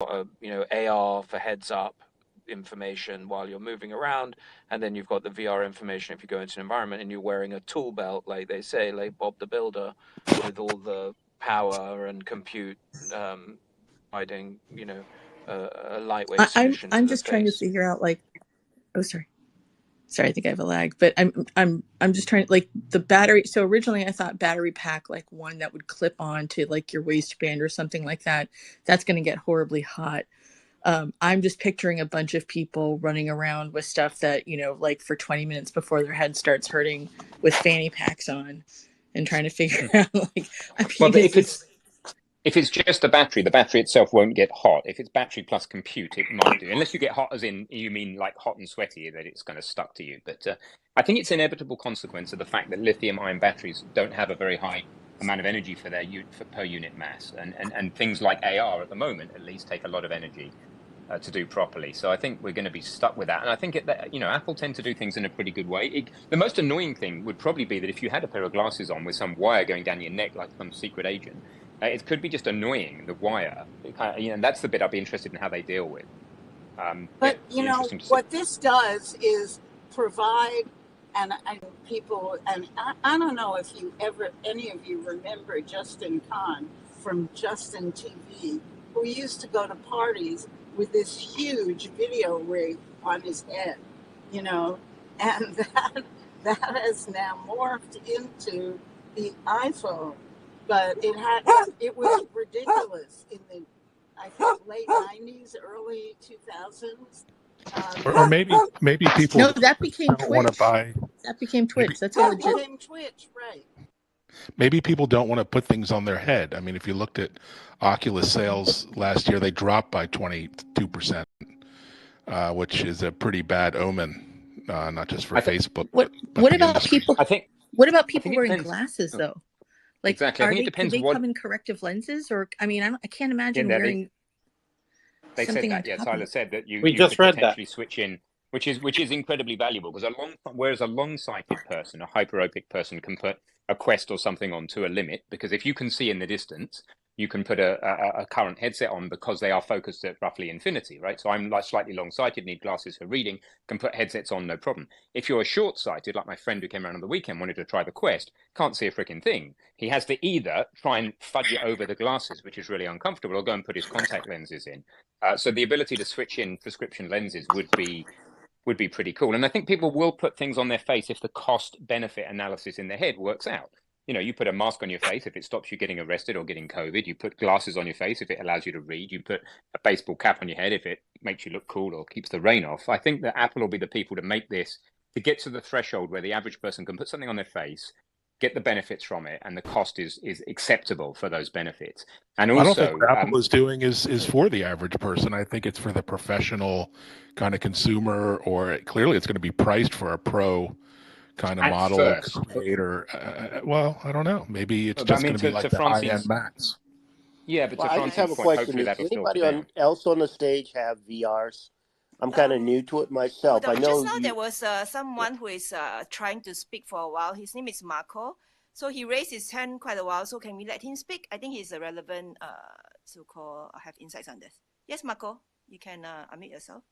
AR for heads up information while you're moving around, and then you've got the VR information if you go into an environment and you're wearing a tool belt, like they say, like Bob the Builder, with all the power and compute providing, a lightweight solution to I'm the just trying to face. figure out like, oh sorry, I think I have a lag, but I'm just trying to like the battery. So originally I thought battery pack, like one that would clip on to like your waistband or something like that. That's going to get horribly hot. I'm just picturing a bunch of people running around with stuff that, like for 20 minutes before their head starts hurting with fanny packs on and trying to figure out like, I Well, mean, but is this. if it's just the battery itself won't get hot. If it's battery plus compute, it might do. Unless you get hot as in, you mean like hot and sweaty, that it's kind of stuck to you. But I think it's an inevitable consequence of the fact that lithium-ion batteries don't have a very high amount of energy for per unit mass. And things like AR at the moment, at least, take a lot of energy to do properly. So I think we're going to be stuck with that. And I think Apple tend to do things in a pretty good way. The most annoying thing would probably be that if you had a pair of glasses on with some wire going down your neck like some secret agent, it could be just annoying, the wire. And that's the bit I'd be interested in how they deal with. But interesting to see. what this does is provide, and people, and I don't know if any of you remember Justin Kahn from Justin TV, who used to go to parties with this huge video rig on his head, and that has now morphed into the iPhone. But it was ridiculous in the, I think, late 90s, early 2000s. Or maybe people No, that became don't want to Twitch. buy. That became Twitch. That's That how legit. became Twitch, right? Maybe people don't want to put things on their head. I mean, if you looked at Oculus sales last year, they dropped by 22%, which is a pretty bad omen, not just for Facebook. What the about industry. people? I think What about people it wearing depends. glasses though? Like, Exactly. I think it do depends they what. come in corrective lenses, or I mean, I can't imagine Yeah, wearing they said something on that. Yeah, top of Tyler it. said that you just could read that. potentially switch in, which is incredibly valuable because whereas a long-sighted person, a hyperopic person, can put a Quest or something on to a limit, because if you can see in the distance, you can put a current headset on because they are focused at roughly infinity, right? So I'm like slightly long-sighted, need glasses for reading, can put headsets on, no problem. If you're short-sighted, like my friend who came around on the weekend, wanted to try the Quest, can't see a freaking thing. He has to either try and fudge it over the glasses, which is really uncomfortable, or go and put his contact lenses in. So the ability to switch in prescription lenses would be pretty cool. And I think people will put things on their face if the cost benefit analysis in their head works out. You put a mask on your face if it stops you getting arrested or getting COVID. You put glasses on your face if it allows you to read. You put a baseball cap on your head if it makes you look cool or keeps the rain off. I think that Apple will be the people to make this, to get to the threshold where the average person can put something on their face, get the benefits from it, and the cost is acceptable for those benefits. And also, I don't think what Apple is doing is for the average person. I think it's for the professional kind of consumer, or clearly it's going to be priced for a pro kind of model creator. Well, I don't know. Maybe it's just going to be like the high-end Macs. Yeah, but well, I just have a question. Does anybody else on the stage have VRs? I'm kind of new to it myself. I know just now there was someone who is trying to speak for a while. His name is Marco. So he raised his hand quite a while. So can we let him speak? I think he's a relevant so-called have insights on this. Yes, Marco, you can unmute yourself.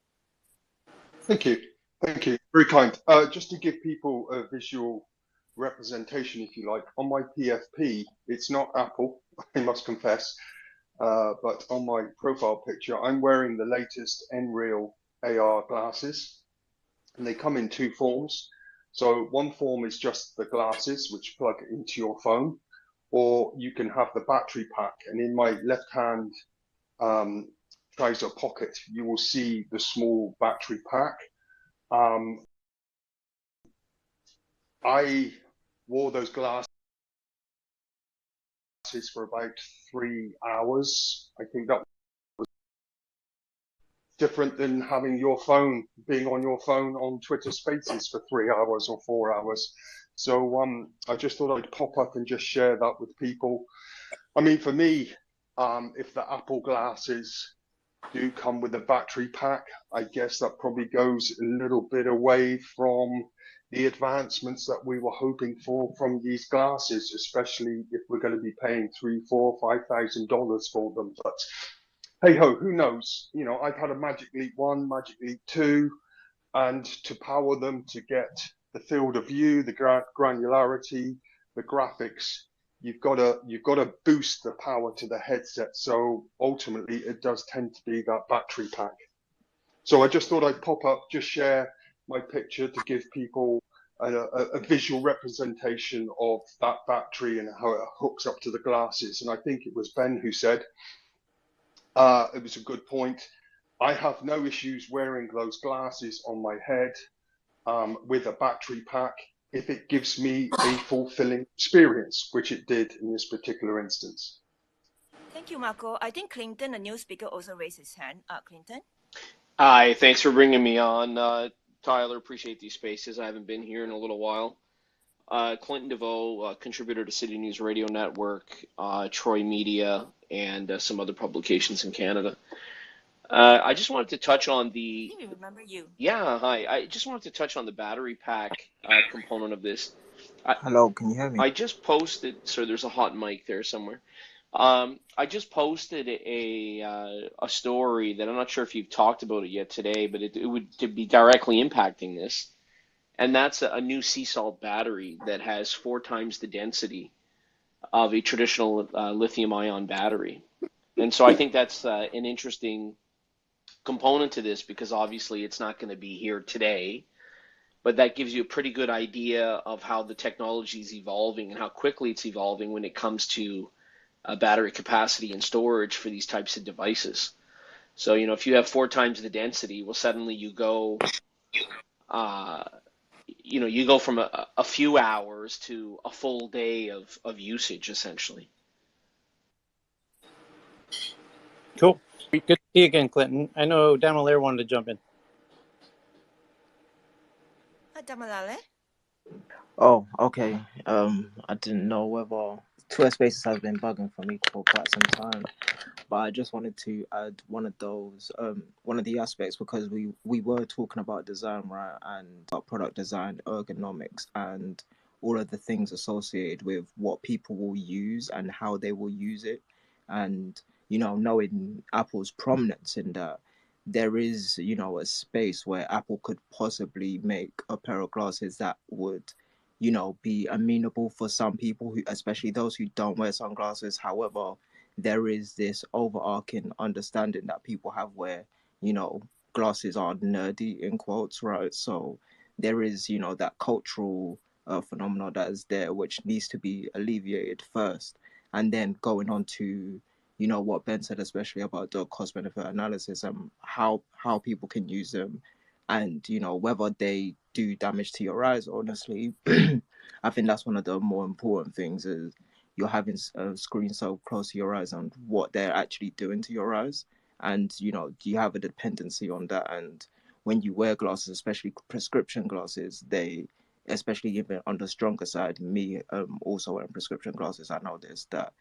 Thank you. Thank you. Very kind. Just to give people a visual representation, if you like, on my PFP, it's not Apple, I must confess, but on my profile picture, I'm wearing the latest Nreal AR glasses, and they come in two forms. So one form is just the glasses, which plug into your phone, or you can have the battery pack. And in my left hand trouser pocket, you will see the small battery pack. I wore those glasses for about 3 hours. I think that was different than having being on your phone on Twitter Spaces for 3 hours or 4 hours. So I just thought I'd pop up and just share that with people. I mean, for me, if the Apple glasses do come with a battery pack, I guess that probably goes a little bit away from the advancements that we were hoping for from these glasses, especially if we're going to be paying $3,000, $4,000, $5,000 for them. But hey ho, who knows? You know, I've had a Magic Leap 1, Magic Leap 2, and to power them to get the field of view, the granularity, the graphics, you've got to boost the power to the headset. So ultimately, it does tend to be that battery pack. So I just thought I'd pop up, just share my picture to give people a visual representation of that battery and how it hooks up to the glasses. And I think it was Ben who said, it was a good point. I have no issues wearing those glasses on my head with a battery pack if it gives me a fulfilling experience, which it did in this particular instance. Thank you, Marco. I think Clinton, a new speaker, also raised his hand. Clinton? Hi, thanks for bringing me on. Tyler, appreciate these spaces. I haven't been here in a little while. Clinton DeVoe, contributor to City News Radio Network, Troy Media, and some other publications in Canada. I just wanted to touch on the... I think we remember you. Yeah, hi. I just wanted to touch on the battery pack component of this. Hello, can you hear me? I just posted... Sorry, there's a hot mic there somewhere. I just posted a story that I'm not sure if you've talked about it yet today, but it would be directly impacting this. And that's a new sea salt battery that has 4 times the density of a traditional lithium-ion battery. And so I think that's an interesting component to this, because obviously it's not going to be here today, but that gives you a pretty good idea of how the technology is evolving and how quickly it's evolving when it comes to battery capacity and storage for these types of devices. So, you know, if you have 4 times the density, well, suddenly you go, you go from a few hours to a full day of usage, essentially. Cool. Good to see you again, Clinton. I know Damalere wanted to jump in. Damalere? Oh, okay. I didn't know whether Twitter Spaces has been bugging for me for quite some time, but I just wanted to add one of the aspects, because we were talking about design, right, and about product design, ergonomics, and all of the things associated with what people will use and how they will use it, and knowing Apple's prominence in that, there is a space where Apple could possibly make a pair of glasses that would be amenable for some people, who, especially those who don't wear sunglasses. However, there is this overarching understanding that people have where, glasses are nerdy, in quotes, right? So there is, that cultural phenomenon that is there, which needs to be alleviated first. And then going on to, what Ben said, especially about the cost-benefit analysis and how people can use them, and whether they do damage to your eyes. Honestly, I think that's one of the more important things, is you're having a screen so close to your eyes and what they're actually doing to your eyes, and do you have a dependency on that? And when you wear glasses, especially prescription glasses, they, especially even on the stronger side, me also wearing prescription glasses, I noticed that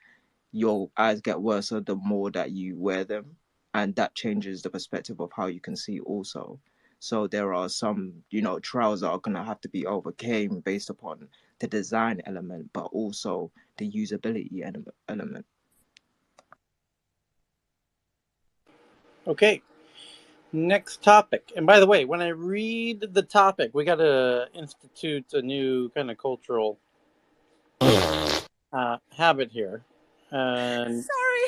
your eyes get worse the more that you wear them, and that changes the perspective of how you can see also. So there are some, trials that are going to have to be overcame based upon the design element, but also the usability element. Okay, next topic. And by the way, when I read the topic, we got to institute a new kind of cultural habit here. And sorry.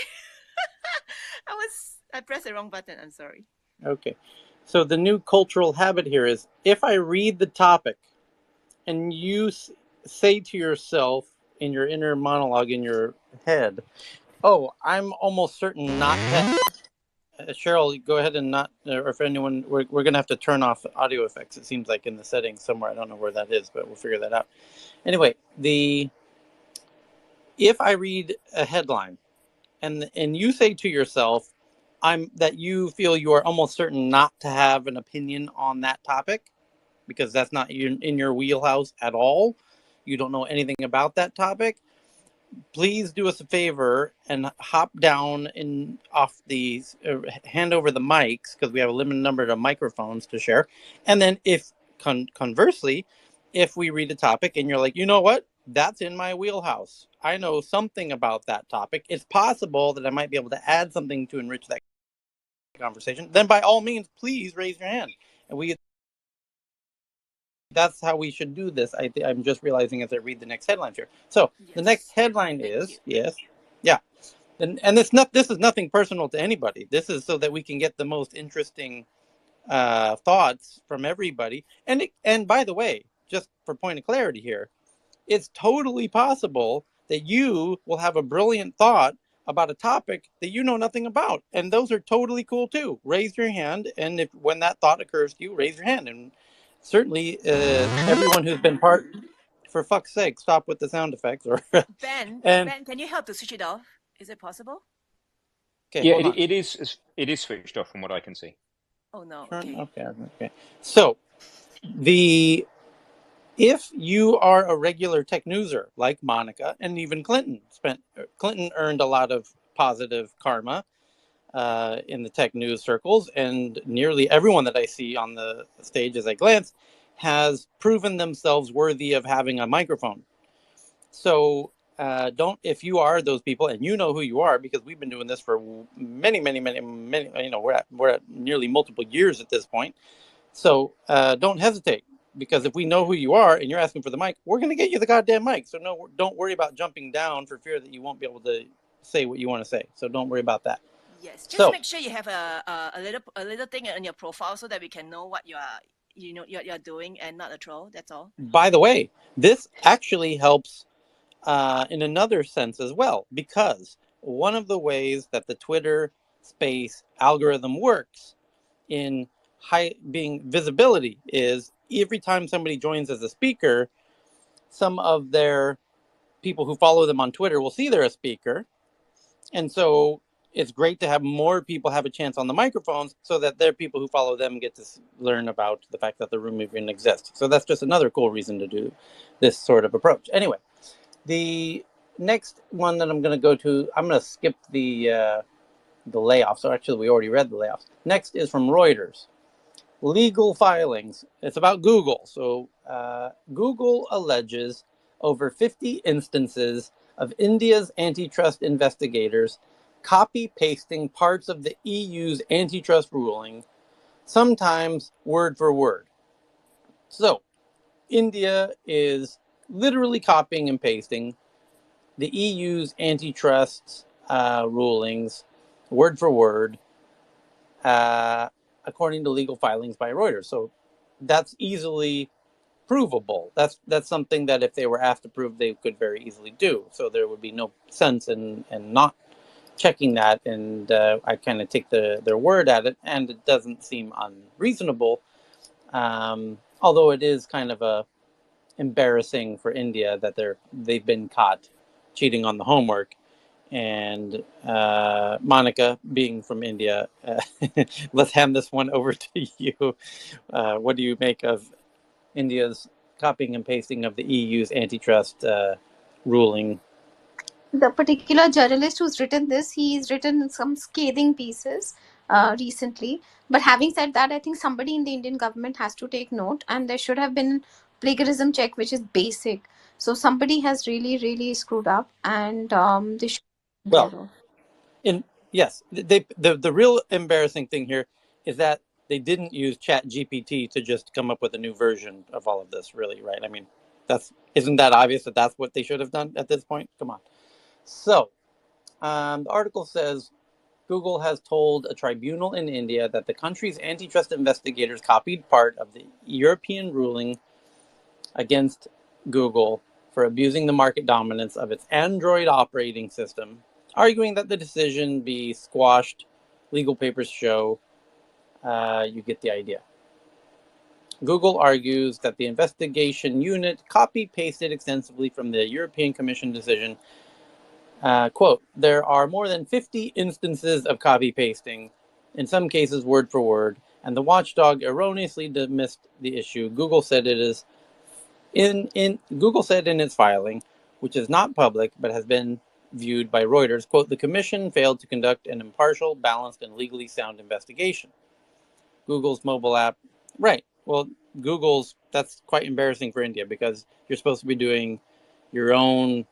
I pressed the wrong button. I'm sorry. Okay. So the new cultural habit here is, if I read the topic and you say to yourself in your inner monologue in your head, oh, I'm almost certain not to... Cheryl, go ahead and not, or if anyone, we're going to have to turn off audio effects, it seems like, in the settings somewhere. I don't know where that is, but we'll figure that out. Anyway, if I read a headline and you say to yourself, that you feel you are almost certain not to have an opinion on that topic, because that's not in your wheelhouse at all, you don't know anything about that topic, please do us a favor and hop down off these, hand over the mics, because we have a limited number of microphones to share. And then if conversely, if we read a topic and you're like, you know what, that's in my wheelhouse, I know something about that topic, it's possible that I might be able to add something to enrich that conversation, then by all means, please raise your hand. And that's how we should do this. I'm just realizing as I read the next headline here. So the next headline is, and this is nothing personal to anybody. This is so that we can get the most interesting thoughts from everybody. And by the way, just for point of clarity here, it's totally possible that you will have a brilliant thought about a topic that you know nothing about, and those are totally cool too. Raise your hand, and when that thought occurs to you, raise your hand. And certainly, everyone who's been part, for fuck's sake, stop with the sound effects. Or Ben, can you help to switch it off? Is it possible? Okay, yeah, it is switched off from what I can see. Oh no. Okay. So if you are a regular tech newser like Monica and even Clinton earned a lot of positive karma in the tech news circles, and nearly everyone that I see on the stage as I glance has proven themselves worthy of having a microphone. So if you are those people, and you know who you are, because we've been doing this for many, we're at nearly multiple years at this point. So don't hesitate, because if we know who you are and you're asking for the mic, we're going to get you the goddamn mic. So no, don't worry about jumping down for fear that you won't be able to say what you want to say. So don't worry about that. Yes, just make sure you have a little thing on your profile so that we can know what you're doing and not a troll. That's all. By the way, this actually helps in another sense as well, because one of the ways that the Twitter Space algorithm works in being visibility is every time somebody joins as a speaker, some of their people who follow them on Twitter will see they're a speaker. And so it's great to have more people have a chance on the microphones so that their people who follow them get to learn about the fact that the room even exists. So that's just another cool reason to do this sort of approach. Anyway, the next one that I'm going to go to, I'm going to skip the layoffs. So actually, we already read the layoffs. Next is from Reuters. Legal filings. It's about Google. So Google alleges over 50 instances of India's antitrust investigators copy-pasting parts of the EU's antitrust ruling, sometimes word for word. So India is literally copying and pasting the EU's antitrust rulings, word for word, according to legal filings by Reuters. So that's easily provable. That's something that if they were asked to prove, they could very easily do. So there would be no sense in not checking that. And I kind of take their word at it, and it doesn't seem unreasonable. Although it is kind of embarrassing for India that they've been caught cheating on the homework. And Monica, being from India, let's hand this one over to you. What do you make of India's copying and pasting of the EU's antitrust ruling? The particular journalist who's written this, he's written some scathing pieces recently. But having said that, I think somebody in the Indian government has to take note, and there should have been plagiarism check, which is basic. So somebody has really, really screwed up, and they should. Well, yes, the real embarrassing thing here is that they didn't use ChatGPT to just come up with a new version of all of this, really, right? I mean, isn't that obvious that that's what they should have done at this point? Come on. So, the article says Google has told a tribunal in India that the country's antitrust investigators copied part of the European ruling against Google for abusing the market dominance of its Android operating system, arguing that the decision be squashed. Legal papers show you get the idea. Google argues that the investigation unit copy-pasted extensively from the European Commission decision. Quote, there are more than 50 instances of copy-pasting, in some cases word for word, and the watchdog erroneously dismissed the issue. Google said Google said in its filing, which is not public but has been viewed by Reuters, quote, the commission failed to conduct an impartial, balanced, and legally sound investigation. Google's mobile app, right. Well, that's quite embarrassing for India, because you're supposed to be doing your own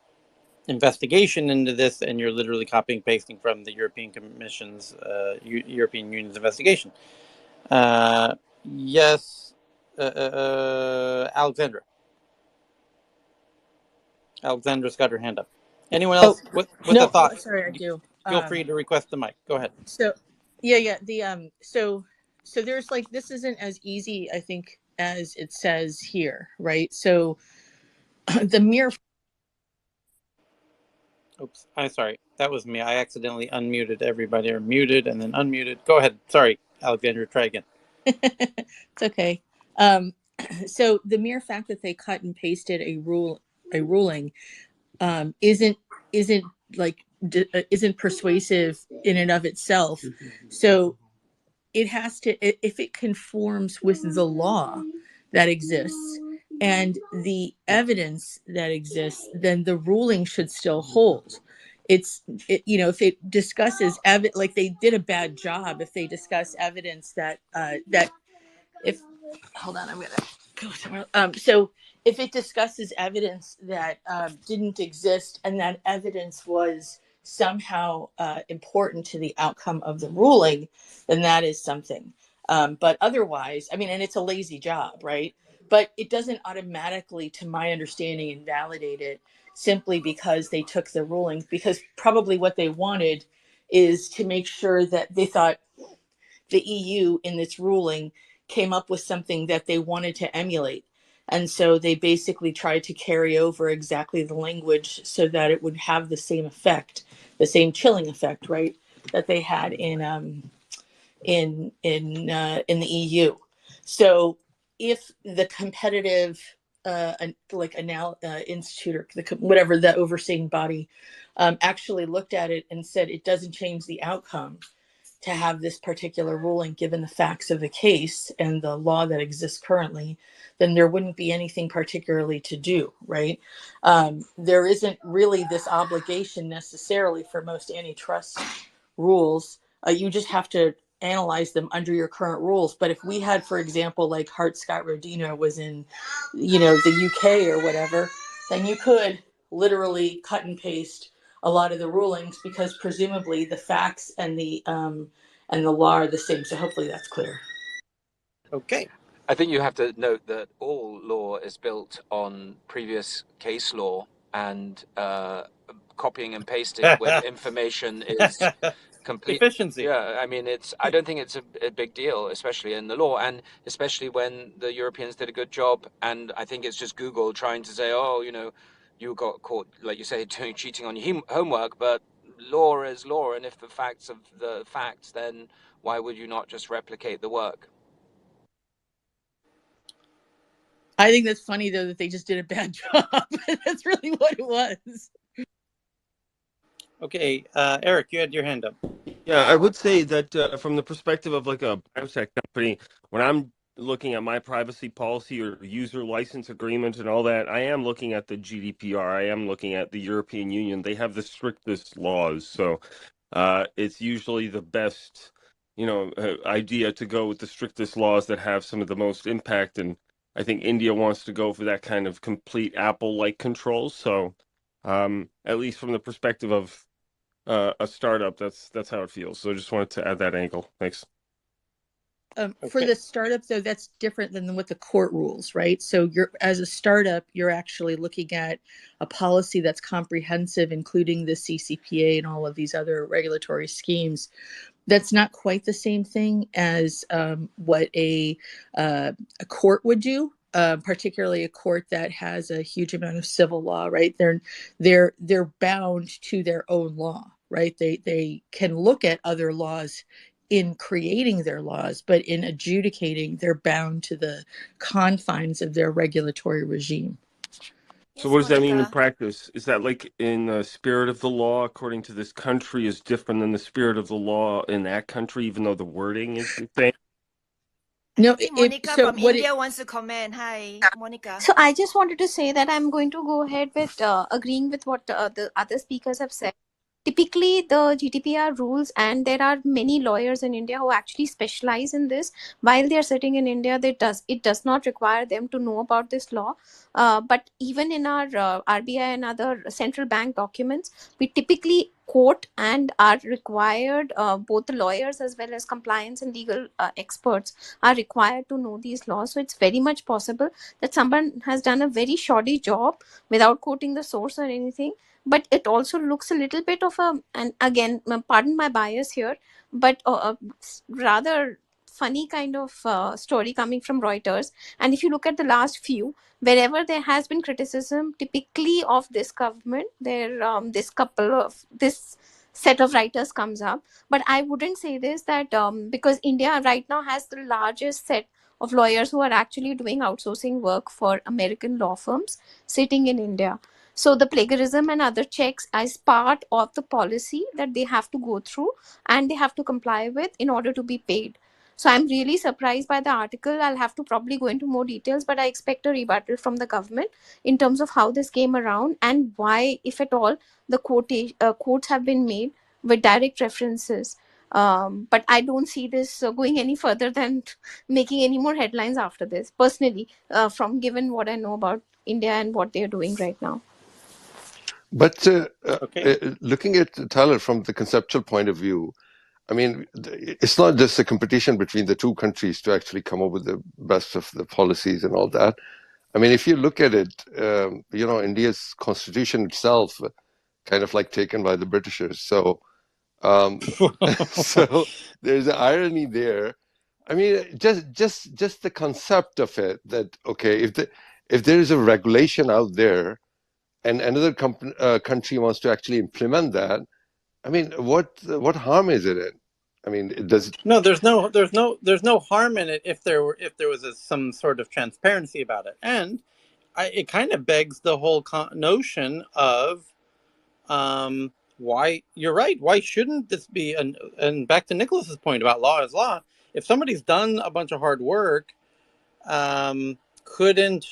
investigation into this, and you're literally copying and pasting from the European Commission's European Union's investigation. Yes, Alexandra. Alexandra's got her hand up. Anyone else with no, a thought? sorry, I do. Feel free to request the mic. Go ahead. So, yeah. So there's like, this isn't as easy, I think, as it says here, right? So the mere. Oops, I'm sorry. That was me. I accidentally unmuted everybody, or muted and then unmuted. Go ahead. Sorry, Alexandra. Try again. It's okay. So the mere fact that they cut and pasted a ruling isn't persuasive in and of itself. So it has to, if it conforms with the law that exists and the evidence that exists, then the ruling should still hold. If it discusses like they did a bad job if they discuss evidence hold on, I'm gonna go somewhere. So if it discusses evidence that didn't exist and that evidence was somehow important to the outcome of the ruling, then that is something. But otherwise, I mean, and it's a lazy job, right? But it doesn't automatically, to my understanding, invalidate it simply because they took the ruling, because probably what they wanted is to make sure that they thought the EU in this ruling came up with something that they wanted to emulate. And so they basically tried to carry over exactly the language so that it would have the same effect, the same chilling effect, right, that they had in the EU. So if the competitive institute or whatever, the overseeing body actually looked at it and said it doesn't change the outcome to have this particular ruling given the facts of the case and the law that exists currently, then there wouldn't be anything particularly to do, right? There isn't really this obligation necessarily for most antitrust rules. You just have to analyze them under your current rules. But if we had, for example, like Hart-Scott-Rodino was in, the UK or whatever, then you could literally cut and paste a lot of the rulings because presumably the facts and the law are the same. So hopefully that's clear. Okay. I think you have to note that all law is built on previous case law, and copying and pasting when information is complete efficiency. Yeah, I mean, I don't think it's a big deal, especially in the law, and especially when the Europeans did a good job. And I think it's just Google trying to say, oh, you got caught, like you say, cheating on your homework, but law is law, and if the facts of the facts, then why would you not just replicate the work? I think that's funny, though, that they just did a bad job. That's really what it was. Okay, Eric, you had your hand up. Yeah, I would say that from the perspective of like a biotech company, when I'm looking at my privacy policy or user license agreement and all that, I am looking at the GDPR. I am looking at the European Union. They have the strictest laws. So it's usually the best, idea to go with the strictest laws that have some of the most impact. And I think India wants to go for that kind of complete Apple-like control. So at least from the perspective of a startup, that's how it feels. So I just wanted to add that angle. Thanks. For the startup, though, that's different than what the court rules, right? So as a startup, you're actually looking at a policy that's comprehensive, including the CCPA and all of these other regulatory schemes. That's not quite the same thing as what a court would do. Particularly a court that has a huge amount of civil law, right? They're bound to their own law, right? They can look at other laws in creating their laws, but in adjudicating, they're bound to the confines of their regulatory regime. So what does that mean in practice? Is that like in the spirit of the law according to this country is different than the spirit of the law in that country, even though the wording is the same? No, Monica from India wants to comment. Hi, Monica. So I just wanted to say that I'm going to go ahead with agreeing with what the other speakers have said. typically the GDPR rules, and there are many lawyers in India who actually specialize in this. While they are sitting in India, it does not require them to know about this law. But even in our RBI and other central bank documents, we typically quote and are required, both the lawyers as well as compliance and legal experts are required to know these laws. So it's very much possible that someone has done a very shoddy job without quoting the source or anything. But it also looks a little bit of a, and again, pardon my bias here, but rather funny kind of story coming from Reuters. And if you look at the last few, wherever there has been criticism, typically of this government, this set of writers comes up. But I wouldn't say this, that because India right now has the largest set of lawyers who are actually doing outsourcing work for American law firms sitting in India. So the plagiarism and other checks as part of the policy that they have to go through and they have to comply with in order to be paid. So I'm really surprised by the article. I'll have to probably go into more details, but I expect a rebuttal from the government in terms of how this came around and why, if at all, the quotes have been made with direct references. But I don't see this going any further than making any more headlines after this, personally, from given what I know about India and what they're doing right now. But Okay. looking at Tyler from the conceptual point of view, I mean, it's not just a competition between the two countries to actually come up with the best of the policies and all that. I mean, if you look at it, India's constitution itself, kind of like taken by the Britishers. So, so there's an irony there. I mean, just the concept of it, that okay, if there is a regulation out there, and another country wants to actually implement that, I mean, what harm is it in? I mean, it does. No, there's no harm in it if there was some sort of transparency about it, and it kind of begs the whole notion of why you're right. Why shouldn't this be? And back to Nicholas's point about law is law. If somebody's done a bunch of hard work, couldn't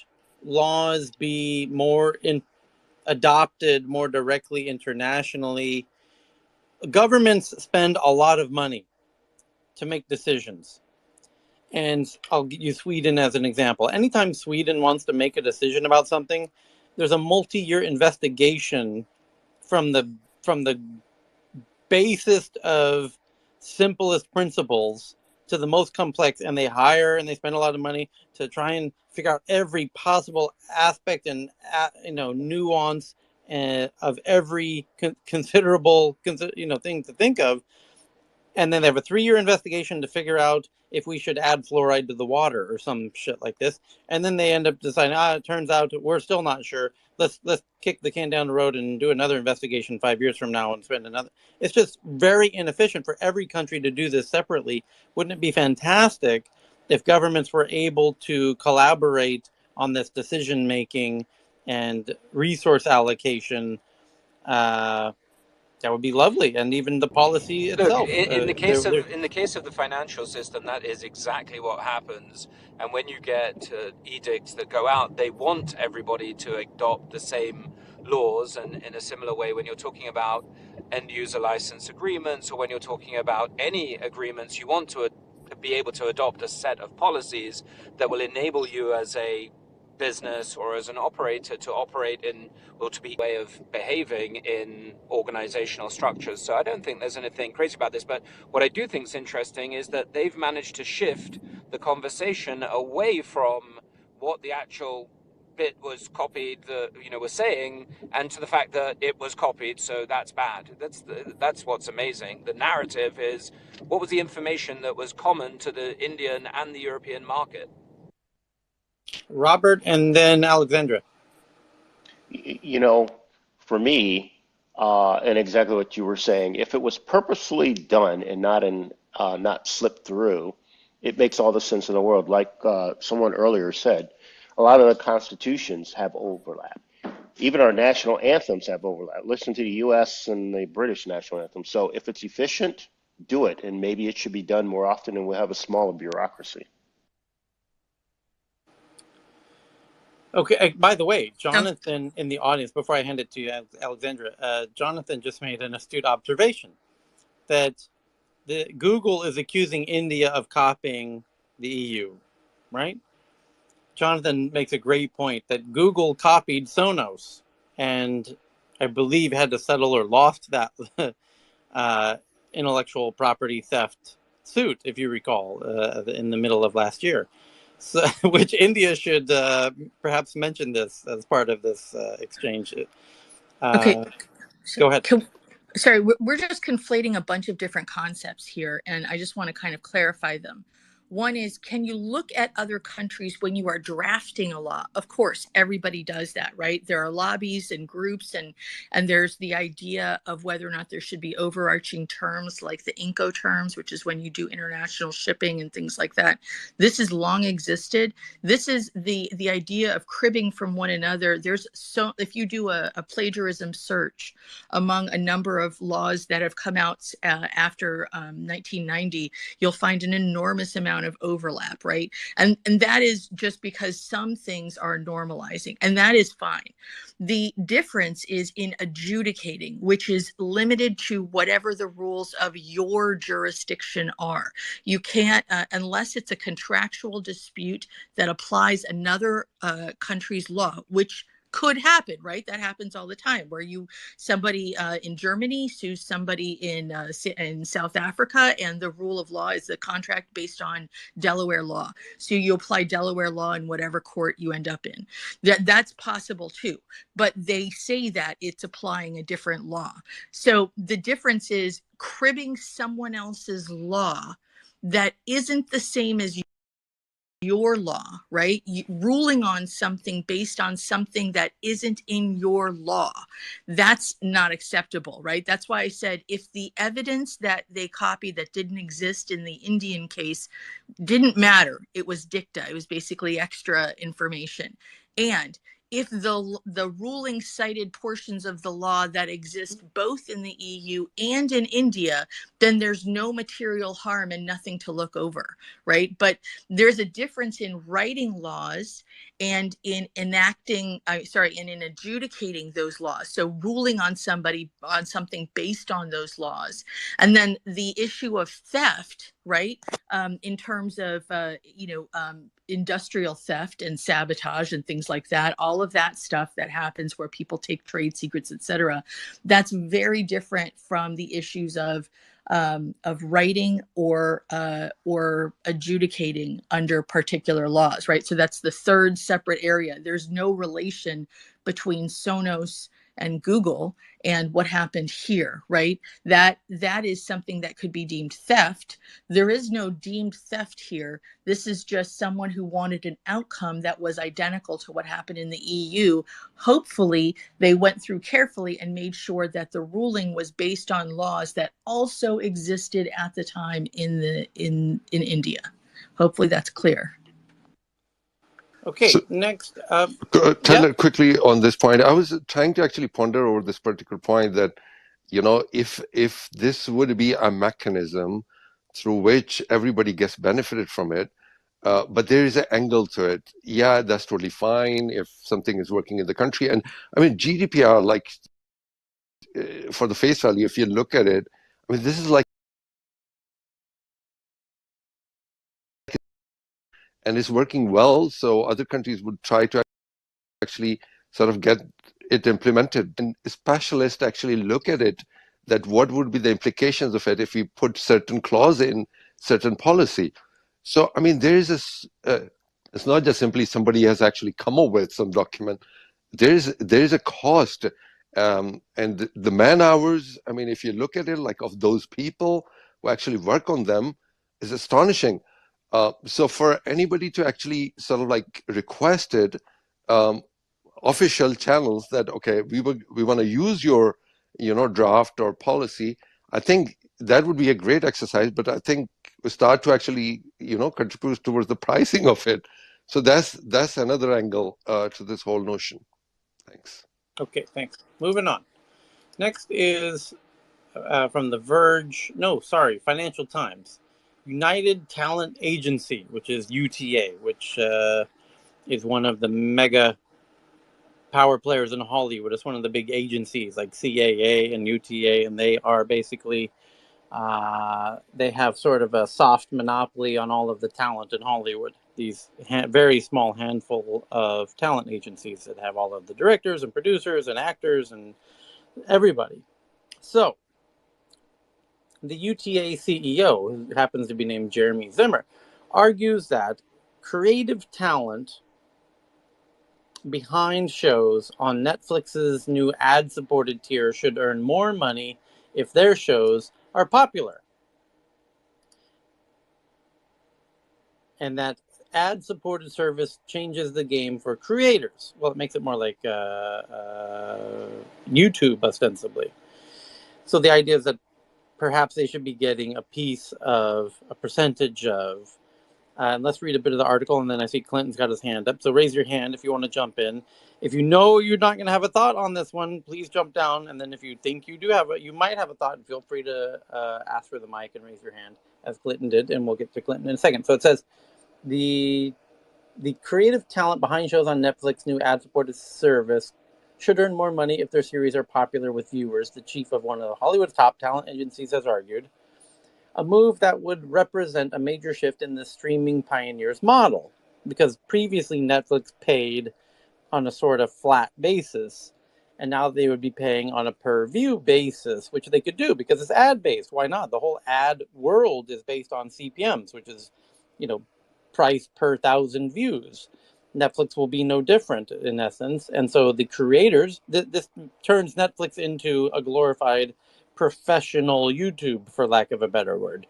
laws be more adopted more directly internationally? Governments spend a lot of money to make decisions. And I'll use Sweden as an example. Anytime Sweden wants to make a decision about something, there's a multi-year investigation from the basest of simplest principles to the most complex, and they hire and they spend a lot of money to try and figure out every possible aspect and nuance of every considerable thing to think of, and then they have a 3-year investigation to figure out if we should add fluoride to the water or some shit like this, and then they end up deciding, it turns out we're still not sure. Let's kick the can down the road and do another investigation 5 years from now and spend another. It's just very inefficient for every country to do this separately. Wouldn't it be fantastic if governments were able to collaborate on this decision making and resource allocation? That would be lovely, and even the policy itself. Look, in the case of the financial system, that is exactly what happens. And when you get edicts that go out, they want everybody to adopt the same laws. And in a similar way, when you're talking about end user license agreements, or when you're talking about any agreements, you want to be able to adopt a set of policies that will enable you as a business or as an operator to operate in, or to be a way of behaving in organizational structures. So I don't think there's anything crazy about this, but what I do think is interesting is that they've managed to shift the conversation away from what the actual bit was copied, was saying, and to the fact that it was copied, so that's bad. That's what's amazing. The narrative is, what was the information that was common to the Indian and the European market? Robert, and then Alexandra. For me, and exactly what you were saying, if it was purposefully done and not slipped through, it makes all the sense in the world. Like someone earlier said, a lot of the constitutions have overlap. Even our national anthems have overlap. Listen to the U.S. and the British national anthem. So if it's efficient, do it, and maybe it should be done more often, and we'll have a smaller bureaucracy. Okay. By the way, So, Jonathan in the audience, before I hand it to you, Alexandra, Jonathan just made an astute observation that Google is accusing India of copying the EU, right? Jonathan makes a great point that Google copied Sonos, and I believe had to settle or lost that intellectual property theft suit, if you recall, in the middle of last year. So, which India should perhaps mention this as part of this exchange. okay. Go ahead. Sorry, we're just conflating a bunch of different concepts here, and I just want to kind of clarify them. One is, can you look at other countries when you are drafting a law? Of course, everybody does that, right? There are lobbies and groups, and there's the idea of whether or not there should be overarching terms like the Incoterms, which is when you do international shipping and things like that. This has long existed. This is the idea of cribbing from one another. If you do a plagiarism search among a number of laws that have come out after 1990, you'll find an enormous amount of overlap, right? And that is just because some things are normalizing, and that is fine. The difference is in adjudicating, which is limited to whatever the rules of your jurisdiction are. You can't, unless it's a contractual dispute that applies another country's law, which could happen, right? That happens all the time, where somebody in Germany sues somebody in South Africa, and the rule of law is the contract based on Delaware law. So you apply Delaware law in whatever court you end up in. That's possible too, but they say that it's applying a different law. So the difference is cribbing someone else's law that isn't the same as your law, right? Ruling on something based on something that isn't in your law. That's not acceptable, right? That's why I said if the evidence that they copied that didn't exist in the Indian case didn't matter, it was dicta. It was basically extra information. And if the ruling cited portions of the law that exist both in the EU and in India, then there's no material harm and nothing to look over, right? But there's a difference in writing laws and in in adjudicating those laws. So ruling on something based on those laws. And then the issue of theft, right? In terms of, industrial theft and sabotage and things like that, all of that stuff that happens where people take trade secrets, etc. That's very different from the issues of writing or adjudicating under particular laws, right? So that's the third separate area. There's no relation between Sonos and Google and what happened here, right? That is something that could be deemed theft. There is no deemed theft here. This is just someone who wanted an outcome that was identical to what happened in the EU. Hopefully, they went through carefully and made sure that the ruling was based on laws that also existed at the time in India. Hopefully, that's clear. Okay, so, next. Tyler, quickly on this point, I was trying to actually ponder over this particular point that, if this would be a mechanism through which everybody gets benefited from it, but there is an angle to it. Yeah, that's totally fine if something is working in the country. And I mean, GDPR, like for the face value, if you look at it, I mean, this is like, and it's working well, so other countries would try to actually sort of get it implemented. And specialists actually look at it, that what would be the implications of it if we put certain clause in certain policy. So, I mean, there is this, it's not just simply somebody has actually come up with some document. There is a cost. And the man hours, I mean, if you look at it, like of those people who actually work on them, is astonishing. So for anybody to actually sort of like request it, official channels that, okay, we want to use your, draft or policy, I think that would be a great exercise, but I think we start to actually, contribute towards the pricing of it. So that's another angle to this whole notion. Thanks. Okay, thanks. Moving on. Next is from The Verge. No, sorry, Financial Times. United Talent Agency, which is UTA, which is one of the mega power players in Hollywood. It's one of the big agencies like CAA and UTA, and they are basically they have sort of a soft monopoly on all of the talent in Hollywood. These very small handful of talent agencies that have all of the directors and producers and actors and everybody. So the UTA CEO, who happens to be named Jeremy Zimmer, argues that creative talent behind shows on Netflix's new ad-supported tier should earn more money if their shows are popular. And that ad-supported service changes the game for creators. Well, it makes it more like YouTube, ostensibly. So the idea is that perhaps they should be getting a percentage of. And let's read a bit of the article, and then I see Clinton's got his hand up. So raise your hand if you want to jump in. If you know you're not going to have a thought on this one, please jump down. And then if you think you do have you might have a thought, and feel free to ask for the mic and raise your hand, as Clinton did, and we'll get to Clinton in a second. So it says, the creative talent behind shows on Netflix's new ad-supported service should earn more money if their series are popular with viewers, the chief of one of Hollywood's top talent agencies has argued. A move that would represent a major shift in the streaming pioneer's model, because previously Netflix paid on a sort of flat basis, and now they would be paying on a per-view basis, which they could do because it's ad-based. Why not? The whole ad world is based on CPMs, which is, price per 1,000 views. Netflix will be no different in essence. And so the creators, this turns Netflix into a glorified professional YouTube, for lack of a better word.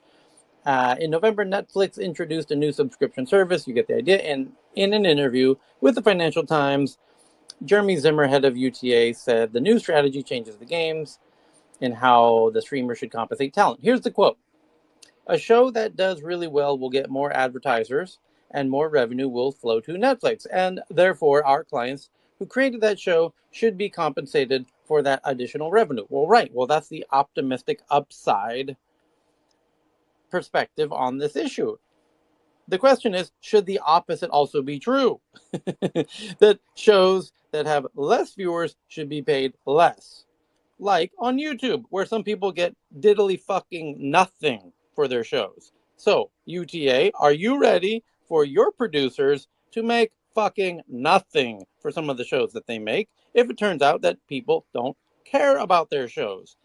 In November, Netflix introduced a new subscription service. You get the idea. And in an interview with the Financial Times, Jeremy Zimmer, head of UTA, said the new strategy changes the games and how the streamer should compensate talent. Here's the quote. A show that does really well will get more advertisers and more revenue will flow to Netflix. And therefore, our clients who created that show should be compensated for that additional revenue. Well, right. Well, that's the optimistic upside perspective on this issue. The question is, should the opposite also be true? That shows that have less viewers should be paid less. Like on YouTube, where some people get diddly fucking nothing for their shows. So, UTA, are you ready for your producers to make fucking nothing for some of the shows that they make if it turns out that people don't care about their shows,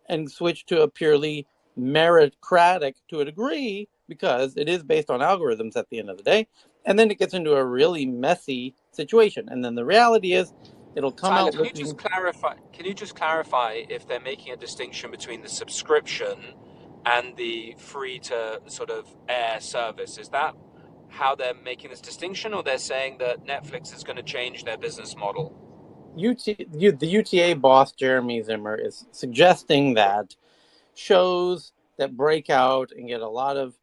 and switch to a purely meritocratic to a degree, because it is based on algorithms at the end of the day, and then it gets into a really messy situation. And then the reality is it'll come Tyler, out can you looking... just clarify? Can you just clarify if they're making a distinction between the subscription and the free to sort of air service? Is that how they're making this distinction, or they're saying that Netflix is going to change their business model? The UTA boss, Jeremy Zimmer, is suggesting that shows that break out and get a lot of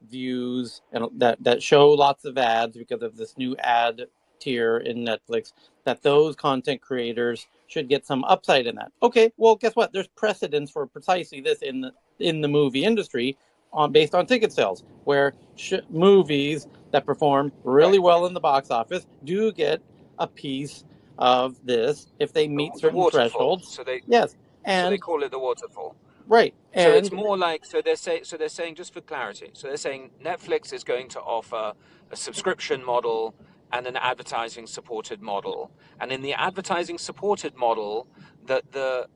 views and that show lots of ads because of this new ad tier in Netflix, that those content creators should get some upside in that. Okay, well, guess what? There's precedence for precisely this in the movie industry based on ticket sales, where movies that perform really well in the box office do get a piece of this if they meet certain thresholds. So they call it the waterfall. Right. So it's more like, they're saying, just for clarity, so they're saying Netflix is going to offer a subscription model and an advertising supported model. And in the advertising supported model, the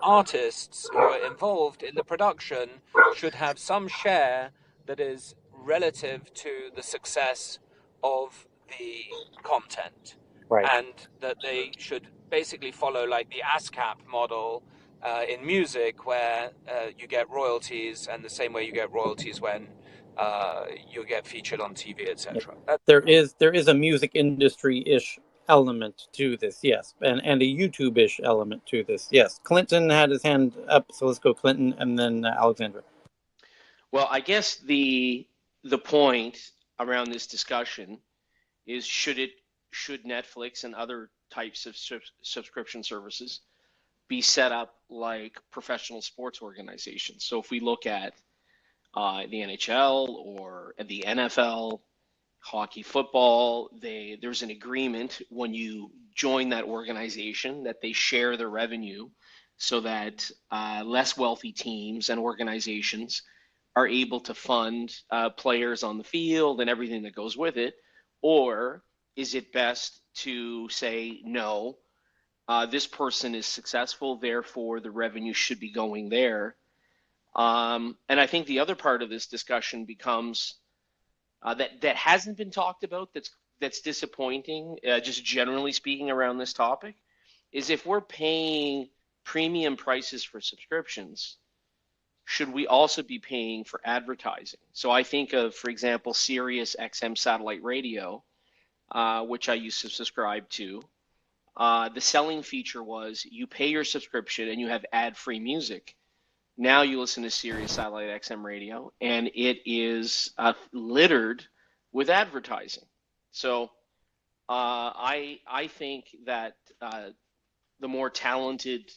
artists who are involved in the production should have some share that is relative to the success of the content. Right. And that they should basically follow like the ASCAP model in music, where you get royalties, and the same way you get royalties when you get featured on TV, etc. There is a music industry-ish element to this, yes, and a YouTube-ish element to this, yes. Clinton had his hand up, so let's go Clinton and then Alexandra. Well, I guess the point around this discussion is should Netflix and other types of subscription services be set up like professional sports organizations? So if we look at the NHL or the NFL, hockey, football, there's an agreement when you join that organization that they share the revenue so that less wealthy teams and organizations are able to fund players on the field and everything that goes with it? Or is it best to say, no, this person is successful, therefore the revenue should be going there? And I think the other part of this discussion becomes that hasn't been talked about, that's disappointing, just generally speaking around this topic, is if we're paying premium prices for subscriptions, should we also be paying for advertising? So I think of, for example, Sirius XM satellite radio, which I used to subscribe to. The selling feature was you pay your subscription and you have ad-free music. Now you listen to Sirius satellite XM radio, and it is littered with advertising. So I think that the more talented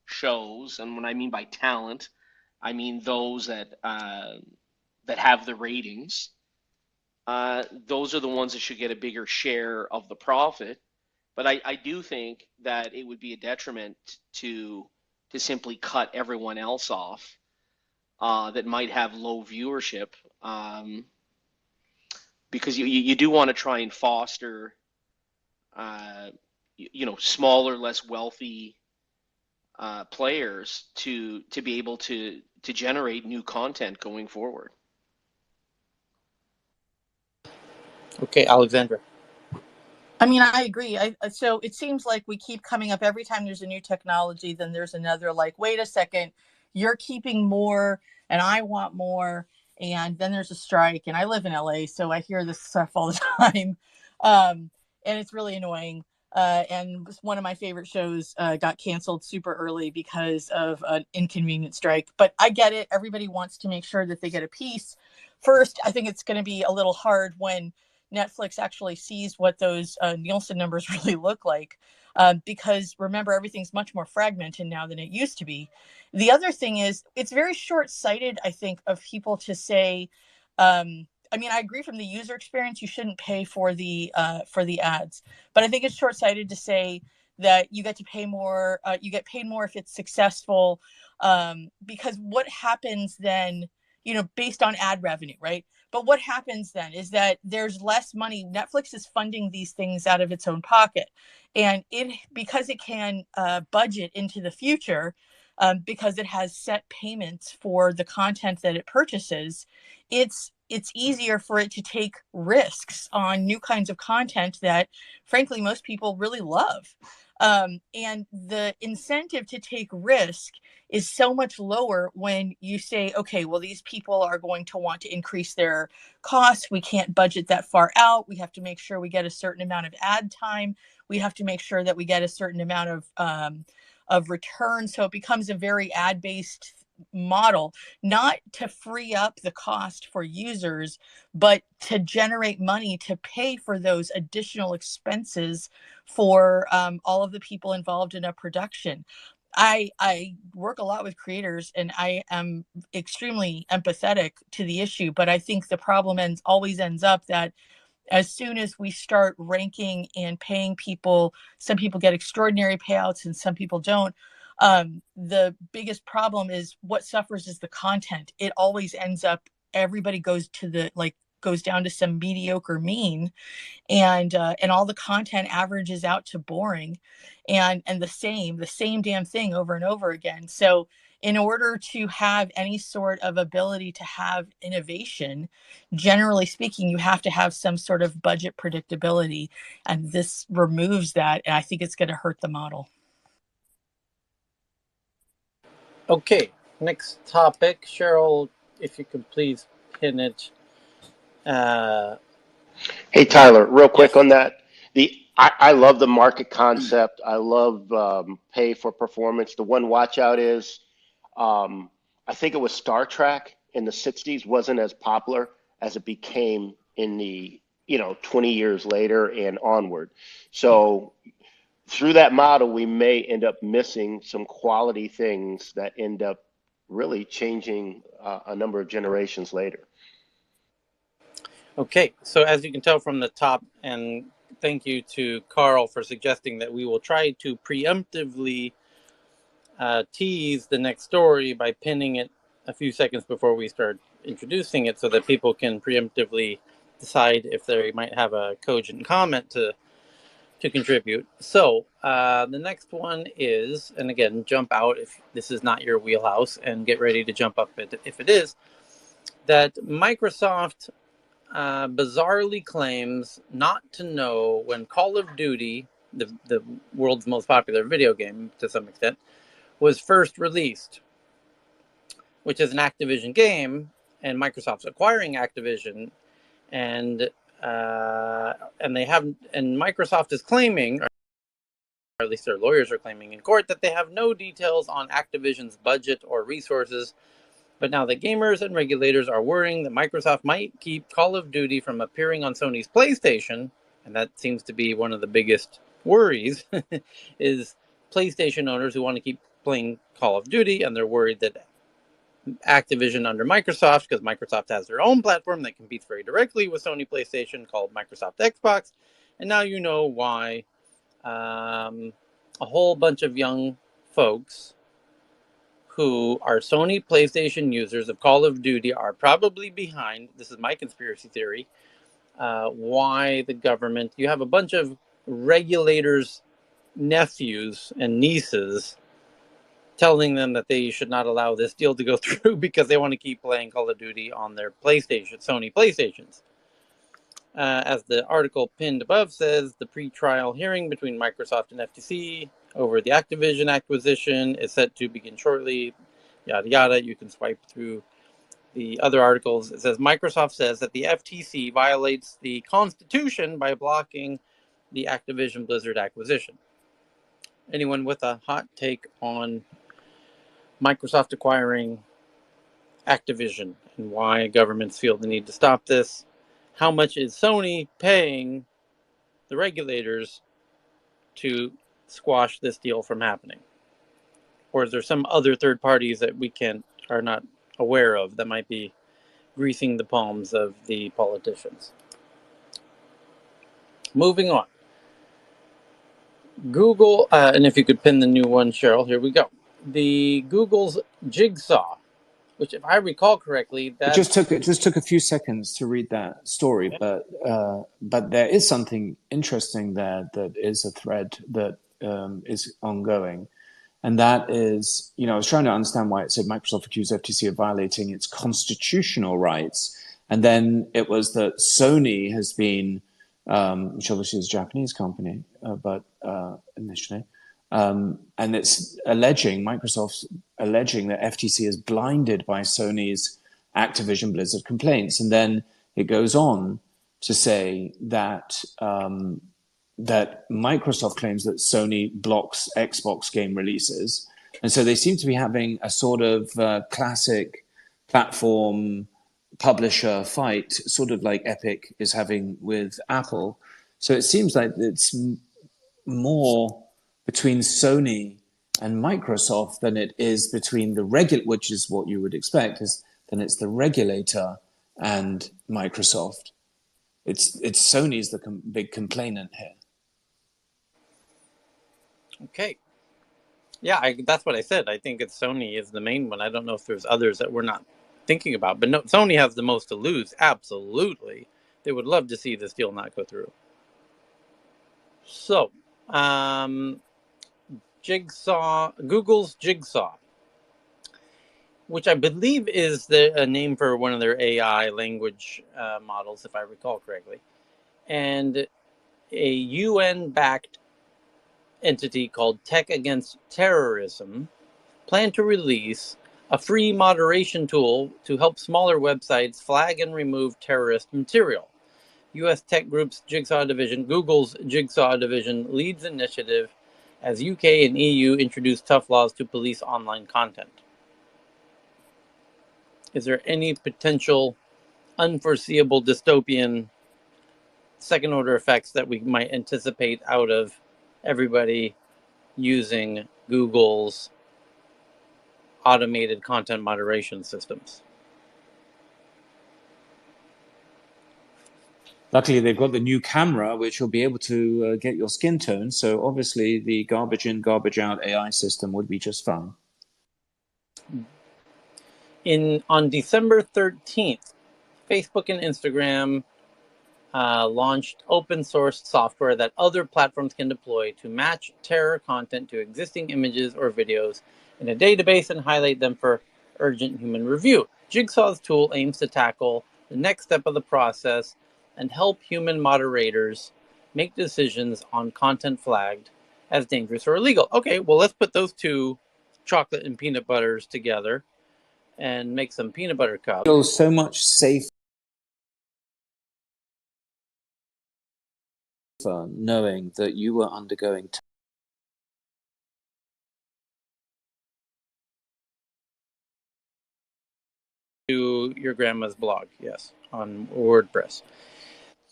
shows, and when I mean by talent, I mean those that have the ratings. Those are the ones that should get a bigger share of the profit. But I do think that it would be a detriment to simply cut everyone else off that might have low viewership, because you do want to try and foster, smaller, less wealthy players to be able to generate new content going forward. Okay, Alexandra. I mean, I agree. So it seems like we keep coming up every time there's a new technology, then there's another, like, wait a second, you're keeping more and I want more. And then there's a strike. And I live in LA, so I hear this stuff all the time. And it's really annoying. And one of my favorite shows got canceled super early because of an inconvenient strike. But I get it. Everybody wants to make sure that they get a piece. First, I think it's going to be a little hard when Netflix actually sees what those Nielsen numbers really look like, because remember, everything's much more fragmented now than it used to be. The other thing is, it's very short-sighted, I think, of people to say, I mean, I agree from the user experience, you shouldn't pay for the ads, but I think it's short-sighted to say that you get to pay more, you get paid more if it's successful, because what happens then, based on ad revenue, right? But what happens then is that there's less money. Netflix is funding these things out of its own pocket. And because it can budget into the future, because it has set payments for the content that it purchases, it's easier for it to take risks on new kinds of content that, frankly, most people really love. And the incentive to take risk is so much lower when you say, okay, well, these people are going to want to increase their costs. We can't budget that far out. We have to make sure we get a certain amount of ad time. We have to make sure that we get a certain amount of return. So it becomes a very ad-based model, not to free up the cost for users, but to generate money to pay for those additional expenses for all of the people involved in a production. I work a lot with creators, and I am extremely empathetic to the issue, but I think the problem always ends up that as soon as we start ranking and paying people, some people get extraordinary payouts and some people don't. The biggest problem is what suffers is the content. It always ends up, everybody goes down to some mediocre mean, and all the content averages out to boring and the same damn thing over and over again. So in order to have any sort of ability to have innovation, generally speaking, you have to have some sort of budget predictability, and this removes that, and I think it's going to hurt the model. Okay, next topic. Cheryl, if you could please pin it. Hey, Tyler, real quick on that. I love the market concept. I love pay for performance. The one watch out is, I think it was Star Trek in the 60s wasn't as popular as it became in the 20 years later and onward. So through that model, we may end up missing some quality things that end up really changing a number of generations later. Okay, so as you can tell from the top, and thank you to Carl for suggesting that we will try to preemptively tease the next story by pinning it a few seconds before we start introducing it so that people can preemptively decide if they might have a cogent comment to contribute. So the next one is, and again, jump out if this is not your wheelhouse and get ready to jump up if it is, that Microsoft bizarrely claims not to know when Call of Duty, the world's most popular video game to some extent, was first released, which is an Activision game, and Microsoft's acquiring Activision, and they haven't, and Microsoft is claiming, or at least their lawyers are claiming in court, that they have no details on Activision's budget or resources. But now the gamers and regulators are worrying that Microsoft might keep Call of Duty from appearing on Sony's PlayStation, and that seems to be one of the biggest worries, is PlayStation owners who want to keep playing Call of Duty, and they're worried that Activision under Microsoft, because Microsoft has their own platform that competes very directly with Sony PlayStation called Microsoft Xbox, and now you know why a whole bunch of young folks who are Sony PlayStation users of Call of Duty are probably behind, this is my conspiracy theory, why the government, you have a bunch of regulators' nephews and nieces telling them that they should not allow this deal to go through because they want to keep playing Call of Duty on their PlayStation, Sony PlayStations. As the article pinned above says, the pre-trial hearing between Microsoft and FTC over the Activision acquisition is set to begin shortly, yada yada. You can swipe through the other articles. It says Microsoft says that the FTC violates the Constitution by blocking the Activision Blizzard acquisition. Anyone with a hot take on Microsoft acquiring Activision and why governments feel the need to stop this? How much is Sony paying the regulators to squash this deal from happening? Or is there some other third parties that we are not aware of that might be greasing the palms of the politicians? Moving on. Google, and if you could pin the new one, Cheryl, here we go. The Google's Jigsaw, which, if I recall correctly, It just took a few seconds to read that story, but there is something interesting there that is a thread that is ongoing, and that is, I was trying to understand why it said Microsoft accused FTC of violating its constitutional rights, and then it was that Sony has been, which obviously is a Japanese company, but initially. And it's Microsoft's alleging that FTC is blinded by Sony's Activision Blizzard complaints. And then it goes on to say that that Microsoft claims that Sony blocks Xbox game releases. And so they seem to be having a sort of classic platform publisher fight, sort of like Epic is having with Apple. So it seems like it's more between Sony and Microsoft than it is between the which is what you would expect, then it's the regulator and Microsoft. It's Sony's the big complainant here. Okay. Yeah, that's what I said. I think Sony is the main one. I don't know if there's others that we're not thinking about, but no, Sony has the most to lose. Absolutely. They would love to see this deal not go through. So, Google's Jigsaw, which I believe is a name for one of their AI language models, if I recall correctly, and a UN-backed entity called Tech Against Terrorism plan to release a free moderation tool to help smaller websites flag and remove terrorist material. U.S. tech group's Jigsaw division, Google's Jigsaw division, leads initiative as UK and EU introduce tough laws to police online content. Is there any potential unforeseeable dystopian second-order effects that we might anticipate out of everybody using Google's automated content moderation systems? Luckily, they've got the new camera, which will be able to get your skin tone. So obviously, the garbage in, garbage out AI system would be just fine. On December 13th, Facebook and Instagram launched open source software that other platforms can deploy to match terror content to existing images or videos in a database and highlight them for urgent human review. Jigsaw's tool aims to tackle the next step of the process and help human moderators make decisions on content flagged as dangerous or illegal. Okay, well, let's put those two chocolate and peanut butters together and make some peanut butter cups. Feel so much safer knowing that you were undergoing to your grandma's blog, yes, on WordPress.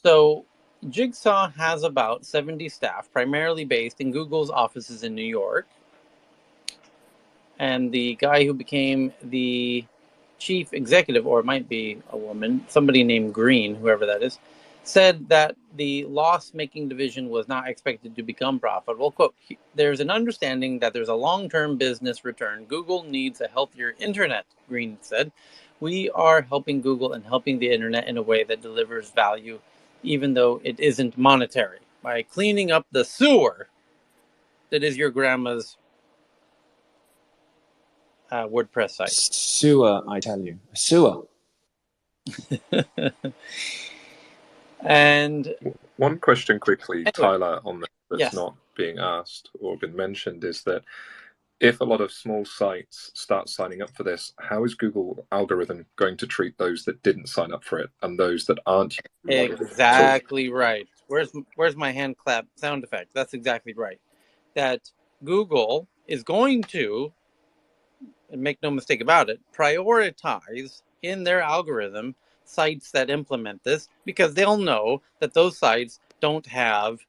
So Jigsaw has about 70 staff, primarily based in Google's offices in New York. And the guy who became the chief executive, or it might be a woman, somebody named Green, whoever that is, said that the loss-making division was not expected to become profitable. Quote, "There's an understanding that there's a long-term business return. Google needs a healthier internet," Green said. "We are helping Google and helping the internet in a way that delivers value, even though it isn't monetary, by cleaning up the sewer that is your grandma's WordPress site." Sewer, I tell you. Sewer. And one question quickly, anyway, Tyler, on that that's yes. not being asked or been mentioned is that if a lot of small sites start signing up for this, how is Google algorithm going to treat those that didn't sign up for it and those that aren't? Exactly right. Where's my hand clap sound effect? That's exactly right. That Google is going to, and make no mistake about it, prioritize in their algorithm sites that implement this, because they'll know that those sites don't have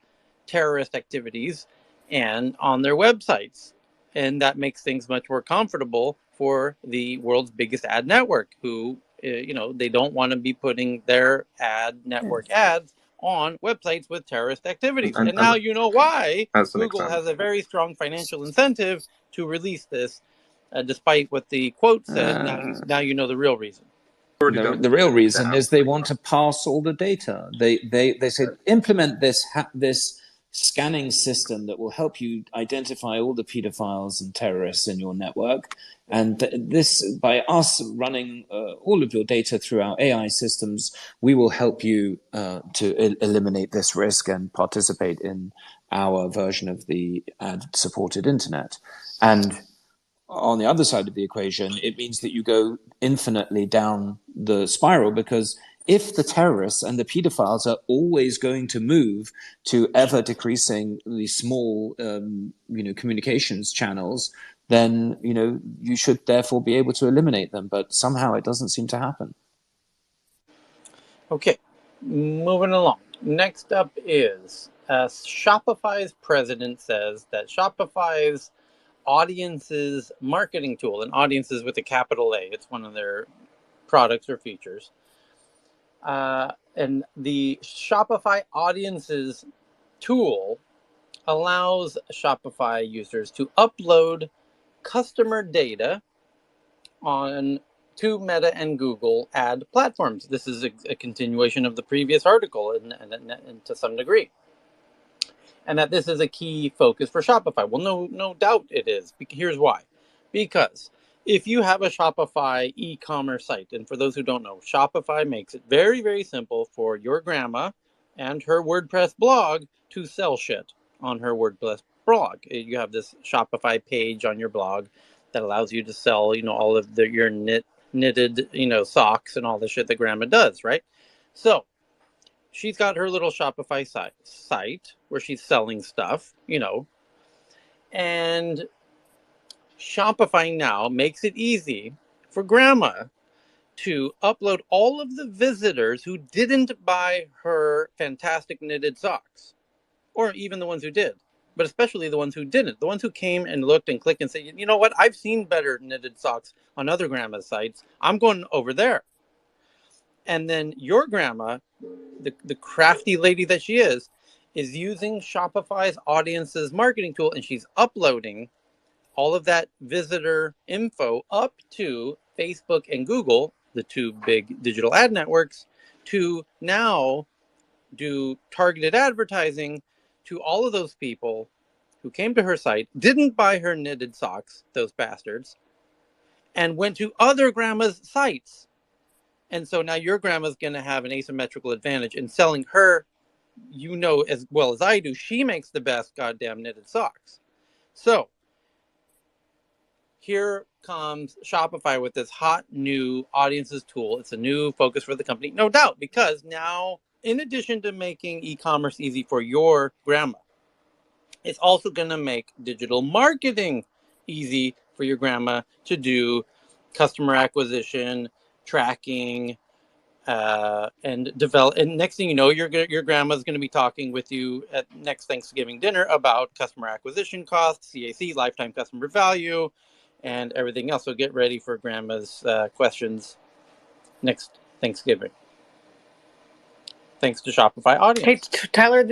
terrorist activities and on their websites. And that makes things much more comfortable for the world's biggest ad network, who, they don't want to be putting their ad network ads on websites with terrorist activities. And now you know why Google has a very strong financial incentive to release this, despite what the quote said. Now you know the real reason. The real reason is they want to pass all the data. They say implement this scanning system that will help you identify all the pedophiles and terrorists in your network. And this, by us running all of your data through our AI systems, we will help you to eliminate this risk and participate in our version of the ad-supported internet. And on the other side of the equation, it means that you go infinitely down the spiral, because if the terrorists and the pedophiles are always going to move to ever decreasing the small, communications channels, then, you should therefore be able to eliminate them. But somehow it doesn't seem to happen. Okay, moving along. Next up is Shopify's president says that Shopify's Audiences marketing tool, and Audiences with a capital A, it's one of their products or features. And the Shopify Audiences tool allows Shopify users to upload customer data to Meta and Google ad platforms. This is a continuation of the previous article and to some degree. And that this is a key focus for Shopify. Well, no doubt it is. Here's why. Because if you have a Shopify e-commerce site, and for those who don't know, Shopify makes it very, very simple for your grandma and her WordPress blog to sell shit on her WordPress blog. You have this Shopify page on your blog that allows you to sell, all of your knitted, socks and all the shit that grandma does, right? So she's got her little Shopify site where she's selling stuff, and Shopify now makes it easy for grandma to upload all of the visitors who didn't buy her fantastic knitted socks, or even the ones who did, but especially the ones who didn't, the ones who came and looked and clicked and said, you know what, I've seen better knitted socks on other grandma's sites. I'm going over there. And then your grandma, the crafty lady that she is using Shopify's audiences marketing tool, and she's uploading all of that visitor info up to Facebook and Google, the two big digital ad networks, to now do targeted advertising to all of those people who came to her site, didn't buy her knitted socks, those bastards, and went to other grandma's sites. And so now your grandma's going to have an asymmetrical advantage in selling her, you know, as well as I do, she makes the best goddamn knitted socks. So here comes Shopify with this hot new audiences tool. It's a new focus for the company, no doubt, because now, in addition to making e-commerce easy for your grandma, it's also going to make digital marketing easy for your grandma to do customer acquisition, tracking, and develop. And next thing you know, your grandma's going to be talking with you at next Thanksgiving dinner about customer acquisition costs, CAC, lifetime customer value, and everything else. So get ready for grandma's questions next Thanksgiving. Thanks to Shopify Audience. Hey, Tyler,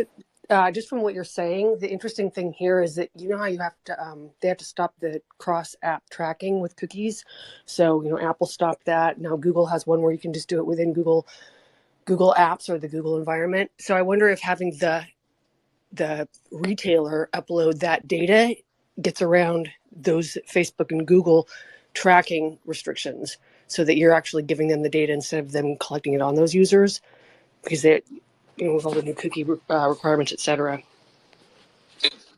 just from what you're saying, the interesting thing here is that you know how you have to they have to stop the cross-app tracking with cookies. So Apple stopped that. Now Google has one where you can just do it within Google Apps or the Google environment. So I wonder if having the retailer upload that data gets around those Facebook and Google tracking restrictions, so that you're actually giving them the data instead of them collecting it on those users, because they, with all the new cookie requirements, etc.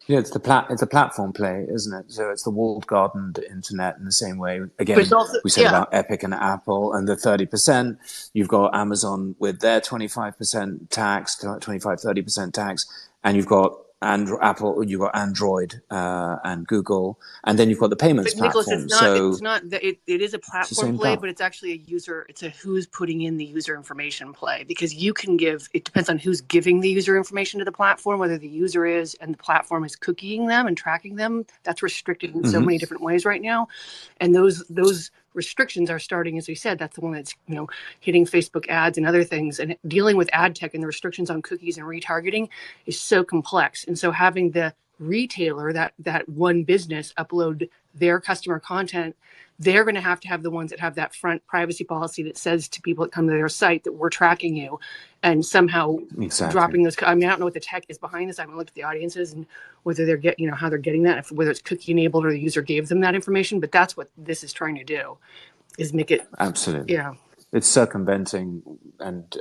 Yeah, it's a platform play, isn't it? So it's the walled garden internet in the same way. Again, But it's also, we said yeah, about Epic and Apple and the 30%. You've got Amazon with their 25% tax, 25-30% tax, and you've got Apple, you've got Android and Google, and then you've got the payments but Nicholas, platform. it's not that it is a It's the platform same play, platform. but it's actually it's a who's putting in the user information play, because you can it depends on who's giving the user information to the platform, whether the user is and the platform is cookieing them and tracking them. That's restricted in so many different ways right now. And those restrictions are starting, as we said, that's the one that's hitting Facebook ads and other things, and dealing with ad tech and the restrictions on cookies and retargeting is so complex. And so having the retailer, that one business, upload their customer content, they're going to have the ones that have that front privacy policy that says to people that come to their site that we're tracking you, and somehow dropping those. I mean, I don't know what the tech is behind this. I haven't looked at the audiences and whether they're how they're getting that, whether it's cookie enabled or the user gave them that information. But that's what this is trying to do, is make it Absolutely. Yeah. It's circumventing and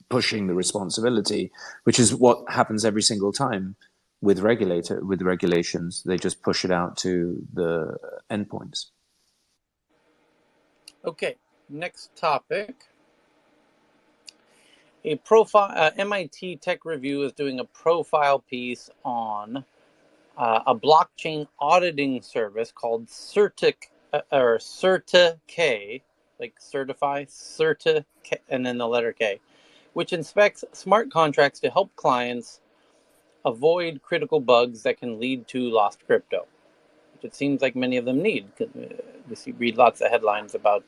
pushing the responsibility, which is what happens every single time with regulations. They just push it out to the endpoints. Okay, next topic. A profile, MIT Tech Review is doing a profile piece on a blockchain auditing service called CertiK, like certify, Certi, and then the letter K, which inspects smart contracts to help clients avoid critical bugs that can lead to lost crypto, which it seems like many of them need. We read lots of headlines about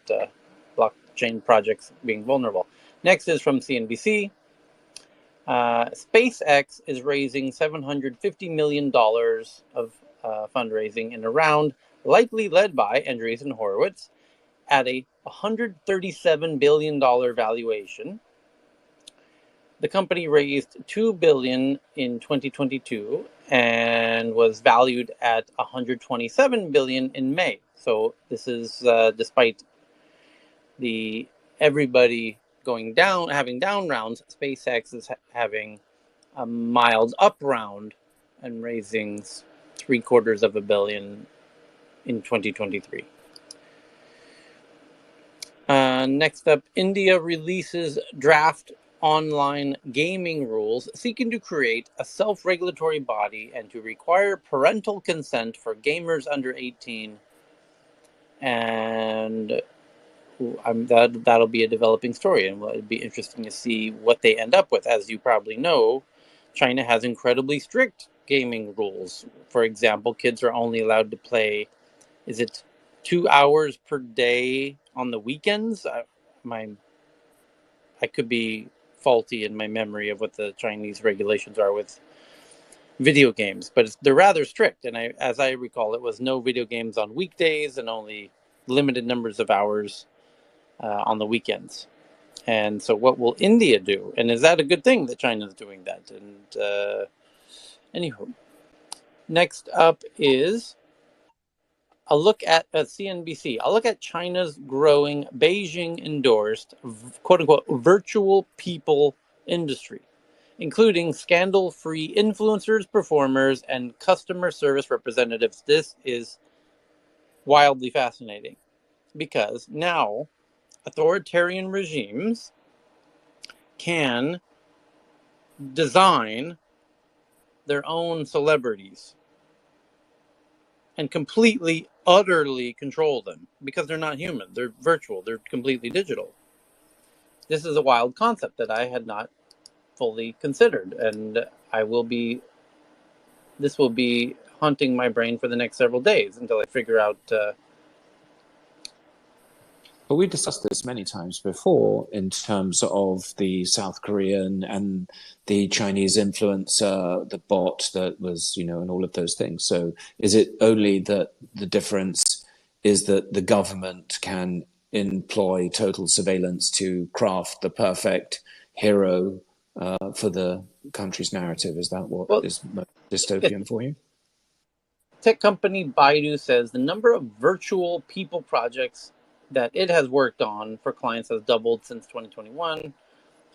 blockchain projects being vulnerable. Next is from CNBC. SpaceX is raising $750 million of fundraising in a round likely led by Andreessen Horowitz at a $137 billion valuation. The company raised $2 billion in 2022 and was valued at $127 billion in May. So this is despite everybody going down, having down rounds. SpaceX is having a mild up round and raising $750 million in 2023. Next up, India releases draft online gaming rules seeking to create a self-regulatory body and to require parental consent for gamers under 18. And that'll be a developing story, and it'll be interesting to see what they end up with. As you probably know, China has incredibly strict gaming rules. For example, kids are only allowed to play, is it 2 hours per day on the weekends? I could be faulty in my memory of what the Chinese regulations are with video games, but they're rather strict. And as I recall, it was no video games on weekdays and only limited numbers of hours on the weekends. And so what will India do? And is that a good thing that China's doing that? And anywho, next up is a look at CNBC. I'll look at China's growing Beijing-endorsed, quote-unquote, virtual people industry, including scandal-free influencers, performers, and customer service representatives. This is wildly fascinating because now authoritarian regimes can design their own celebrities and completely, utterly control them because they're not human. They're virtual. They're completely digital. This is a wild concept that I had not fully considered, and this will be haunting my brain for the next several days until I figure out. But we discussed this many times before in terms of the South Korean and the Chinese influencer, the bot that was, and all of those things. So is it only that the difference is that the government can employ total surveillance to craft the perfect hero for the country's narrative? Is that what is dystopian for you? Tech company Baidu says the number of virtual people projects that it has worked on for clients has doubled since 2021,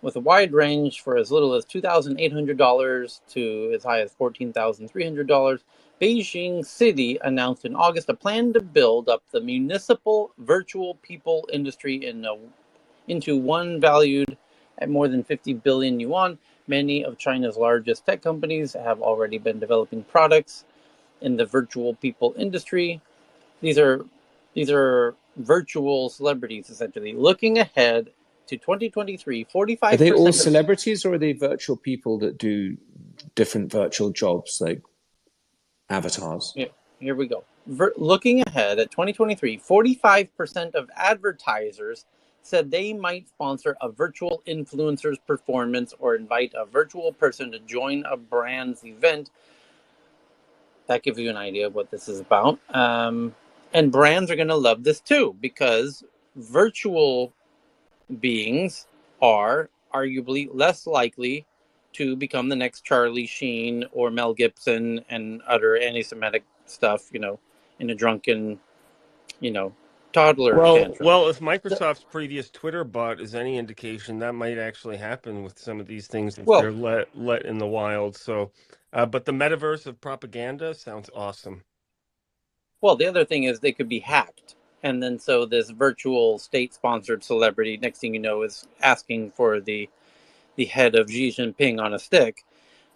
with a wide range for as little as $2,800 to as high as $14,300. Beijing City announced in August a plan to build up the municipal virtual people industry into one valued at more than 50 billion yuan. Many of China's largest tech companies have already been developing products in the virtual people industry. These are virtual celebrities, essentially. Looking ahead to 2023, 45%. Are they all celebrities, or are they virtual people that do different virtual jobs, like avatars? Yeah, here we go. Looking ahead at 2023, 45% of advertisers said they might sponsor a virtual influencer's performance or invite a virtual person to join a brand's event. That gives you an idea of what this is about. And brands are going to love this too, because virtual beings are arguably less likely to become the next Charlie Sheen or Mel Gibson and utter anti-Semitic stuff, in a drunken, toddler tantrum. Well, if Microsoft's previous Twitter bot is any indication, that might actually happen with some of these things if they're let in the wild. So, but the metaverse of propaganda sounds awesome. Well, the other thing is they could be hacked. And then so this virtual state-sponsored celebrity, next thing you know, is asking for the head of Xi Jinping on a stick,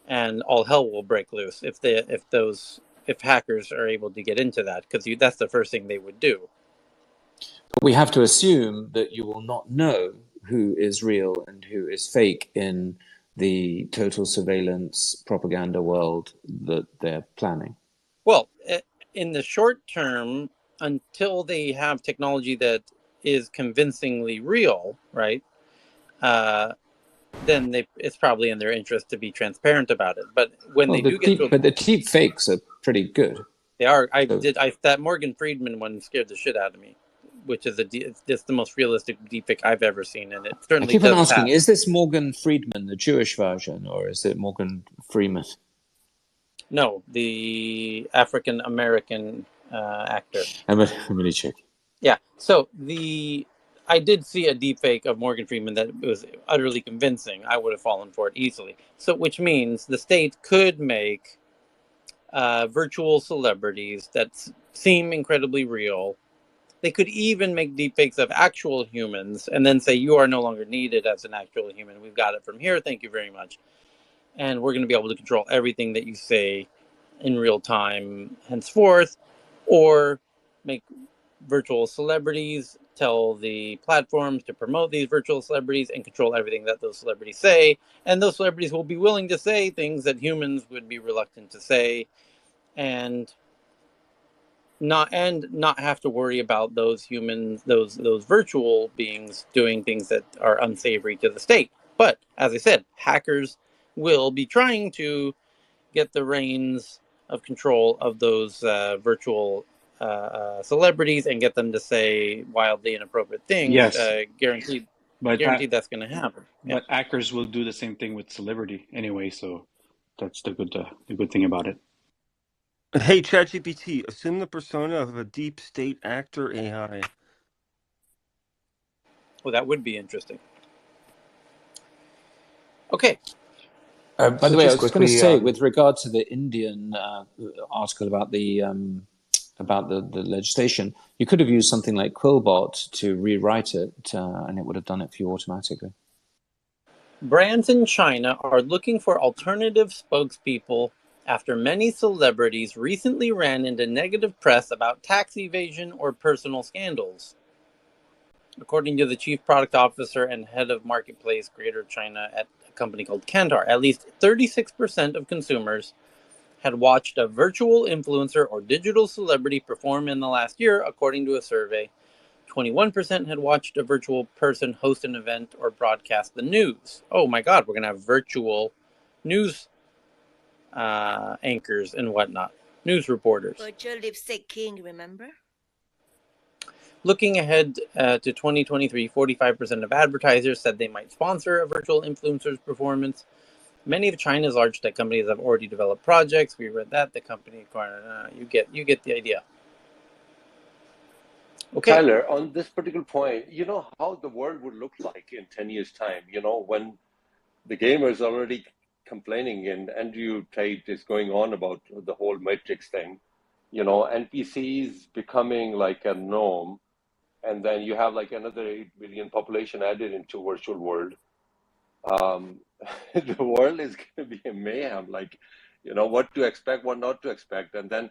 and all hell will break loose if hackers are able to get into that, because that's the first thing they would do. But we have to assume that you will not know who is real and who is fake in the total surveillance propaganda world that they're planning. Well, in the short term, until they have technology that is convincingly real, right? Then it's probably in their interest to be transparent about it. But when but the deep fakes are pretty good. They are. That Morgan Freeman one scared the shit out of me, which is it's the most realistic deepfake I've ever seen, and it certainly. I keep on asking: is this Morgan Friedman, the Jewish version, or is it Morgan Freeman? No, the African American actor. I'm really check. Yeah. So I did see a deepfake of Morgan Freeman that was utterly convincing. I would have fallen for it easily. So, which means the state could make virtual celebrities that seem incredibly real. They could even make deepfakes of actual humans and then say, you are no longer needed as an actual human. We've got it from here. Thank you very much. And we're going to be able to control everything that you say in real time henceforth, or make virtual celebrities tell the platforms to promote these virtual celebrities and control everything that those celebrities say. And those celebrities will be willing to say things that humans would be reluctant to say. And not have to worry about those humans, those virtual beings doing things that are unsavory to the state. But as I said, hackers will be trying to get the reins of control of those virtual celebrities and get them to say wildly inappropriate things. Yes, Guaranteed but that's going to happen. Yeah. but hackers will do the same thing with celebrity anyway. So that's the good thing about it. Hey, ChatGPT, assume the persona of a deep state actor AI. Well, that would be interesting. Okay. By So the way, I just was going to quickly, say, with regard to the Indian article about the legislation, you could have used something like Quillbot to rewrite it, and it would have done it for you automatically. Brands in China are looking for alternative spokespeople after many celebrities recently ran into negative press about tax evasion or personal scandals. According to the chief product officer and head of marketplace Greater China at a company called Kantar, at least 36% of consumers had watched a virtual influencer or digital celebrity perform in the last year, according to a survey. 21% had watched a virtual person host an event or broadcast the news. Oh my God, we're going to have virtual news anchors and whatnot, news reporters. Virtual lipstick king, remember? Looking ahead to 2023, 45% of advertisers said they might sponsor a virtual influencer's performance. Many of China's large tech companies have already developed projects. We read that. The company acquired. You get the idea. Okay. Tyler, on this particular point, you know how the world would look like in 10 years' time, you know, when the gamers are already complaining and Andrew Tate is going on about the whole Matrix thing, you know, NPCs becoming like a norm, and then you have like another 8 billion population added into virtual world. The world is going to be a mayhem, like, you know, what to expect, what not to expect. And then,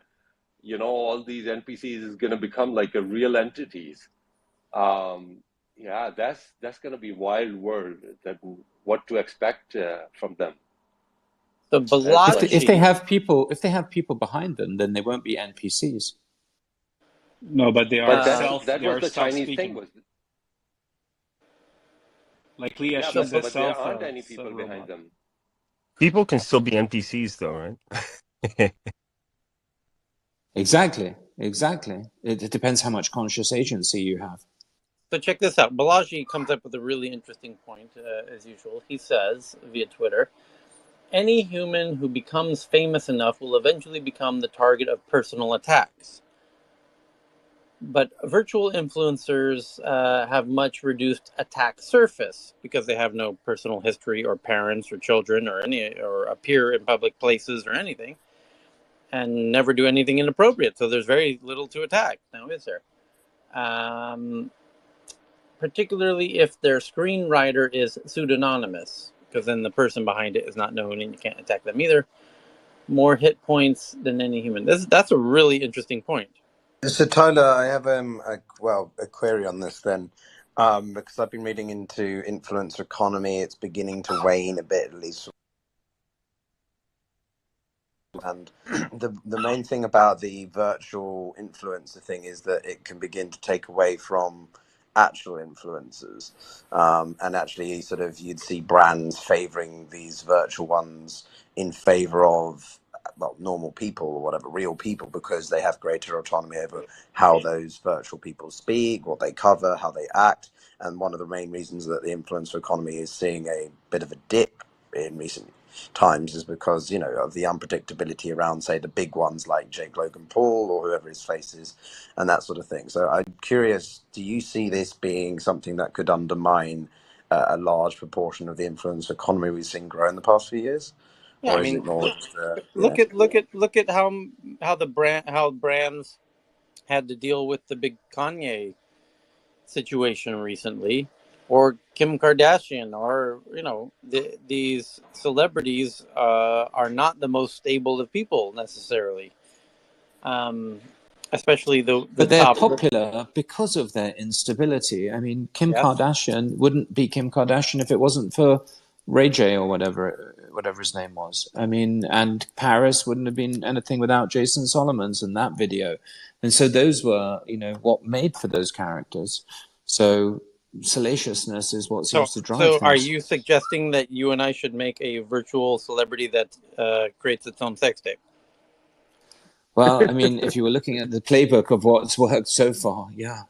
you know, all these NPCs is going to become like a real entities. Yeah, that's going to be wild world. That what to expect from them. The Balaji, if they have people behind them, then they won't be NPCs. No, but they are that was the Chinese thing. Was like Leah, yeah, she's but a there aren't any people behind them. People can still be NPCs, though, right? Exactly. It depends how much conscious agency you have. So check this out. Balaji comes up with a really interesting point, as usual. He says via Twitter, any human who becomes famous enough will eventually become the target of personal attacks. But virtual influencers have much reduced attack surface because they have no personal history or parents or children or appear in public places or anything, and never do anything inappropriate. So there's very little to attack now, is there? Particularly if their screenwriter is pseudonymous, because then the person behind it is not known and you can't attack them either. More hit points than any human. That's a really interesting point. So Tyler, I have a query on this then, because I've been reading into influencer economy. It's beginning to wane a bit, at least. And the main thing about the virtual influencer thing is that it can begin to take away from actual influencers, and actually sort of you'd see brands favoring these virtual ones in favor of normal people or whatever, real people, because they have greater autonomy over how those virtual people speak, what they cover, how they act. And one of the main reasons that the influencer economy is seeing a bit of a dip in recent times is because, you know, of the unpredictability around, say, the big ones like Jake Logan Paul or whoever his face is and that sort of thing. So I'm curious, do you see this being something that could undermine a large proportion of the influencer economy we've seen grow in the past few years? Yeah, Or I is mean, it more just, look at how brands had to deal with the big Kanye situation recently, or Kim Kardashian, or these celebrities are not the most stable of people necessarily, especially But they're top. popular because of their instability. I mean, Kim Yes. Kardashian wouldn't be Kim Kardashian if it wasn't for Ray J or whatever his name was. I mean, and Paris wouldn't have been anything without Jason Solomons and that video. And so those were, what made for those characters. So salaciousness is what So, seems to drive so are things. you suggesting that you and I should make a virtual celebrity that creates its own sex tape? Well, I mean, if you were looking at the playbook of what's worked so far, yeah.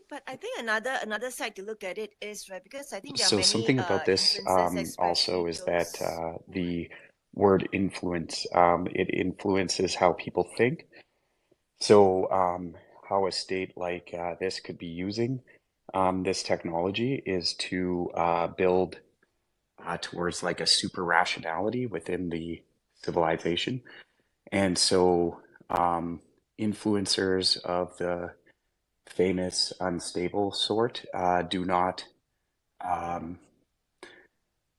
But I think another side to look at it is, right, because I think there are So many something about this influences, also especially is that those. the word influence, it influences how people think. So how a state like this could be using this technology is to build towards like a super rationality within the civilization. And so influencers of the famous unstable sort do not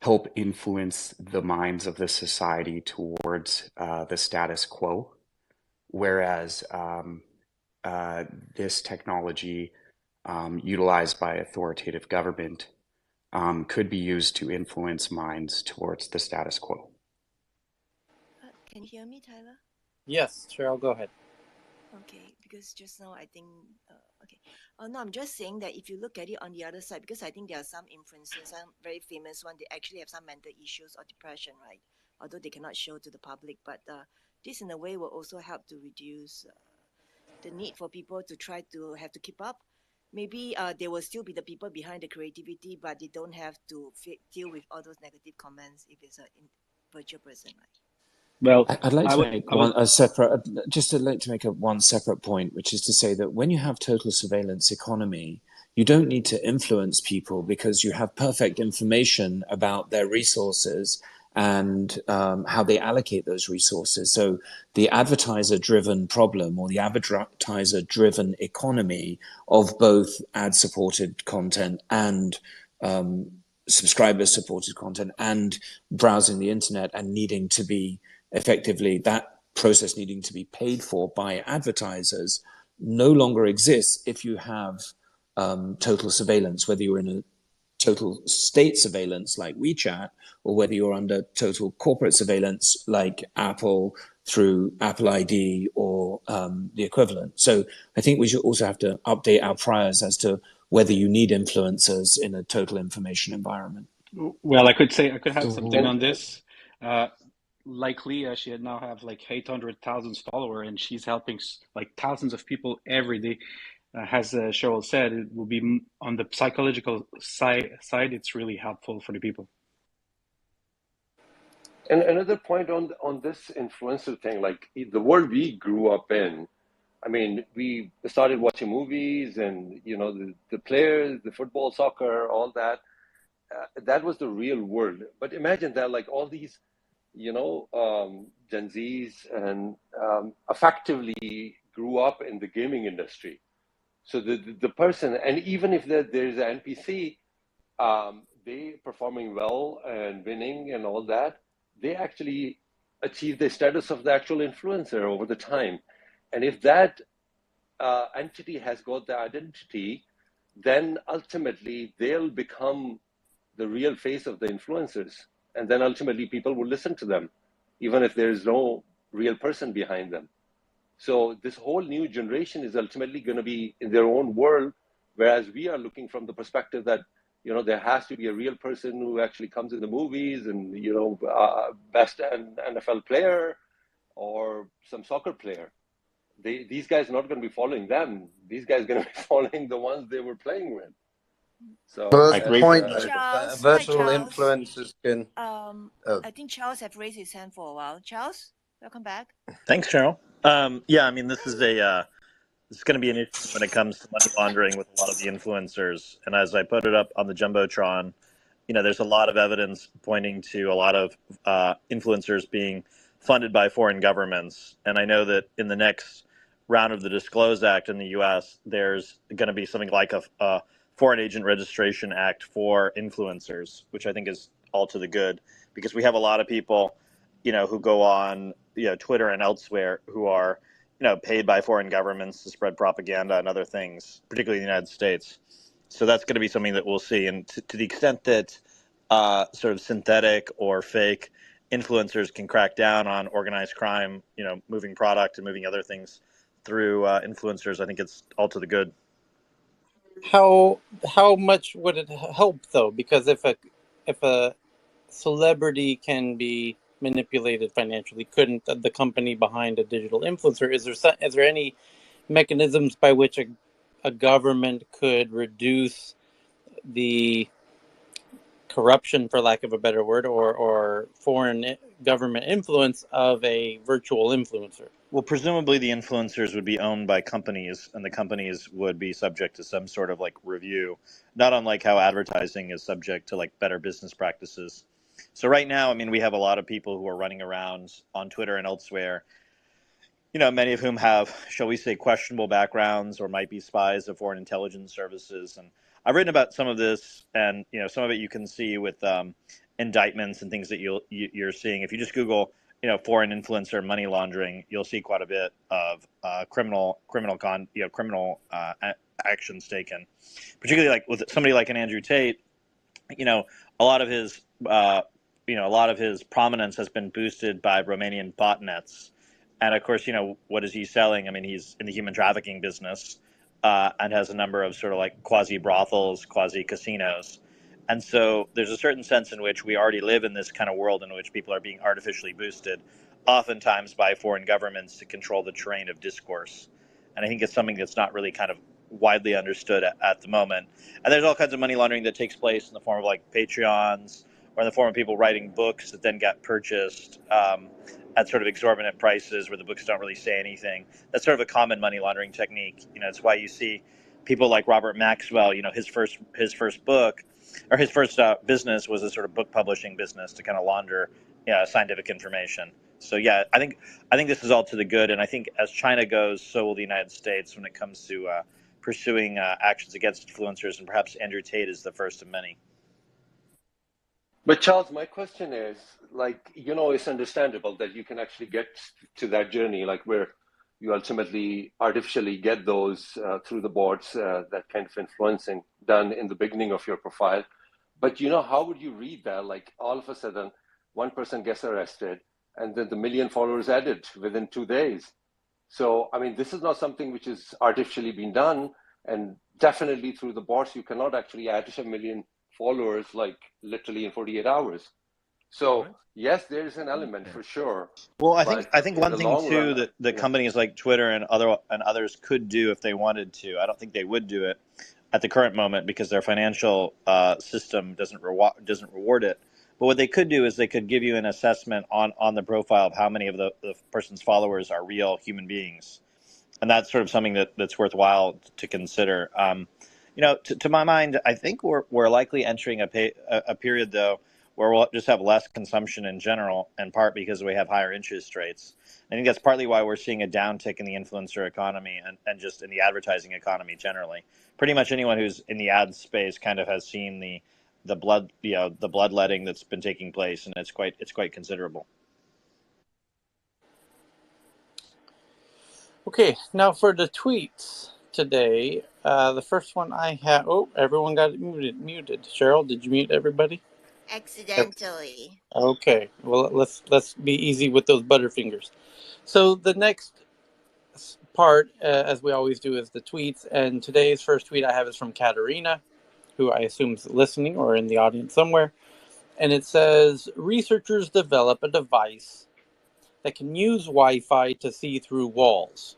help influence the minds of the society towards the status quo, whereas this technology utilized by authoritative government could be used to influence minds towards the status quo. Can you hear me, Tyler? Yes, Cheryl, go ahead. Okay, because just now I think, okay. No, I'm just saying that if you look at it on the other side, because I think there are some influencers, some very famous one, they actually have some mental issues or depression, right? Although they cannot show to the public, but this in a way will also help to reduce the need for people to try to have to keep up. Maybe there will still be the people behind the creativity, but they don't have to deal with all those negative comments if it's a virtual person, right? Well, I'd like to make I would, one separate point, which is to say that when you have total surveillance economy, you don't need to influence people because you have perfect information about their resources and how they allocate those resources. So the advertiser-driven problem or the advertiser-driven economy of both ad-supported content and subscriber-supported content and browsing the internet and needing to be effectively that process needing to be paid for by advertisers no longer exists if you have total surveillance, whether you're in a total state surveillance like WeChat or whether you're under total corporate surveillance like Apple through Apple ID or the equivalent. So I think we should also have to update our priors as to whether you need influencers in a total information environment. well, I could have something on this. Likely, she had now have like 800,000 followers, and she's helping like thousands of people every day. As Cheryl said, it will be on the psychological side. It's really helpful for the people. And another point on this influencer thing, like the world we grew up in, I mean, we started watching movies and, the players, the football, soccer, all that. That was the real world. But imagine that, like all these, Gen Zs and effectively grew up in the gaming industry. So the person, and even if there's an NPC, they performing well and winning and all that, they actually achieve the status of the actual influencer over the time. And if that entity has got the identity, then ultimately they'll become the real face of the influencers. And then ultimately people will listen to them, even if there is no real person behind them. So this whole new generation is ultimately going to be in their own world, whereas we are looking from the perspective that, there has to be a real person who actually comes in the movies and, best NFL player or some soccer player. These guys are not going to be following them. These guys are going to be following the ones they were playing with. So But Charles, virtual Charles. influencers can. I think Charles have raised his hand for a while. Charles, welcome back. Thanks, Cheryl. Yeah, I mean, this is going to be an issue when it comes to money laundering with a lot of the influencers. And as I put it up on the Jumbotron, there's a lot of evidence pointing to a lot of influencers being funded by foreign governments. And I know that in the next round of the Disclose Act in the U.S., there's going to be something like a Foreign Agent Registration Act for influencers, which I think is all to the good, because we have a lot of people, who go on, Twitter and elsewhere who are, paid by foreign governments to spread propaganda and other things, particularly in the United States. So that's going to be something that we'll see. And to the extent that sort of synthetic or fake influencers can crack down on organized crime, moving product and moving other things through influencers, I think it's all to the good. How much would it help though? Because if a celebrity can be manipulated financially, couldn't the company behind a digital influencer? Is there any mechanisms by which a government could reduce the corruption, for lack of a better word, or foreign government influence of a virtual influencer? Well, presumably the influencers would be owned by companies, and the companies would be subject to some sort of like review, not unlike how advertising is subject to like better business practices. So right now, I mean, we have a lot of people who are running around on Twitter and elsewhere, many of whom have, shall we say, questionable backgrounds or might be spies of foreign intelligence services. And I've written about some of this, and some of it you can see with indictments and things that you're seeing. If you just Google, foreign influencer money laundering, you'll see quite a bit of criminal actions taken. Particularly like with somebody like an Andrew Tate, a lot of his prominence has been boosted by Romanian botnets. And of course, what is he selling? I mean, he's in the human trafficking business and has a number of sort of like quasi brothels, quasi casinos. And so there's a certain sense in which we already live in this kind of world in which people are being artificially boosted, oftentimes by foreign governments to control the terrain of discourse. And I think it's something that's not really kind of widely understood at the moment. And there's all kinds of money laundering that takes place in the form of like Patreons or in the form of people writing books that then get purchased at sort of exorbitant prices where the books don't really say anything. That's sort of a common money laundering technique. It's why you see people like Robert Maxwell, his first book or his first business was a sort of book publishing business to kind of launder scientific information. So yeah, I think this is all to the good. And I think as China goes, so will the United States when it comes to pursuing actions against influencers. And perhaps Andrew Tate is the first of many. But Charles, my question is, it's understandable that you can actually get to that journey, like where you ultimately artificially get those through the boards, that kind of influencing done in the beginning of your profile. But how would you read that? Like all of a sudden, one person gets arrested, and then the 1 million followers added within 2 days. So, I mean, this is not something which is artificially being done, and definitely through the bots, you cannot actually add 1 million followers like literally in 48 hours. So yes, there is an element for sure. Well, I think one thing too that companies like Twitter and others could do if they wanted to. I don't think they would do it at the current moment because their financial system doesn't reward it. But what they could do is they could give you an assessment on the profile of how many of the person's followers are real human beings, and that's sort of something that's worthwhile to consider. To my mind, I think we're likely entering a period though where we'll just have less consumption in general, in part because we have higher interest rates. I think that's partly why we're seeing a downtick in the influencer economy and just in the advertising economy generally. Pretty much anyone who's in the ad space kind of has seen the bloodletting that's been taking place, and it's quite considerable. Okay, now for the tweets today. The first one I have. Oh, everyone got muted. Cheryl, did you mute everybody? Accidentally. Okay. Well, let's be easy with those butterfingers. So the next part, as we always do, is the tweets. And today's first tweet I have is from Katerina, who I assume is listening or in the audience somewhere. And it says, researchers develop a device that can use Wi-Fi to see through walls.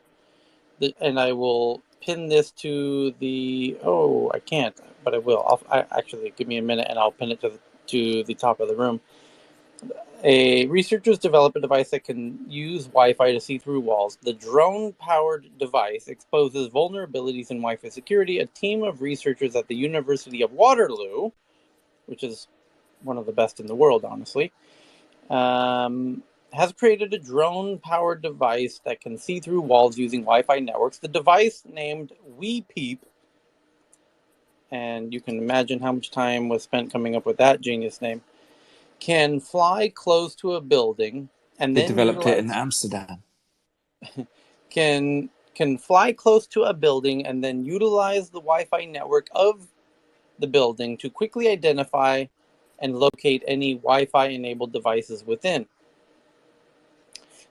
And I will pin this to the... Oh, I can't, but I will. Actually, give me a minute and I'll pin it to the top of the room. Researchers develop a device that can use Wi-Fi to see through walls. The drone-powered device exposes vulnerabilities in Wi-Fi security. A team of researchers at the University of Waterloo, which is one of the best in the world, honestly, has created a drone-powered device that can see through walls using Wi-Fi networks. The device, named WePeep, and you can imagine how much time was spent coming up with that genius name, can fly close to a building and They then developed it in Amsterdam. can fly close to a building and then utilize the Wi-Fi network of the building to quickly identify and locate any Wi-Fi enabled devices within.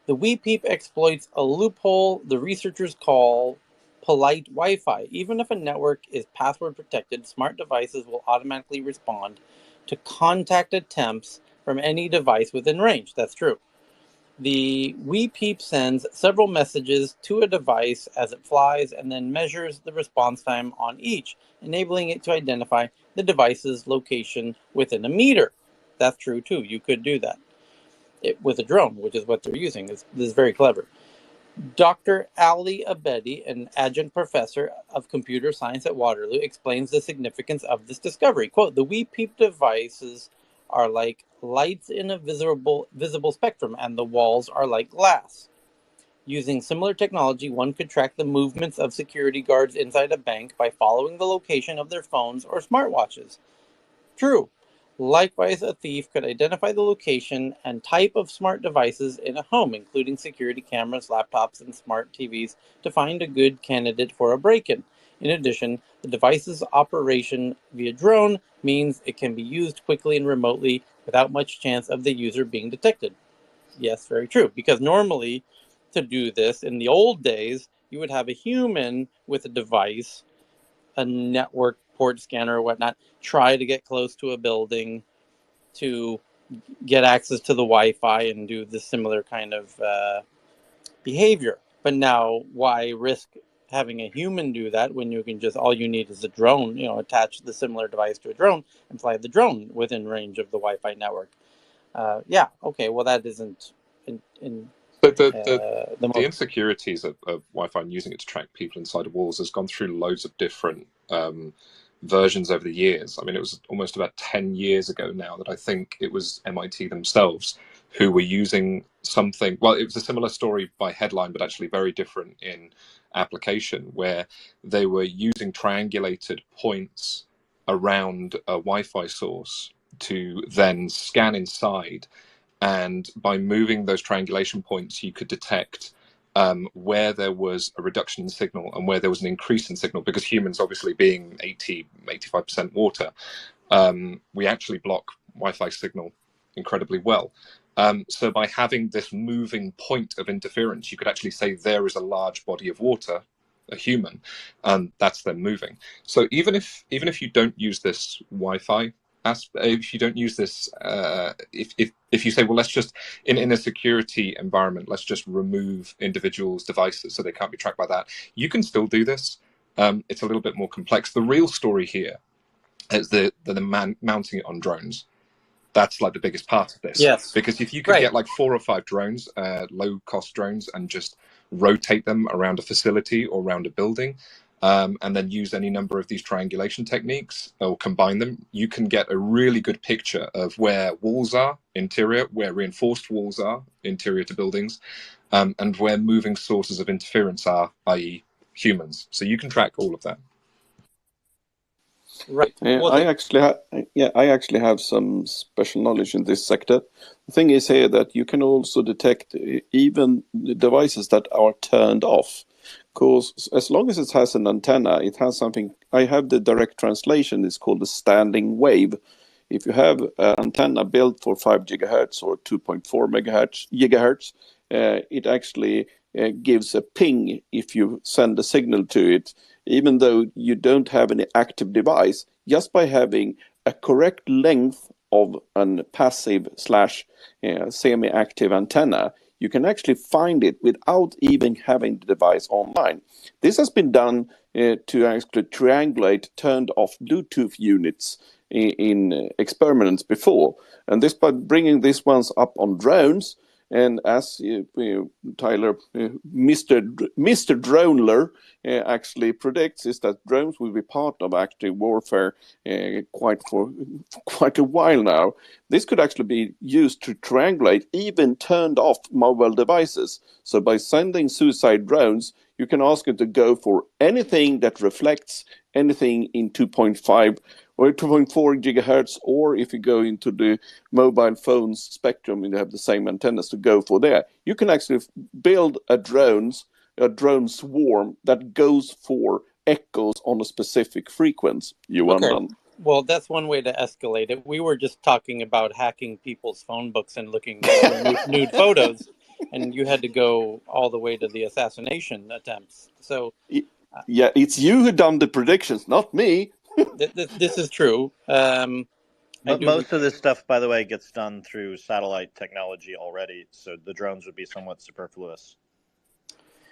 The WePeep exploits a loophole the researchers call polite Wi-Fi. Even if a network is password protected, smart devices will automatically respond to contact attempts from any device within range. That's true. The WePeep sends several messages to a device as it flies and then measures the response time on each, enabling it to identify the device's location within a meter. That's true too. You could do that with a drone, which is what they're using. This is very clever. Dr. Ali Abedi, an adjunct professor of computer science at Waterloo, explains the significance of this discovery. Quote, the WePeep devices are like lights in a visible spectrum, and the walls are like glass. Using similar technology, one could track the movements of security guards inside a bank by following the location of their phones or smartwatches. True. Likewise, a thief could identify the location and type of smart devices in a home, including security cameras, laptops, and smart TVs, to find a good candidate for a break-in. In addition, the device's operation via drone means it can be used quickly and remotely without much chance of the user being detected. Yes, very true. Because normally, to do this, in the old days, you would have a human with a device, a network port scanner or whatnot, try to get close to a building to get access to the Wi-Fi and do the similar kind of behavior. But now, why risk having a human do that when you can just, all you need is a drone, attach the similar device to a drone and fly the drone within range of the Wi-Fi network. That isn't The insecurities of Wi-Fi and using it to track people inside of walls has gone through loads of different versions over the years. I mean, it was almost about 10 years ago now that I think it was MIT themselves who were using something. Well, it was a similar story by headline, but actually very different in application, where they were using triangulated points around a Wi-Fi source to then scan inside. And by moving those triangulation points, you could detect where there was a reduction in signal and where there was an increase in signal, because humans, obviously being 85% water, we actually block Wi-Fi signal incredibly well. So by having this moving point of interference, you could actually say there is a large body of water, a human, and that's them moving. So even if you don't use this Wi-Fi, if you don't use this, if you say, well, let's just in a security environment, let's just remove individuals' devices so they can't be tracked by that, you can still do this. It's a little bit more complex. The real story here is the man mounting it on drones. That's like the biggest part of this. Yes. Because if you could get like 4 or 5 drones, low-cost drones, and just rotate them around a facility or around a building, and then use any number of these triangulation techniques or combine them, you can get a really good picture of where walls are interior, where reinforced walls are interior to buildings, and where moving sources of interference are, i.e. humans. So you can track all of that. Right. I actually have some special knowledge in this sector. The thing is here that you can also detect even the devices that are turned off. Because as long as it has an antenna, it has something. I have the direct translation. It's called the standing wave. If you have an antenna built for 5 gigahertz or 2.4 gigahertz, it actually gives a ping if you send a signal to it, even though you don't have any active device. Just by having a correct length of a passive / semi-active antenna, you can actually find it without even having the device online. This has been done to actually triangulate turned off Bluetooth units in experiments before. And this by bringing these ones up on drones, and as Tyler, Mr. Droneler actually predicts, is that drones will be part of active warfare for quite a while now. This could actually be used to triangulate even turned off mobile devices. So by sending suicide drones, you can ask it to go for anything that reflects anything in 2.5 or 2.4 gigahertz, or if you go into the mobile phones spectrum and you have the same antennas to go for there, you can actually build a drone swarm that goes for echoes on a specific frequency. Okay. Well, that's one way to escalate it. We were just talking about hacking people's phone books and looking at nude photos. and you had to go all the way to the assassination attempts. So Yeah, it's you who done the predictions, not me. this is true. I But do. most of this stuff, by the way, gets done through satellite technology already, so the drones would be somewhat superfluous.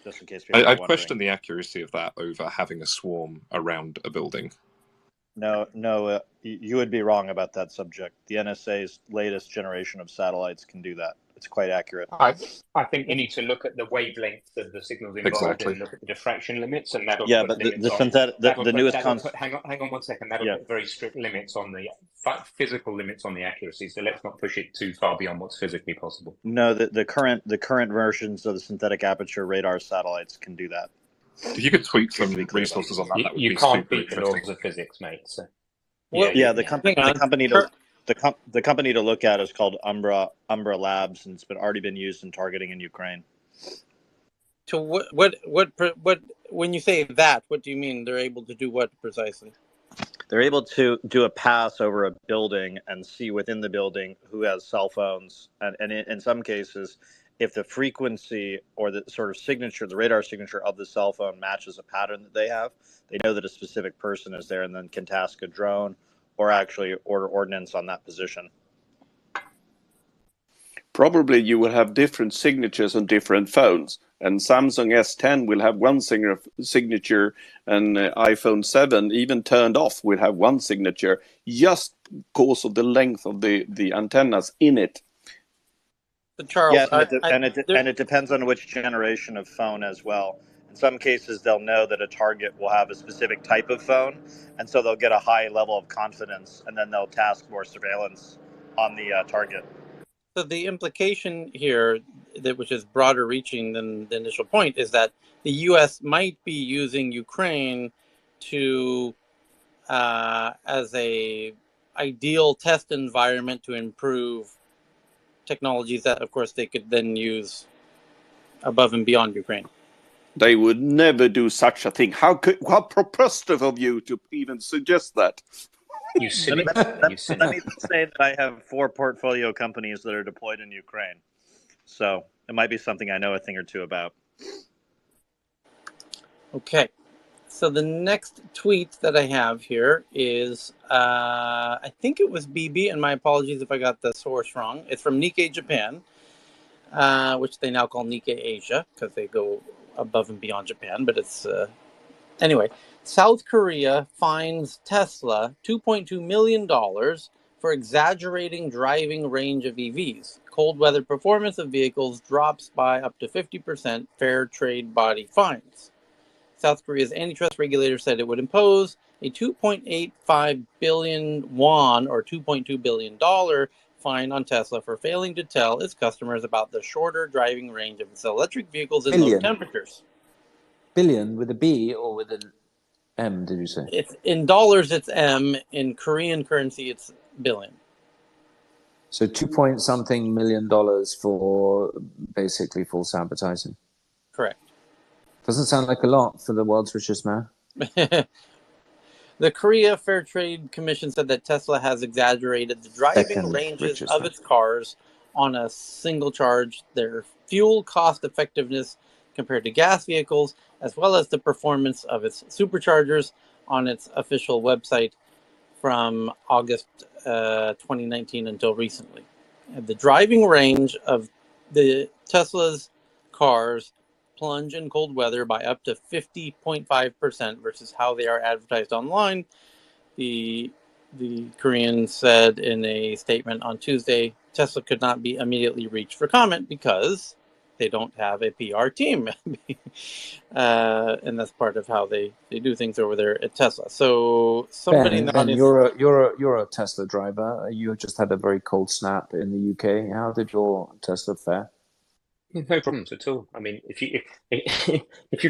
Just in case people are I'd wondering. question the accuracy of that over having a swarm around a building. No, you would be wrong about that subject. The NSA's latest generation of satellites can do that. It's quite accurate. I think you need to look at the wavelengths of the signals involved Exactly. and look at the diffraction limits, and that'll Yeah, put but limits the on. synthetic, the newest Hang on 1 second. That'll put very strict limits on the physical limits on the accuracy. So let's not push it too far beyond what's physically possible. No, the current versions of the synthetic aperture radar satellites can do that. If you could tweet some resources on that, that would You be can't super beat the interesting. laws of physics, mate. So. The company to look at is called Umbra Labs, and it's already been used in targeting in Ukraine. So what when you say that, what do you mean? They're able to do what precisely? They're able to do a pass over a building and see within the building who has cell phones, and in some cases, if the frequency or the sort of signature, the radar signature of the cell phone matches a pattern that they have, they know that a specific person is there and then can task a drone or actually order ordnance on that position. Probably you will have different signatures on different phones. And Samsung S10 will have one signature, and iPhone 7, even turned off, will have one signature, just because of the length of the antennas in it. But Charles, yeah, and it depends on which generation of phone as well. In some cases, they'll know that a target will have a specific type of phone, and so they'll get a high level of confidence, and then they'll task more surveillance on the target. So the implication here, which is broader reaching than the initial point, is that the U.S. might be using Ukraine to as a ideal test environment to improve technologies that, of course, they could then use above and beyond Ukraine. They would never do such a thing. How preposterous of you to even suggest that? Let me say that I have 4 portfolio companies that are deployed in Ukraine, so it might be something I know a thing or two about. Okay, so the next tweet that I have here is, I think it was BB, and my apologies if I got the source wrong. It's from Nikkei Japan, which they now call Nikkei Asia because they go above and beyond Japan, but it's anyway. South Korea fines Tesla $2.2 million for exaggerating driving range of EVs. Cold weather performance of vehicles drops by up to 50%, fair trade body fines. South Korea's antitrust regulator said it would impose a 2.85 billion won, or $2.2 billion fine on Tesla for failing to tell its customers about the shorter driving range of its electric vehicles in low temperatures. Billion with a B or with an M, did you say? It's in dollars, it's M. In Korean currency, it's billion. So $2-point-something million for basically false advertising. Correct. Doesn't sound like a lot for the world's richest man. The Korea Fair Trade Commission said that Tesla has exaggerated the driving ranges of its cars on a single charge, their fuel cost effectiveness compared to gas vehicles, as well as the performance of its superchargers on its official website from August 2019 until recently. The driving range of the Tesla's cars plunge in cold weather by up to 50.5% versus how they are advertised online. The Korean said in a statement on Tuesday, Tesla could not be immediately reached for comment because they don't have a PR team. And that's part of how they do things over there at Tesla. So somebody in the audience... You're a Tesla driver. You just had a very cold snap in the UK. How did your Tesla fare? No problems at all. I mean, if you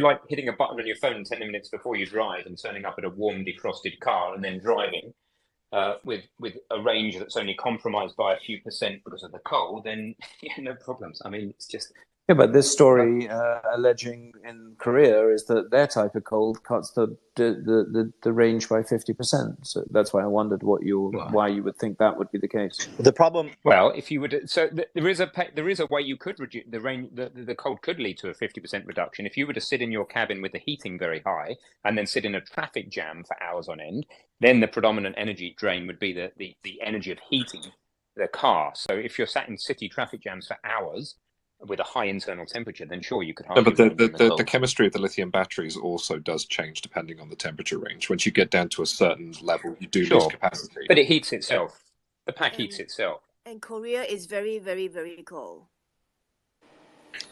like hitting a button on your phone 10 minutes before you drive and turning up at a warm, defrosted car and then driving with a range that's only compromised by a few percent because of the cold, then yeah, no problems. I mean, it's just Yeah, but this story alleging in Korea is that their type of cold cuts the range by 50%. So that's why I wondered why you would think that would be the case. The problem, Well, if you would, there is a way you could reduce the range. The cold could lead to a 50% reduction if you were to sit in your cabin with the heating very high and then sit in a traffic jam for hours on end. Then the predominant energy drain would be the energy of heating the car. So if you're sat in city traffic jams for hours with a high internal temperature, then sure, you could No, hardly but the, run them in the, the the, cold. the chemistry of the lithium batteries also does change depending on the temperature range. Once you get down to a certain level, you do lose Sure, capacity. but it heats itself. The pack heats itself. And Korea is very, very, very cold.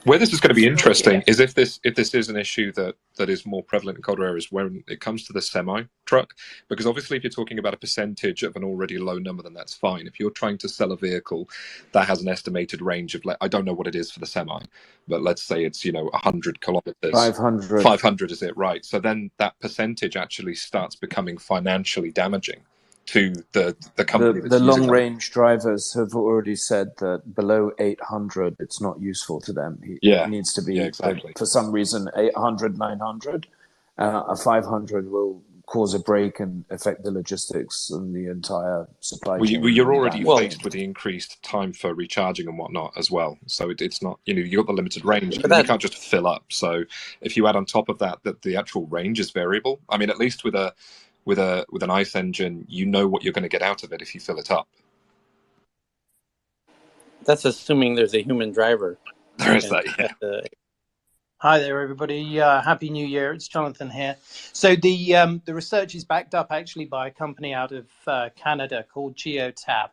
Where this is going to be So interesting is if this is an issue that is more prevalent in colder areas when it comes to the semi truck, because obviously if you're talking about a percentage of an already low number, then that's fine. If you're trying to sell a vehicle that has an estimated range of, I don't know what it is for the semi, but let's say it's 100 kilometers. 500. 500 is it, right? So then that percentage actually starts becoming financially damaging to the company that's The using long that. range drivers have already said that below 800, it's not useful to them. Yeah, It needs to be, yeah, exactly. for some reason, 800, 900. A 500 will cause a break and affect the logistics and the entire supply chain. You're already Well, faced with the increased time for recharging and whatnot as well. So it's not, you've got the limited range. But You can't just fill up. So if you add on top of that the actual range is variable. I mean, at least with an ICE engine, you know what you're going to get out of it if you fill it up. that's assuming there's a human driver. There is And that, yeah. Hi there, everybody. Happy New Year. It's Jonathan here. So the research is backed up actually by a company out of Canada called Geotab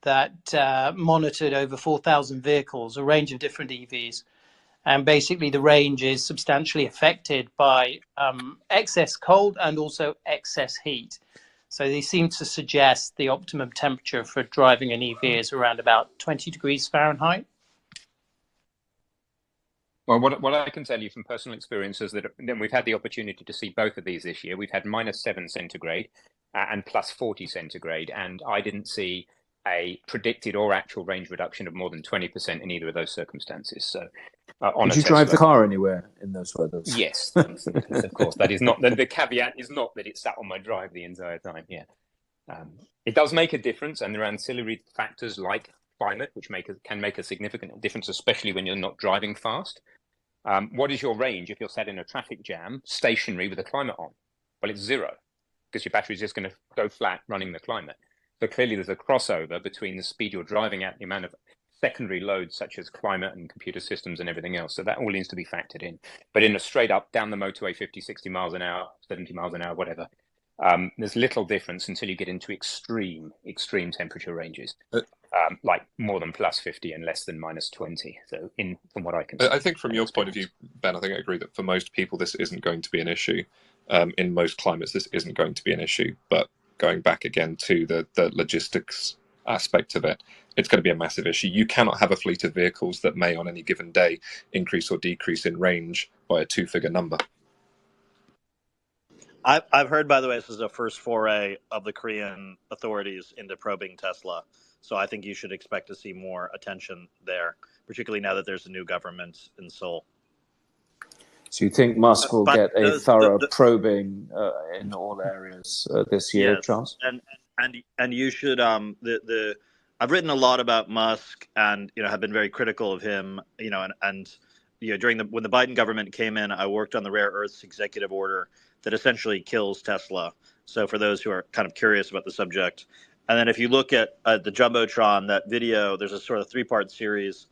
that monitored over 4,000 vehicles, a range of different EVs. And basically the range is substantially affected by excess cold and also excess heat. So they seem to suggest the optimum temperature for driving an EV is around about 20 degrees Fahrenheit. Well, what I can tell you from personal experience is that then we've had the opportunity to see both of these this year. We've had -7 centigrade and +40 centigrade, and I didn't see a predicted or actual range reduction of more than 20% in either of those circumstances. So, on did a you drive the Tesla, car anywhere in those weathers? yes, of course. That is not the caveat is not that it sat on my drive the entire time. Yeah, it does make a difference, and there are ancillary factors like climate, which can make a significant difference, especially when you're not driving fast. What is your range if you're sat in a traffic jam, stationary with the climate on? Well, it's 0, because your battery is just going to go flat running the climate. So clearly there's a crossover between the speed you're driving at, the amount of secondary loads such as climate and computer systems and everything else. So that all needs to be factored in. But in a straight up down the motorway, 50, 60 miles an hour, 70 miles an hour, whatever, there's little difference until you get into extreme temperature ranges. Like more than +50 and less than -20. So from what I can see. I think from your point of view, Ben, I think I agree that for most people, this isn't going to be an issue. In most climates, this isn't going to be an issue. But going back again to the logistics aspect of it, it's going to be a massive issue. You cannot have a fleet of vehicles that may on any given day increase or decrease in range by a 2-figure number. I've heard, by the way, this is the first foray of the Korean authorities into probing Tesla. So I think you should expect to see more attention there, particularly now that there's a new government in Seoul. So you think Musk will But get a those- thorough the- probing in all areas this year, Yes, Charles? and you should I've written a lot about Musk and have been very critical of him, and during when the Biden government came in, I worked on the rare earths executive order that essentially kills Tesla. So for those who are kind of curious about the subject, and then if you look at the Jumbotron, that video, there's a sort of 3-part series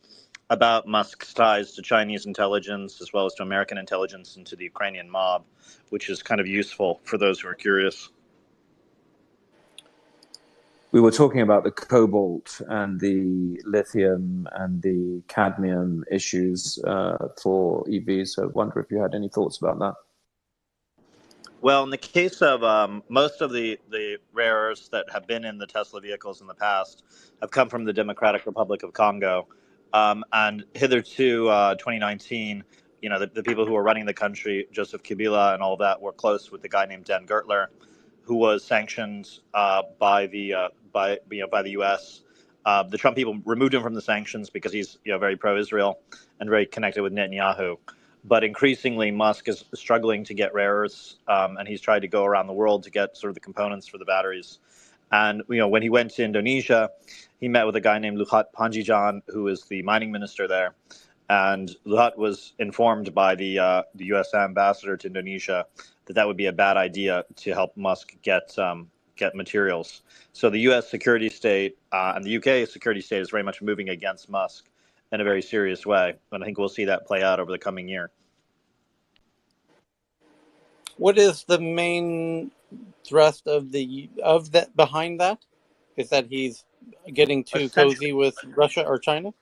about Musk's ties to Chinese intelligence as well as to American intelligence and to the Ukrainian mob, which is kind of useful for those who are curious. We were talking about the cobalt and the lithium and the cadmium issues for EVs. So I wonder if you had any thoughts about that. Well, in the case of most of the rare earths that have been in the Tesla vehicles in the past have come from the Democratic Republic of Congo. And hitherto, 2019, the people who were running the country, Joseph Kabila and all that, were close with the guy named Dan Gertler, who was sanctioned by the U.S. the Trump people removed him from the sanctions because he's very pro-Israel and very connected with Netanyahu. But increasingly, Musk is struggling to get rare earths, and he's tried to go around the world to get sort of the components for the batteries. And when he went to Indonesia, he met with a guy named Luhut Panjaitan, who is the mining minister there. And Luhut was informed by the U.S. ambassador to Indonesia that would be a bad idea to help Musk get materials. So the U.S. security state and the UK security state is very much moving against Musk in a very serious way, and I think we'll see that play out over the coming year. What is the main thrust of that behind that? Is that he's getting too cozy with Russia or China?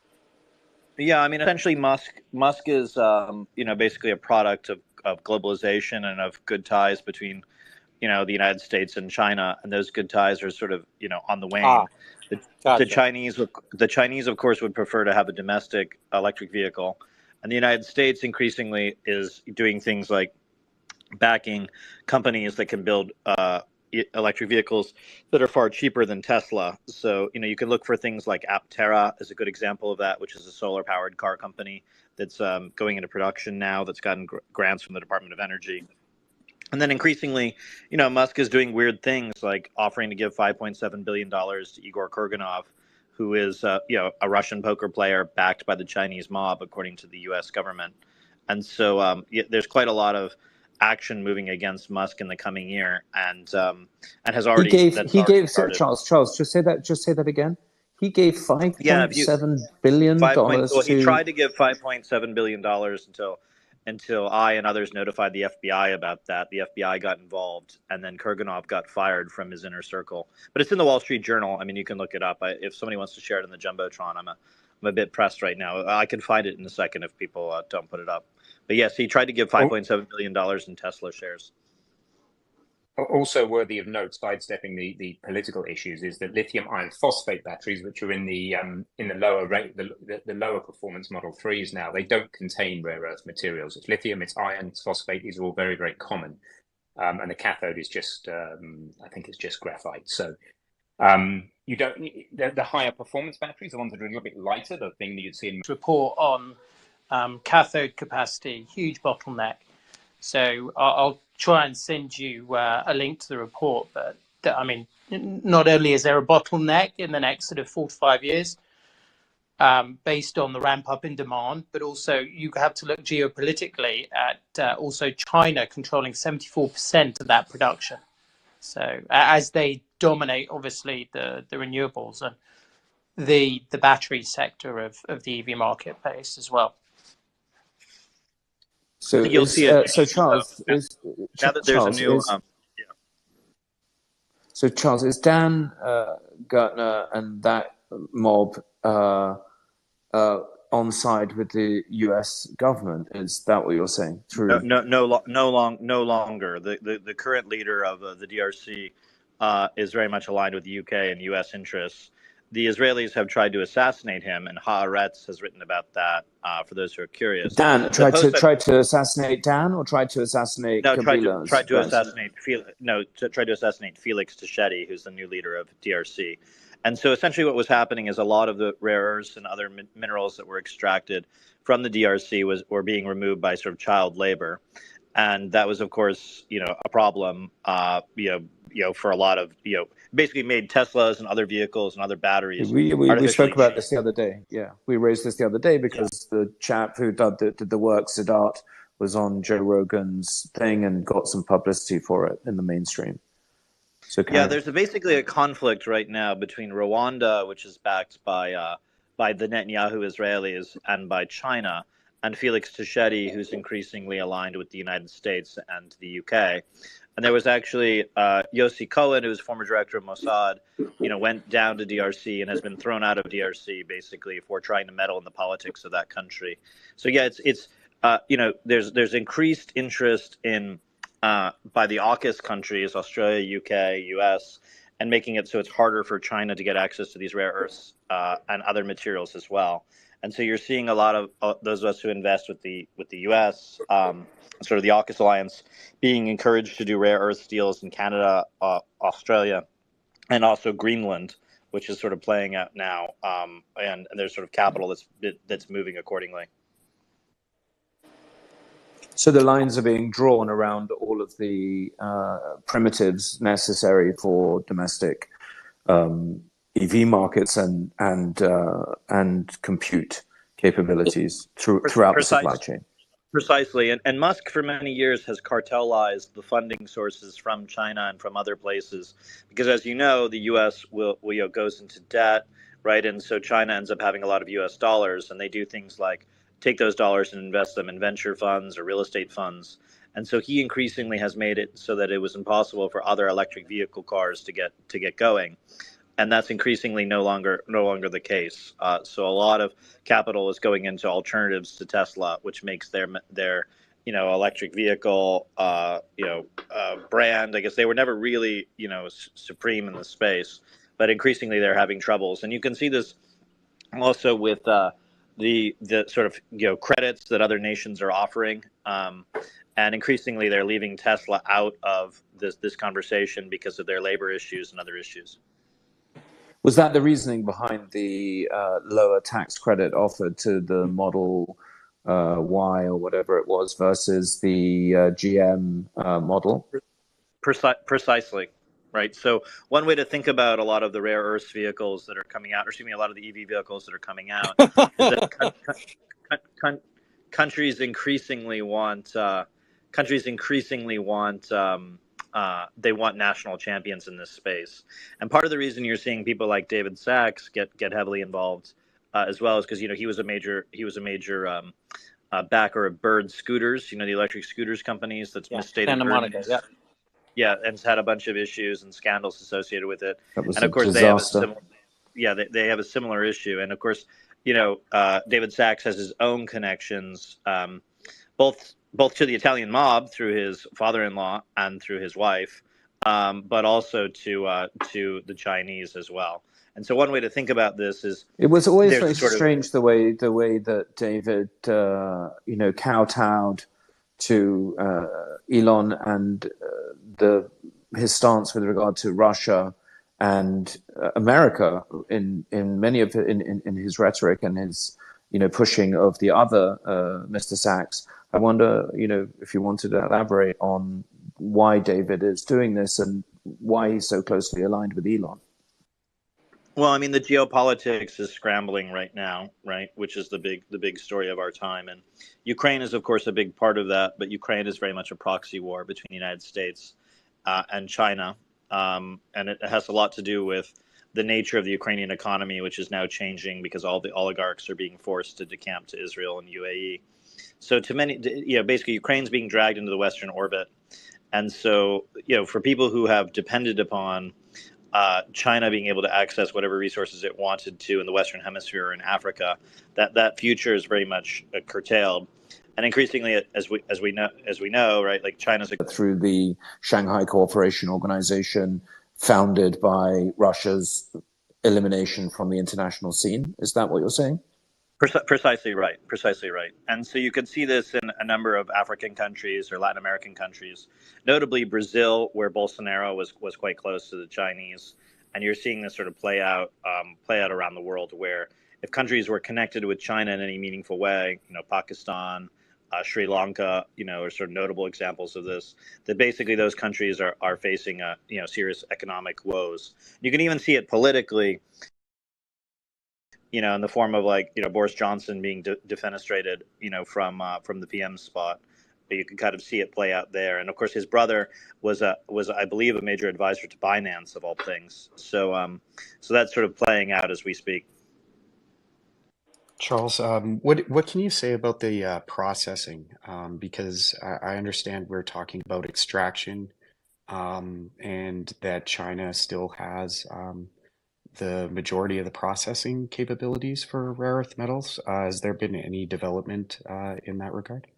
Yeah, I mean, essentially, Musk is basically a product of globalization and of good ties between the United States and China, and those good ties are sort of on the wane. Gotcha. The Chinese, of course, would prefer to have a domestic electric vehicle, and the United States increasingly is doing things like backing companies that can build electric vehicles that are far cheaper than Tesla. So you can look for things like Aptera is a good example of that, which is a solar-powered car company that's going into production now, that's gotten grants from the Department of Energy. And then increasingly, Musk is doing weird things like offering to give $5.7 billion to Igor Kurganov, who is, a Russian poker player backed by the Chinese mob, according to the U.S. government. And so there's quite a lot of action moving against Musk in the coming year, and has already He gave started. Charles. Just say that again. He gave $5.7 billion He tried to give $5.7 billion until I and others notified the FBI about that. The FBI got involved, and then Kurganov got fired from his inner circle. But it's in the Wall Street Journal. I mean, you can look it up. If somebody wants to share it in the Jumbotron, I'm a bit pressed right now. I can find it in a second if people don't put it up. But yes, he tried to give $5.7 billion in Tesla shares. Also worthy of note, sidestepping the political issues, is that lithium iron phosphate batteries, which are in the lower rate, the lower performance Model 3s now, they don't contain rare earth materials. It's lithium, it's iron, it's phosphate. These are all very, very common, and the cathode is just, I think it's just graphite. So you don't the higher performance batteries, the ones that are a little bit lighter, the thing that you'd see in report on cathode capacity, huge bottleneck. So I'll try and send you a link to the report. But I mean, not only is there a bottleneck in the next sort of 4 to 5 years based on the ramp up in demand, but also you have to look geopolitically at also China controlling 74% of that production. So as they dominate, obviously, the renewables and the battery sector of the EV marketplace as well. So you'll see it. So Charles, now that there's a new. So Charles, is Dan Gertner and that mob on side with the U.S. government? Is that what you're saying? Through No longer. The current leader of the DRC is very much aligned with the UK and U.S. interests. The Israelis have tried to assassinate him, and Haaretz has written about that. For those who are curious, Dan tried to assassinate Dan, or tried to assassinate Kabila? Tried to assassinate Felix Tshisekedi, who's the new leader of DRC. And so essentially what was happening is a lot of the rare earths and other minerals that were extracted from the DRC were being removed by sort of child labor. And that was, of course, a problem, for a lot of, basically made Teslas and other vehicles and other batteries. We spoke about this the other day. Yeah, we raised this the other day because the chap who did the work, Siddharth, was on Joe Rogan's thing and got some publicity for it in the mainstream. So there's basically a conflict right now between Rwanda, which is backed by the Netanyahu Israelis, and by China, and Felix Tshisekedi, who's increasingly aligned with the United States and the UK. And there was actually Yossi Cohen, who was former director of Mossad, went down to DRC and has been thrown out of DRC basically for trying to meddle in the politics of that country. So yeah, it's there's increased interest in by the AUKUS countries, Australia, UK, US, and making it so it's harder for China to get access to these rare earths and other materials as well. And so you're seeing a lot of those of us who invest with the US, sort of the AUKUS alliance, being encouraged to do rare earth deals in Canada, Australia, and also Greenland, which is sort of playing out now, and there's sort of capital that's moving accordingly. So the lines are being drawn around all of the primitives necessary for domestic EV markets and compute capabilities throughout the supply chain. Precisely. And Musk for many years has cartelized the funding sources from China and from other places, because as you know, the U.S. will goes into debt, right? And so China ends up having a lot of U.S. dollars, and they do things like take those dollars and invest them in venture funds or real estate funds. And so he increasingly has made it so that it was impossible for other electric vehicle cars to get going. And that's increasingly no longer the case. So a lot of capital is going into alternatives to Tesla, which makes their electric vehicle brand. I guess they were never really supreme in the space, but increasingly they're having troubles. And you can see this also with the sort of credits that other nations are offering, and increasingly they're leaving Tesla out of this conversation because of their labor issues and other issues. Was that the reasoning behind the lower tax credit offered to the Model Y or whatever it was versus the GM model? Precisely, right? So one way to think about a lot of the rare earth vehicles that are coming out, or excuse me, a lot of the EV vehicles that are coming out, is that countries increasingly want they want national champions in this space. And part of the reason you're seeing people like David Sachs get heavily involved as well is because he was a major backer of Bird Scooters, the electric scooters companies that's misstated Santa Monica, earnings. Yeah, and it's had a bunch of issues and scandals associated with it. That was And a of course disaster. they have a similar issue. And of course, David Sachs has his own connections, both to the Italian mob through his father-in-law and through his wife, but also to the Chinese as well. And so one way to think about this is It was always there's very sort of strange the way that David, kowtowed to Elon and his stance with regard to Russia and America in many of in his rhetoric and his pushing of the other Mr. Sachs. I wonder if you wanted to elaborate on why David is doing this and why he's so closely aligned with Elon. Well, I mean, the geopolitics is scrambling right now, right? Which is the big story of our time. And Ukraine is, of course, a big part of that. But Ukraine is very much a proxy war between the United States and China. And it has a lot to do with the nature of the Ukrainian economy, which is now changing because all the oligarchs are being forced to decamp to Israel and UAE. So to many, basically Ukraine's being dragged into the Western orbit. And so, for people who have depended upon China being able to access whatever resources it wanted to in the Western Hemisphere or in Africa, that future is very much curtailed. And increasingly, as we know, right, like China's through the Shanghai Cooperation Organization, founded by Russia's elimination from the international scene. Is that what you're saying? Precisely right. And so you could see this in a number of African countries or Latin American countries, notably Brazil, where Bolsonaro was quite close to the Chinese. And you're seeing this sort of play out around the world, where if countries were connected with China in any meaningful way, Pakistan, Sri Lanka, are sort of notable examples of this, that basically those countries are facing serious economic woes. You can even see it politically, in the form of Boris Johnson being defenestrated, from the PM spot. But you can kind of see it play out there. And of course, his brother was I believe a major advisor to Binance of all things. So that's sort of playing out as we speak. Charles, what can you say about the processing? Because I understand we're talking about extraction, and that China still has the majority of the processing capabilities for rare earth metals. Has there been any development in that regard?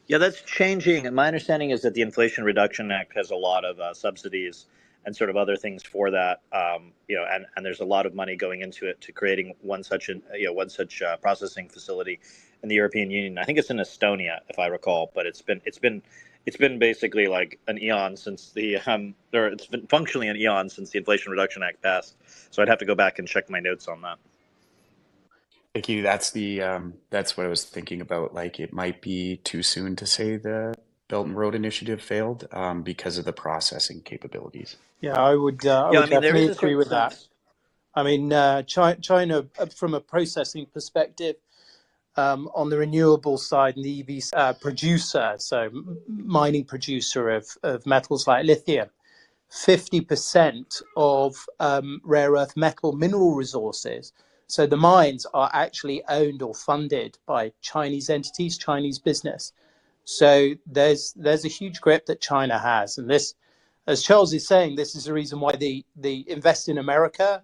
Yeah, that's changing. My understanding is that the Inflation Reduction Act has a lot of subsidies and sort of other things for that. And there's a lot of money going into it to creating one such processing facility in the European Union. I think it's in Estonia, if I recall, but it's been it's been basically like an eon since the or it's been functionally an eon since the Inflation Reduction Act passed. So I'd have to go back and check my notes on that. Thank you. That's what I was thinking about. Like, it might be too soon to say the Belt and Road Initiative failed because of the processing capabilities. Yeah, I would Yeah, I mean, there definitely is a agree certain with that. sense. I mean, China, from a processing perspective, on the renewable side and the EV producer, so mining producer of metals like lithium, 50% of rare earth metal mineral resources. So the mines are actually owned or funded by Chinese entities, Chinese business. So there's a huge grip that China has, and this, as Charles is saying, this is the reason why the Invest in America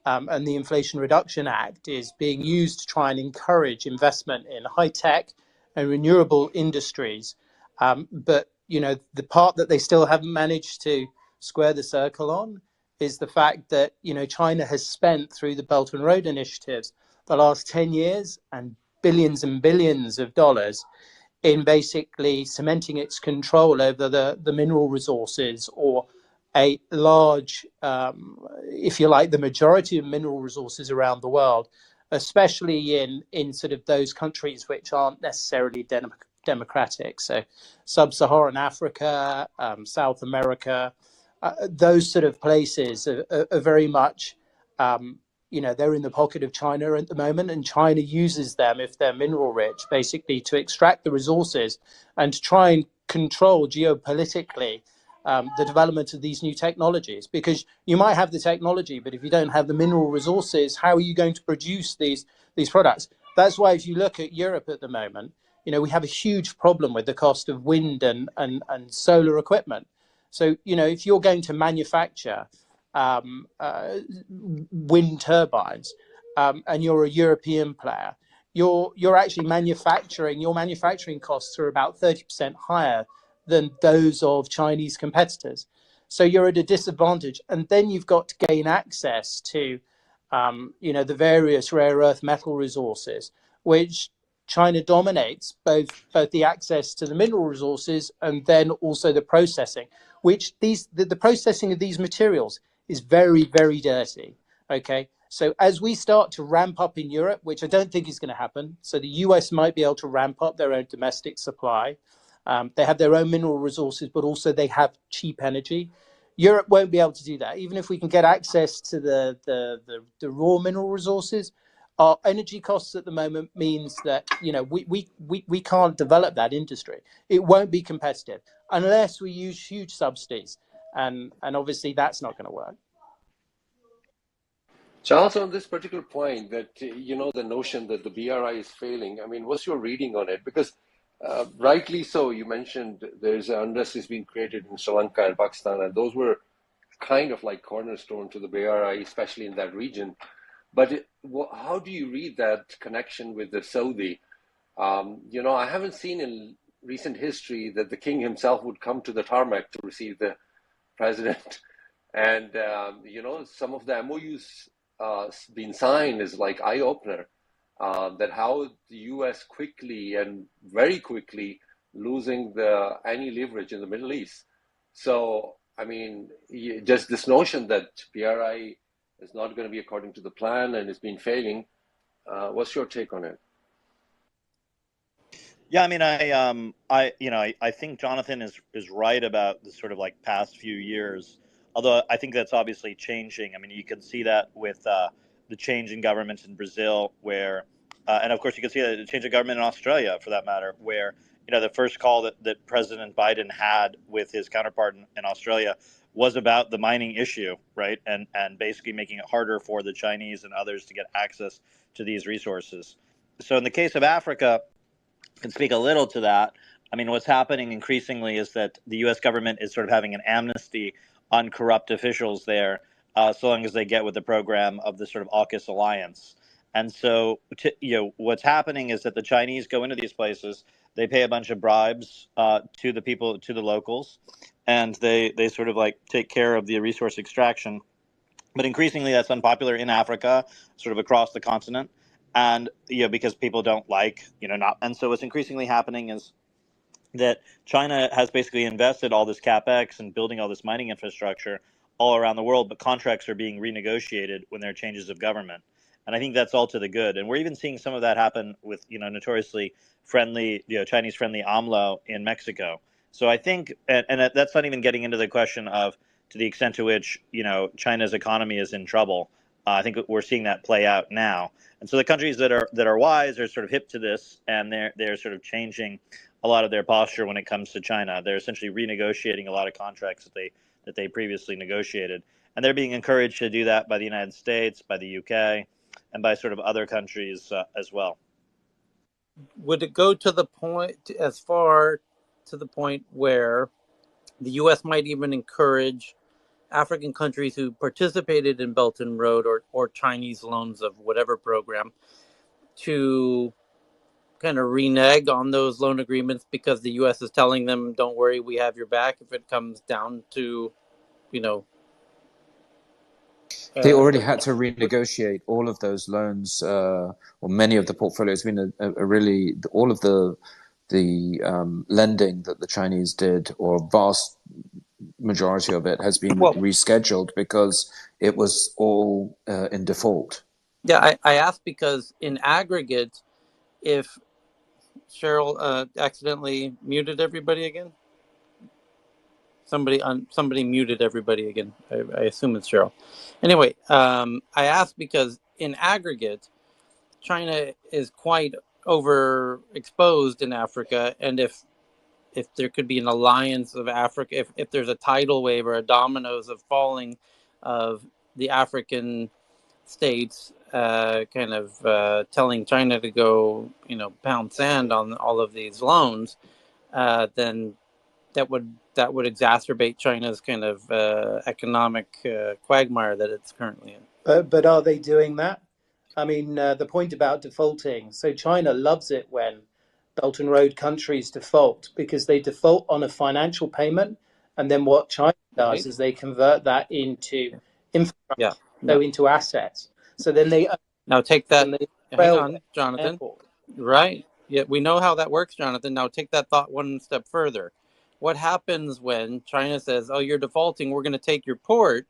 and the Inflation Reduction Act is being used to try and encourage investment in high tech and renewable industries. But the part that they still haven't managed to square the circle on is the fact that China has spent through the Belt and Road initiatives the last 10 years and billions of dollars in basically cementing its control over the mineral resources, or a large, if you like, the majority of mineral resources around the world, especially in sort of those countries which aren't necessarily democratic. So sub-Saharan Africa, South America, those sort of places are very much, they're in the pocket of China at the moment, and China uses them, if they're mineral rich, basically to extract the resources and to try and control geopolitically the development of these new technologies. Because you might have the technology, but if you don't have the mineral resources, how are you going to produce these products? That's why, if you look at Europe at the moment, we have a huge problem with the cost of wind and solar equipment. So, if you're going to manufacture wind turbines and you're a European player, you're actually your manufacturing costs are about 30% higher than those of Chinese competitors. So you're at a disadvantage. And then you've got to gain access to the various rare earth metal resources, which China dominates, both the access to the mineral resources and then also the processing, which the processing of these materials is very, very dirty. Okay, so as we start to ramp up in Europe, which I don't think is going to happen, so the US might be able to ramp up their own domestic supply. They have their own mineral resources, but also they have cheap energy. Europe won't be able to do that. Even if we can get access to the raw mineral resources, our energy costs at the moment means that we can't develop that industry. It won't be competitive unless we use huge subsidies, and obviously that's not going to work. Charles, on this particular point, that the notion that the BRI is failing, I mean, what's your reading on it? Because rightly so, you mentioned there's unrest is being created in Sri Lanka and Pakistan, and those were kind of like cornerstone to the BRI, especially in that region. But how do you read that connection with the Saudi? I haven't seen in recent history that the king himself would come to the tarmac to receive the president. And, some of the MOUs being signed is like eye-opener, that how the U.S. quickly and very quickly losing any leverage in the Middle East. So, I mean, just this notion that BRI is not going to be according to the plan and it's been failing. What's your take on it? Yeah, I mean, I think Jonathan is right about the sort of like past few years. Although I think that's obviously changing. I mean, you can see that with the change in government in Brazil, where, and of course you can see the change of government in Australia, for that matter, where the first call that President Biden had with his counterpart in Australia was about the mining issue, right, and basically making it harder for the Chinese and others to get access to these resources. So in the case of Africa, I can speak a little to that. I mean, what's happening increasingly is that the U.S. government is sort of having an amnesty on corrupt officials there, so long as they get with the program of the sort of AUKUS alliance. And so, what's happening is that the Chinese go into these places, they pay a bunch of bribes to the people, to the locals, and they sort of like take care of the resource extraction. But increasingly, that's unpopular in Africa, sort of across the continent, and because people don't like not. And so, what's increasingly happening is that China has basically invested all this capex and building all this mining infrastructure all around the world, but contracts are being renegotiated when there are changes of government. And I think that's all to the good. And we're even seeing some of that happen with, notoriously friendly, Chinese friendly AMLO in Mexico. So I think, and that's not even getting into the question of to the extent to which, China's economy is in trouble. I think we're seeing that play out now. And so the countries that are wise are sort of hip to this, and they're sort of changing a lot of their posture when it comes to China. They're essentially renegotiating a lot of contracts that they previously negotiated, and they're being encouraged to do that by the United States, by the UK, and by sort of other countries as well. Would it go to the point, as far to the point where the U.S. might even encourage African countries who participated in Belt and Road or Chinese loans of whatever program to kind of renege on those loan agreements because the U.S. is telling them, don't worry, we have your back if it comes down to, They already had to renegotiate all of those loans, or many of the portfolios. I mean, really all of the lending that the Chinese did, or vast majority of it, has been rescheduled because it was all in default. Yeah, I asked because in aggregate, if Cheryl accidentally muted everybody again. Somebody muted everybody again. I assume it's Cheryl. Anyway, I asked because in aggregate, China is quite overexposed in Africa, and if there could be an alliance of Africa, if there's a tidal wave or a dominoes of falling of the African states, telling China to go, pound sand on all of these loans, then that would exacerbate China's kind of economic quagmire that it's currently in. But are they doing that? I mean, the point about defaulting. So China loves it when Belt and Road countries default because they default on a financial payment, and then what China does is they convert that into infrastructure, into assets. So then they now take that. Hang on, Jonathan. Airport. Right? Yeah, we know how that works, Jonathan. Now take that thought one step further. What happens when China says, "Oh, you're defaulting. We're going to take your port,"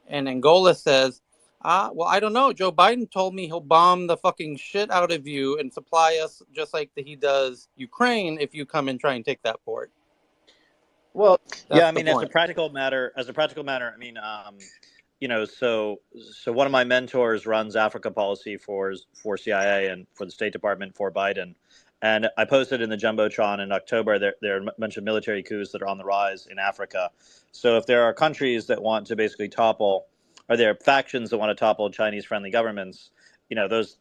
and Angola says, well, I don't know. Joe Biden told me he'll bomb the fucking shit out of you and supply us just like he does Ukraine if you come and try and take that port. Well, yeah, I mean, as a practical matter, I mean, so one of my mentors runs Africa policy for CIA and for the State Department for Biden. And I posted in the Jumbotron in October, there are a bunch of military coups that are on the rise in Africa. So if there are countries that want to basically topple, or there are factions that want to topple Chinese-friendly governments, those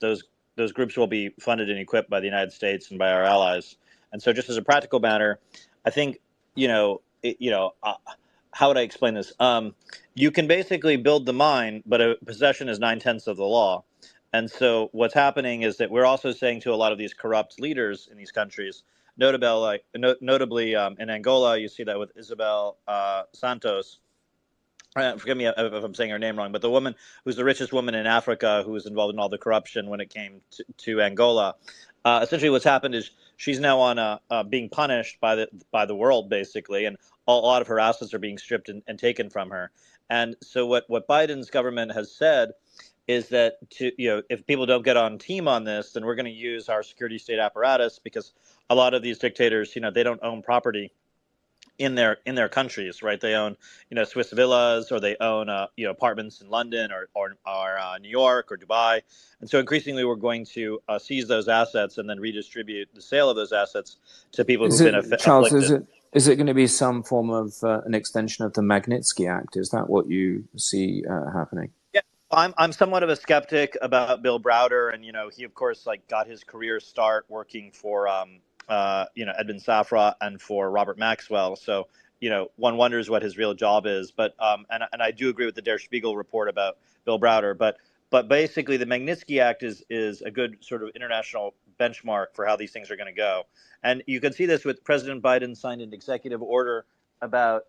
groups will be funded and equipped by the United States and by our allies. And so just as a practical matter, I think, how would I explain this? You can basically build the mine, but a possession is 9/10 of the law. And so what's happening is that we're also saying to a lot of these corrupt leaders in these countries, notably in Angola, you see that with Isabel Santos. Forgive me if I'm saying her name wrong, but the woman who's the richest woman in Africa who was involved in all the corruption when it came to Angola. Essentially what's happened is she's now on being punished by the world, basically, and a lot of her assets are being stripped and taken from her. And so what Biden's government has said is that if people don't get on team on this, then we're going to use our security state apparatus, because a lot of these dictators, they don't own property in their countries, right? They own, Swiss villas, or they own, apartments in London or New York or Dubai. And so increasingly we're going to seize those assets and then redistribute the sale of those assets to people who've been afflicted. Charles, is it going to be some form of an extension of the Magnitsky Act? Is that what you see happening? Yeah, I'm somewhat of a skeptic about Bill Browder, and he of course got his career start working for Edmund Safra and for Robert Maxwell. So one wonders what his real job is. But and I do agree with the Der Spiegel report about Bill Browder. But basically, the Magnitsky Act is a good sort of international benchmark for how these things are going to go. And you can see this with President Biden signed an executive order about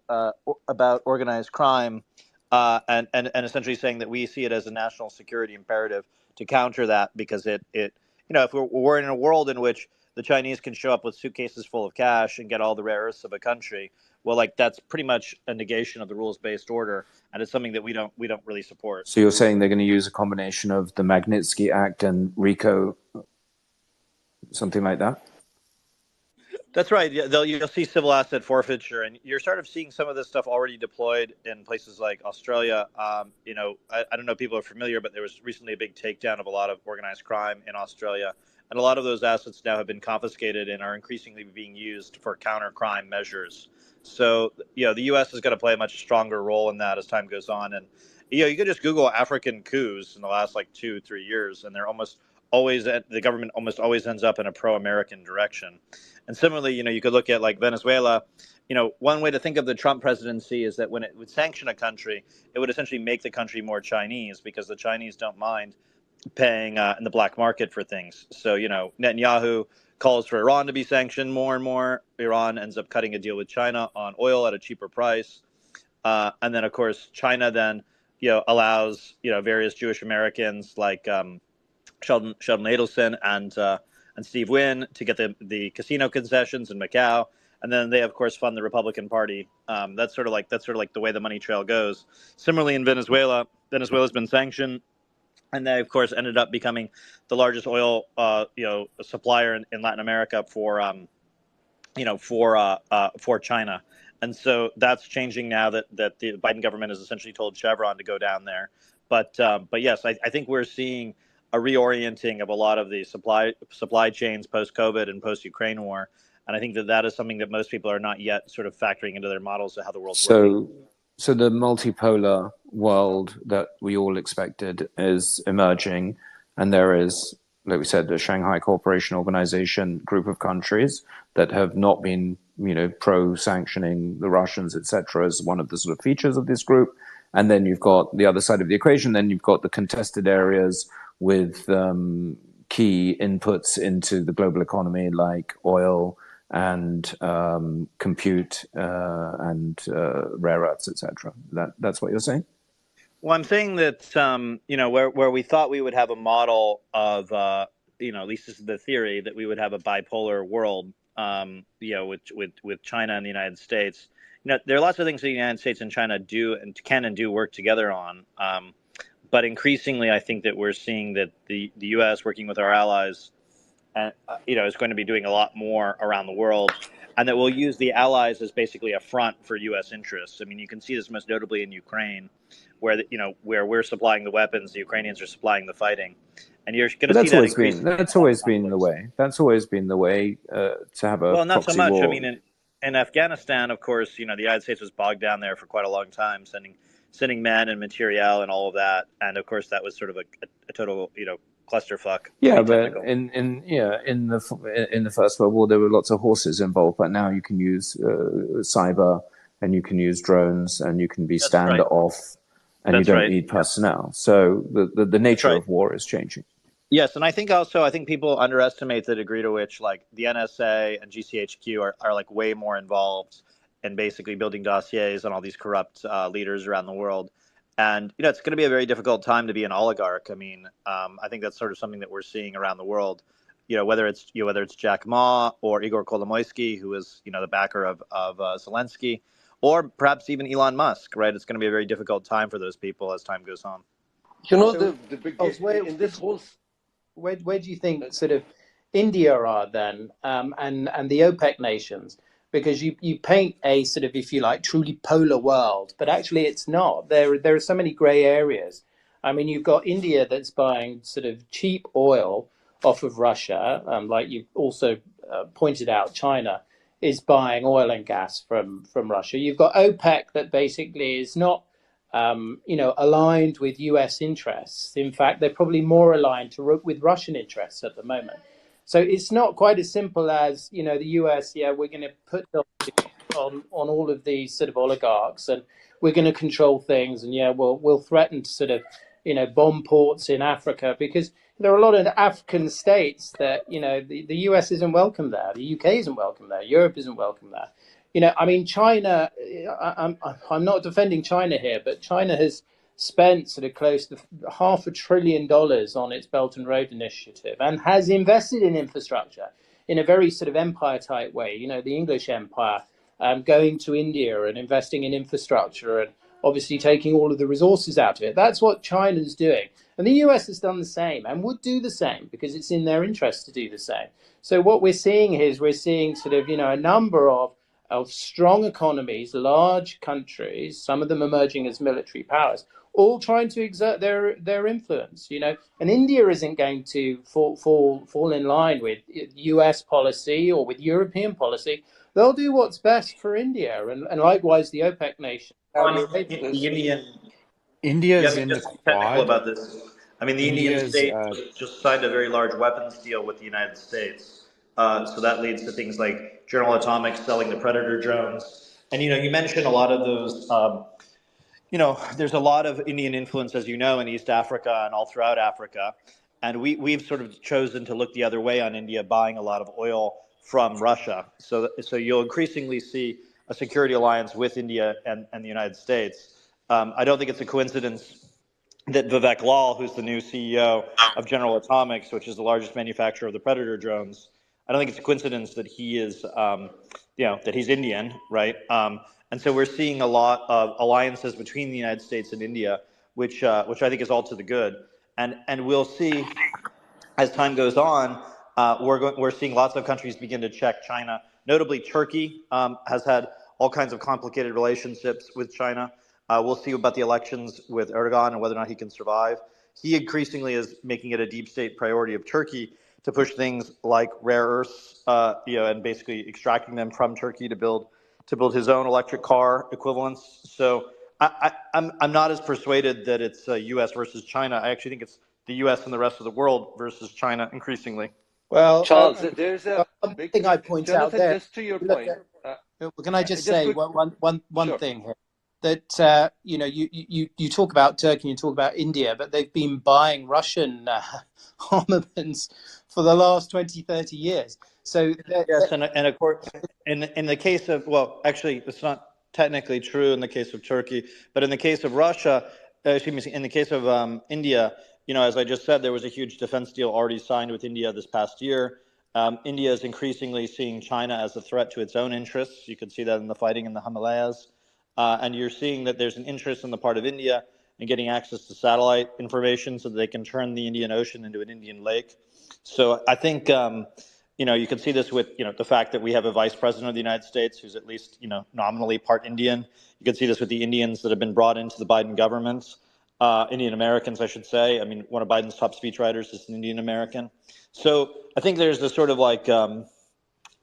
organized crime. And essentially saying that we see it as a national security imperative to counter that, because if we're in a world in which the Chinese can show up with suitcases full of cash and get all the rare earths of a country. Well, like that's pretty much a negation of the rules-based order, and it's something that we don't really support. So you're saying they're going to use a combination of the Magnitsky Act and RICO, something like that? That's right. Yeah, you'll see civil asset forfeiture, and you're sort of seeing some of this stuff already deployed in places like Australia. I don't know if people are familiar, but there was recently a big takedown of a lot of organized crime in Australia, and a lot of those assets now have been confiscated and are increasingly being used for counter-crime measures. So, the U.S. is going to play a much stronger role in that as time goes on. And, you can just Google African coups in the last 2-3 years, and they're almost always the government almost always ends up in a pro-American direction. And similarly, you could look at Venezuela. One way to think of the Trump presidency is that when it would sanction a country, it would essentially make the country more Chinese, because the Chinese don't mind paying in the black market for things. So, Netanyahu calls for Iran to be sanctioned more and more. Iran ends up cutting a deal with China on oil at a cheaper price. And then, of course, China then, allows, various Jewish Americans like Sheldon Adelson and Steve Wynn to get the casino concessions in Macau. And then they, of course, fund the Republican Party. That's sort of like the way the money trail goes. Similarly, in Venezuela, Venezuela's been sanctioned, and they, of course, ended up becoming the largest oil, supplier in Latin America for China. And so that's changing now that the Biden government has essentially told Chevron to go down there. But yes, I think we're seeing a reorienting of a lot of the supply chains post-COVID and post-Ukraine war. And I think that is something that most people are not yet sort of factoring into their models of how the world's working. So the multipolar world that we all expected is emerging, and there is, like we said, the Shanghai Cooperation Organization group of countries that have not been, pro-sanctioning the Russians, etc., as one of the sort of features of this group. And then you've got the other side of the equation. Then you've got the contested areas with key inputs into the global economy, like oil and compute and rare earths, etc. That's what you're saying? Well, I'm saying that where we thought we would have a model of at least this is the theory, that we would have a bipolar world, with China and the United States. There are lots of things that the United States and China can do work together on. But increasingly, I think that we're seeing that the U.S. working with our allies, is going to be doing a lot more around the world, and that we'll use the allies as basically a front for U.S. interests. I mean, you can see this most notably in Ukraine, where we're supplying the weapons, the Ukrainians are supplying the fighting, and you're going to see that increase. That's always been the way. That's always been the way to have a not so proxy much. war. I mean, in Afghanistan, of course, the United States was bogged down there for quite a long time, sending men and material and all of that, and of course that was sort of a total clusterfuck. Yeah, but in the First World War there were lots of horses involved, but now you can use cyber, and you can use drones, and you can be standoff, and you don't need personnel. So the nature of war is changing. Yes, and I think people underestimate the degree to which the NSA and GCHQ are way more involved in basically building dossiers on all these corrupt leaders around the world. And, it's going to be a very difficult time to be an oligarch. I mean, I think that's sort of something that we're seeing around the world, whether it's Jack Ma or Igor Kolomoisky, who is, the backer of Zelensky, or perhaps even Elon Musk, right? It's going to be a very difficult time for those people as time goes on. The biggest in this whole... Where do you think sort of India are then, and the OPEC nations? Because you paint a sort of, if you like, truly polar world, but actually it's not. There are so many grey areas. I mean, you've got India that's buying sort of cheap oil off of Russia, like you also pointed out. China is buying oil and gas from Russia. You've got OPEC that basically is not aligned with US interests. In fact, they're probably more aligned with Russian interests at the moment. So it's not quite as simple as, the US, we're going to put on all of these sort of oligarchs, and we're going to control things, and we'll threaten to sort of, bomb ports in Africa, because there are a lot of African states that, the US isn't welcome there, the UK isn't welcome there, Europe isn't welcome there. I mean, China, I'm not defending China here, but China has spent sort of close to $500 billion on its Belt and Road Initiative and has invested in infrastructure. in a very sort of empire type way, you know, the English empire, going to India and investing in infrastructure and obviously taking all of the resources out of it. That's what China's doing. And the US has done the same and would do the same because it's in their interest to do the same. So what we're seeing here is we're seeing sort of, you know, a number of strong economies, large countries, some of them emerging as military powers, all trying to exert their influence, you know. And India isn't going to fall in line with US policy or with European policy. They'll do what's best for India, and likewise the OPEC nation. India Yeah, is I mean, in the just to be technical Quad. about this. I mean, the Indian India's state just signed a very large weapons deal with the United States. So that leads to things like General Atomics selling the Predator drones. And, you know, you mentioned a lot of those, you know, there's a lot of Indian influence, as you know, in East Africa and all throughout Africa. And we've sort of chosen to look the other way on India buying a lot of oil from Russia. So you'll increasingly see a security alliance with India and the United States. I don't think it's a coincidence that Vivek Lal, who's the new CEO of General Atomics, which is the largest manufacturer of the Predator drones, I don't think it's a coincidence that he is, you know, that he's Indian, right? And so we're seeing a lot of alliances between the United States and India, which I think is all to the good. And we'll see as time goes on, we're seeing lots of countries begin to check China. Notably, Turkey has had all kinds of complicated relationships with China. We'll see about the elections with Erdogan and whether or not he can survive. He increasingly is making it a deep state priority of Turkey to push things like rare earths, you know, and basically extracting them from Turkey to build his own electric car equivalents. So I'm not as persuaded that it's U.S. versus China. I actually think it's the U.S. and the rest of the world versus China increasingly. Well, Charles, there's a one big thing I point out Jonathan. there. Just to your Look, point, can I just just say quick. one Sure. thing here? That you know, you talk about Turkey, you talk about India, but they've been buying Russian armaments for the last 20, 30 years. So Yes, and of course, in the case of, well, actually, it's not technically true in the case of Turkey, but in the case of Russia, excuse me, in the case of India, you know, as I just said, there was a huge defense deal already signed with India this past year. India is increasingly seeing China as a threat to its own interests. You can see that in the fighting in the Himalayas. And you're seeing that there's an interest on the part of India in getting access to satellite information so that they can turn the Indian Ocean into an Indian lake. So I think, you know, you can see this with, you know, the fact that we have a vice president of the United States who's at least, you know, nominally part Indian. You can see this with the Indians that have been brought into the Biden government, Indian Americans, I should say. I mean, one of Biden's top speechwriters is an Indian American. So I think there's this sort of like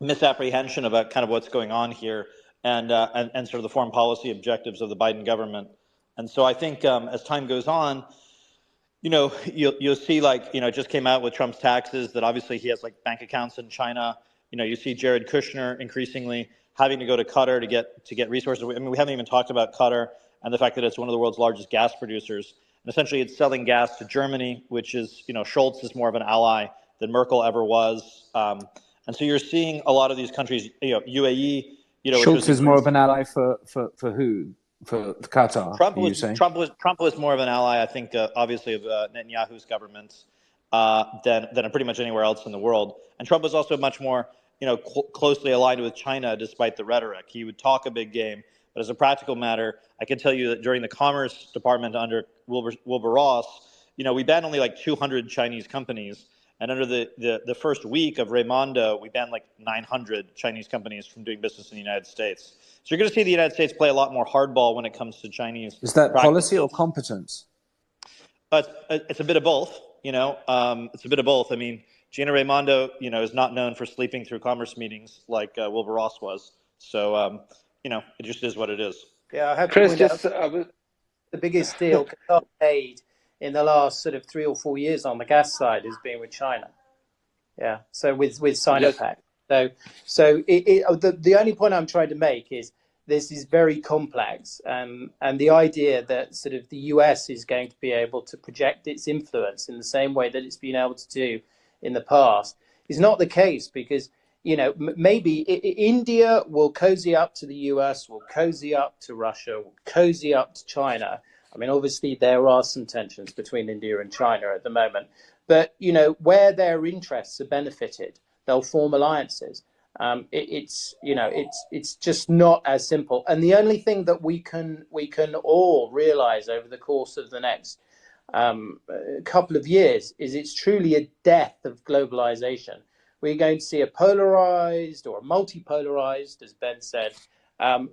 misapprehension about kind of what's going on here. And sort of the foreign policy objectives of the Biden government. And so I think as time goes on, you know, you'll see, like, you know, it just came out with Trump's taxes that obviously he has like bank accounts in China. You know, you see Jared Kushner increasingly having to go to Qatar to get resources. I mean, we haven't even talked about Qatar and the fact that it's one of the world's largest gas producers. And essentially it's selling gas to Germany, which is, you know, Scholz is more of an ally than Merkel ever was. And so you're seeing a lot of these countries, you know, UAE, you know, Schultz is more of an ally for who? For Qatar? Trump was more of an ally, I think, obviously of Netanyahu's government than pretty much anywhere else in the world. And Trump was also much more, you know, closely aligned with China, despite the rhetoric. He would talk a big game, but as a practical matter, I can tell you that during the Commerce Department under Wilbur Ross, you know, we banned only like 200 Chinese companies. And under the first week of Raimondo, we banned like 900 Chinese companies from doing business in the United States. So you're going to see the United States play a lot more hardball when it comes to Chinese. Is that policy or competence? It's a bit of both, you know. It's a bit of both. I mean, Gina Raimondo, you know, is not known for sleeping through commerce meetings like Wilbur Ross was. So, you know, it just is what it is. Yeah, I have Chris, to point just out the biggest deal Qatar made in the last sort of 3 or 4 years on the gas side has been with China. Yeah, so with Sinopec. So the only point I'm trying to make is this is very complex, and the idea that sort of the US is going to be able to project its influence in the same way that it's been able to do in the past is not the case, because, you know, maybe India will cozy up to the US, will cozy up to Russia, will cozy up to China. I mean, obviously there are some tensions between India and China at the moment, but, you know, where their interests are benefited, they'll form alliances. It's just not as simple. And the only thing that we can all realize over the course of the next couple of years is it's truly a death of globalization. We're going to see a polarized or a multipolarized, as Ben said,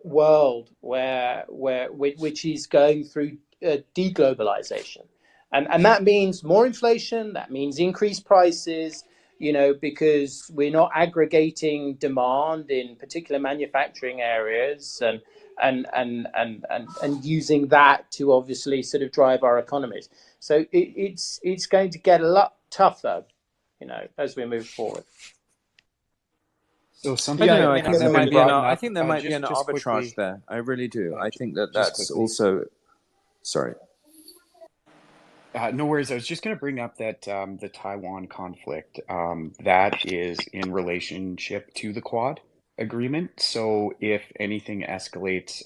world which is going through deglobalization, and that means more inflation. That means increased prices. Because we're not aggregating demand in particular manufacturing areas and using that to obviously sort of drive our economies. So it's going to get a lot tougher, as we move forward. So something I that think there hasn't might been be an brought I up, think there might be an just arbitrage quickly, there. I really do. I think just that's quickly. also. Sorry. No worries. I was just going to bring up that the Taiwan conflict, that is in relationship to the Quad agreement. So if anything escalates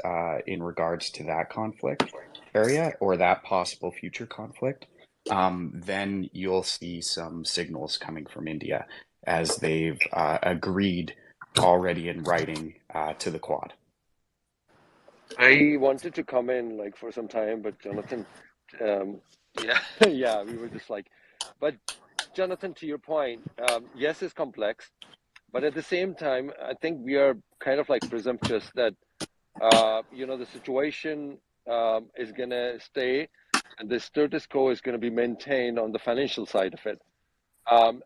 in regards to that conflict area or that possible future conflict, then you'll see some signals coming from India as they've agreed already in writing to the Quad. I wanted to come in like for some time, but Jonathan, yeah, we were just like, but Jonathan, to your point, yes, it's complex, but at the same time, I think we are kind of like presumptuous that, the situation is going to stay and the status quo is going to be maintained on the financial side of it.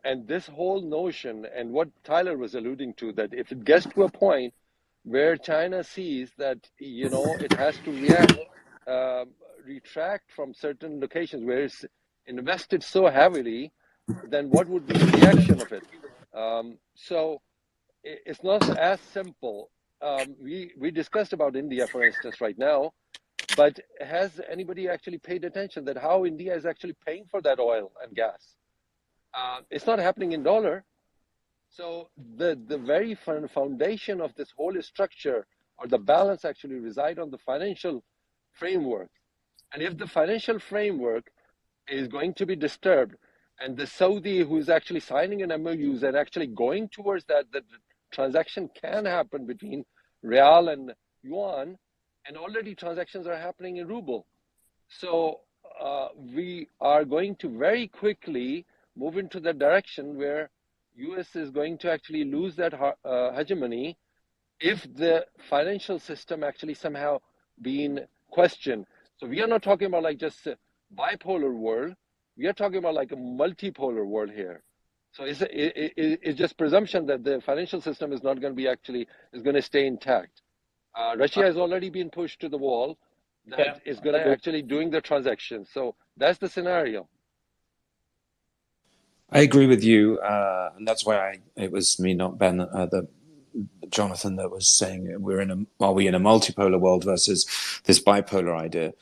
And this whole notion and what Tyler was alluding to, that if it gets to a point where China sees that, it has to retract from certain locations where it's invested so heavily, then what would be the reaction of it? So it's not as simple. We discussed about India, for instance, right now, but has anybody actually paid attention that how India is actually paying for that oil and gas? It's not happening in dollar. So the very foundation of this whole structure or the balance actually reside on the financial framework. And if the financial framework is going to be disturbed, and the Saudi who is actually signing an MOUs and actually going towards that, the transaction can happen between Real and Yuan, and already transactions are happening in ruble. So we are going to very quickly move into the direction where US is going to actually lose that hegemony if the financial system actually somehow being questioned. So we are not talking about like just a bipolar world. We are talking about like a multipolar world here. So it's just presumption that the financial system is not going to be is going to stay intact. Russia has already been pushed to the wall that is going to actually doing the transactions. So that's the scenario. I agree with you, and that's why it was me, not Ben, Jonathan, that was saying are we in a multipolar world versus this bipolar idea?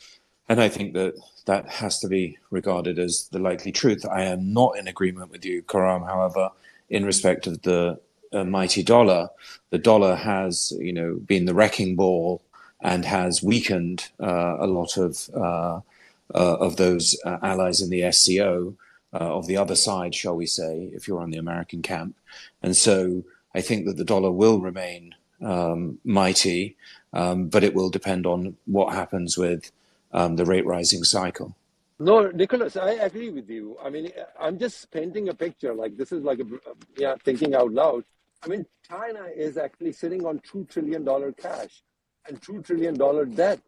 And I think that has to be regarded as the likely truth. I am not in agreement with you, Karam. However, in respect of the mighty dollar, the dollar has, been the wrecking ball and has weakened a lot of those allies in the SCO. Of the other side, shall we say, if you're on the American camp. And so I think that the dollar will remain mighty, but it will depend on what happens with the rate rising cycle. No, Nicholas, I agree with you. I mean, I'm just painting a picture. Like this is like thinking out loud. I mean, China is actually sitting on $2 trillion cash and $2 trillion debt,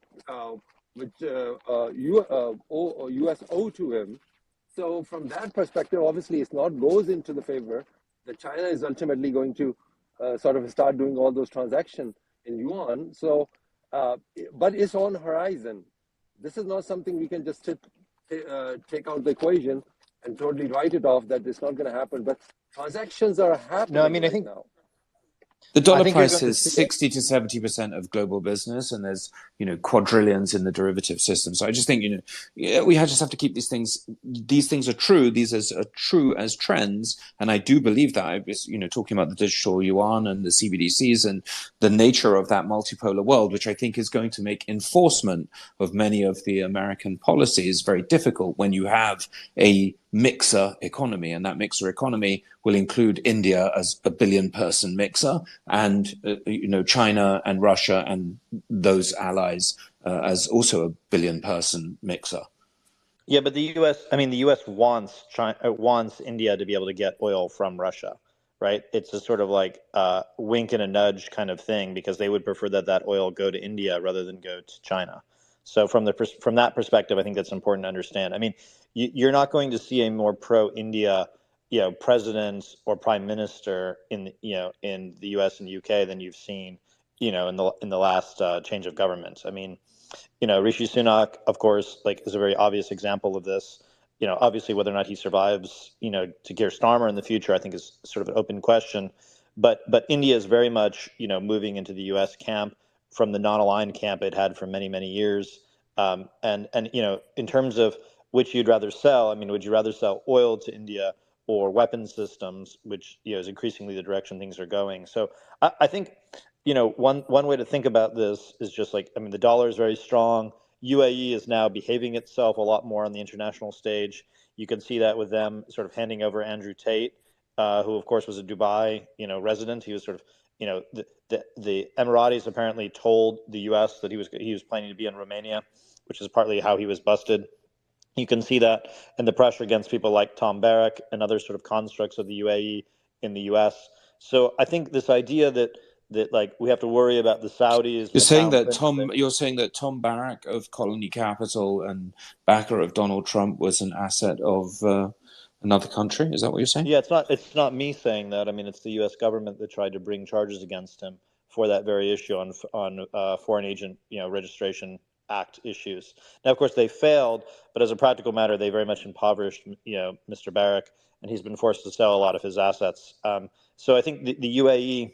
which US owe to him. So from that perspective, obviously, it's not goes into the favor that China is ultimately going to sort of start doing all those transactions in yuan. So, but it's on horizon. This is not something we can just take out the equation and totally write it off that it's not going to happen. But transactions are happening. No, I mean, I think now. The dollar price is 60 to 70% of global business, and there's, quadrillions in the derivative system. So I just think, we just have to keep these things are true. These are true as trends. And I do believe that. I was, talking about the digital yuan and the CBDCs and the nature of that multipolar world, which I think is going to make enforcement of many of the American policies very difficult when you have a mixer economy, and that mixer economy will include India as a billion-person mixer, and China and Russia and those allies as also a billion-person mixer. Yeah, but the U.S. wants India to be able to get oil from Russia, right? It's a sort of like wink and a nudge kind of thing, because they would prefer that oil go to India rather than go to China. So from that perspective, I think that's important to understand. I mean, you're not going to see a more pro-India, president or prime minister in the U.S. and the UK than you've seen, in the last change of government. I mean, Rishi Sunak, of course, is a very obvious example of this. Obviously, whether or not he survives, to Keir Starmer in the future, I think is sort of an open question. But India is very much, moving into the U.S. camp from the non-aligned camp it had for many, many years. And in terms of which you'd rather sell, I mean, would you rather sell oil to India or weapon systems, which is increasingly the direction things are going? So I think, one way to think about this is just the dollar is very strong. UAE is now behaving itself a lot more on the international stage. You can see that with them sort of handing over Andrew Tate, who of course was a Dubai, resident. He was sort of, the Emiratis apparently told the U.S. that he was planning to be in Romania, which is partly how he was busted. You can see that in the pressure against people like Tom Barrack and other sort of constructs of the UAE in the U.S. So I think this idea that we have to worry about the Saudis. You're saying that Tom Barrack of Colony Capital and backer of Donald Trump was an asset of another country. Is that what you're saying? Yeah, it's not me saying that. I mean, it's the U.S. government that tried to bring charges against him for that very issue on Foreign Agent Registration Act issues. Now, of course, they failed, but as a practical matter, they very much impoverished Mr. Barrack, and he's been forced to sell a lot of his assets. So I think the UAE.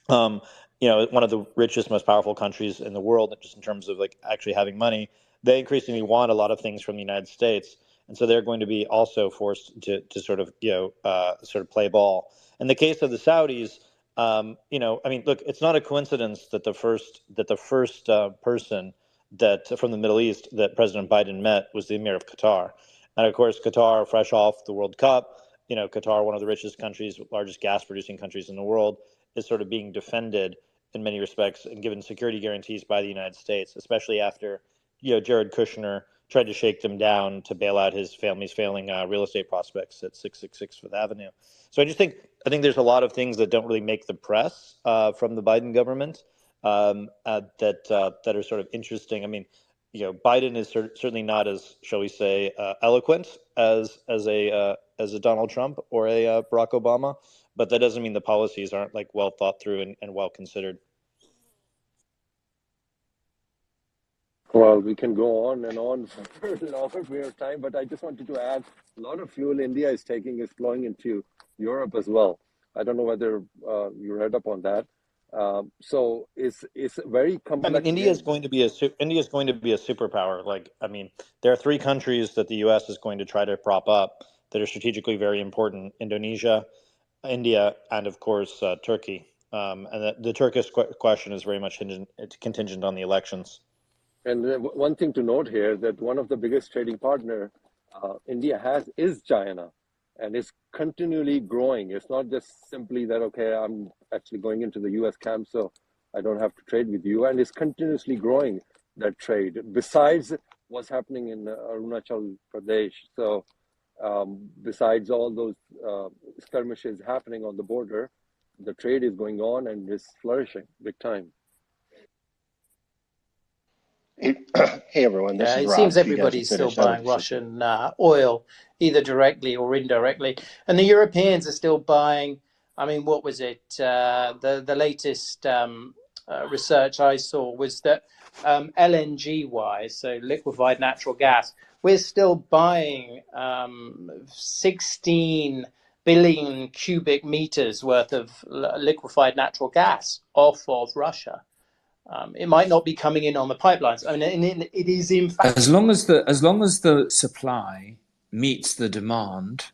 One of the richest, most powerful countries in the world, just in terms of actually having money, they increasingly want a lot of things from the United States, and so they're going to be also forced to sort of play ball. In the case of the Saudis, look, it's not a coincidence that the first person that from the Middle East that President Biden met was the Emir of Qatar, and of course Qatar, fresh off the World Cup, Qatar, one of the richest countries, largest gas producing countries in the world, is sort of being defended in many respects and given security guarantees by the United States, especially after Jared Kushner tried to shake them down to bail out his family's failing real estate prospects at 666 Fifth Avenue. So I think there's a lot of things that don't really make the press from the Biden government that are sort of interesting. I mean, Biden is certainly not as, shall we say, eloquent as a Donald Trump or a Barack Obama. But that doesn't mean the policies aren't well thought through and well considered. Well, we can go on and on for a longer period of time, but I just wanted to add a lot of fuel India is taking is flowing into Europe as well. I don't know whether you read up on that. So it's very complex. I mean, India is going to be a superpower. There are three countries that the U.S. is going to try to prop up that are strategically very important: Indonesia, India, and of course Turkey. And the Turkish question is very much contingent on the elections. And one thing to note here that one of the biggest trading partner India has is China, and it's continually growing. It's not just simply that, okay, I'm actually going into the U.S. camp, so I don't have to trade with you. And it's continuously growing that trade, besides what's happening in Arunachal Pradesh. So besides all those skirmishes happening on the border, the trade is going on and is flourishing big time. Hey everyone, this is it Rob. seems everybody's still buying Russian oil, either directly or indirectly, and the Europeans are still buying. I mean, what was it? The latest research I saw was that LNG wise, so liquefied natural gas, we're still buying 16 billion cubic meters worth of liquefied natural gas off of Russia. It might not be coming in on the pipelines. I mean, it is in fact. As long as the supply meets the demand,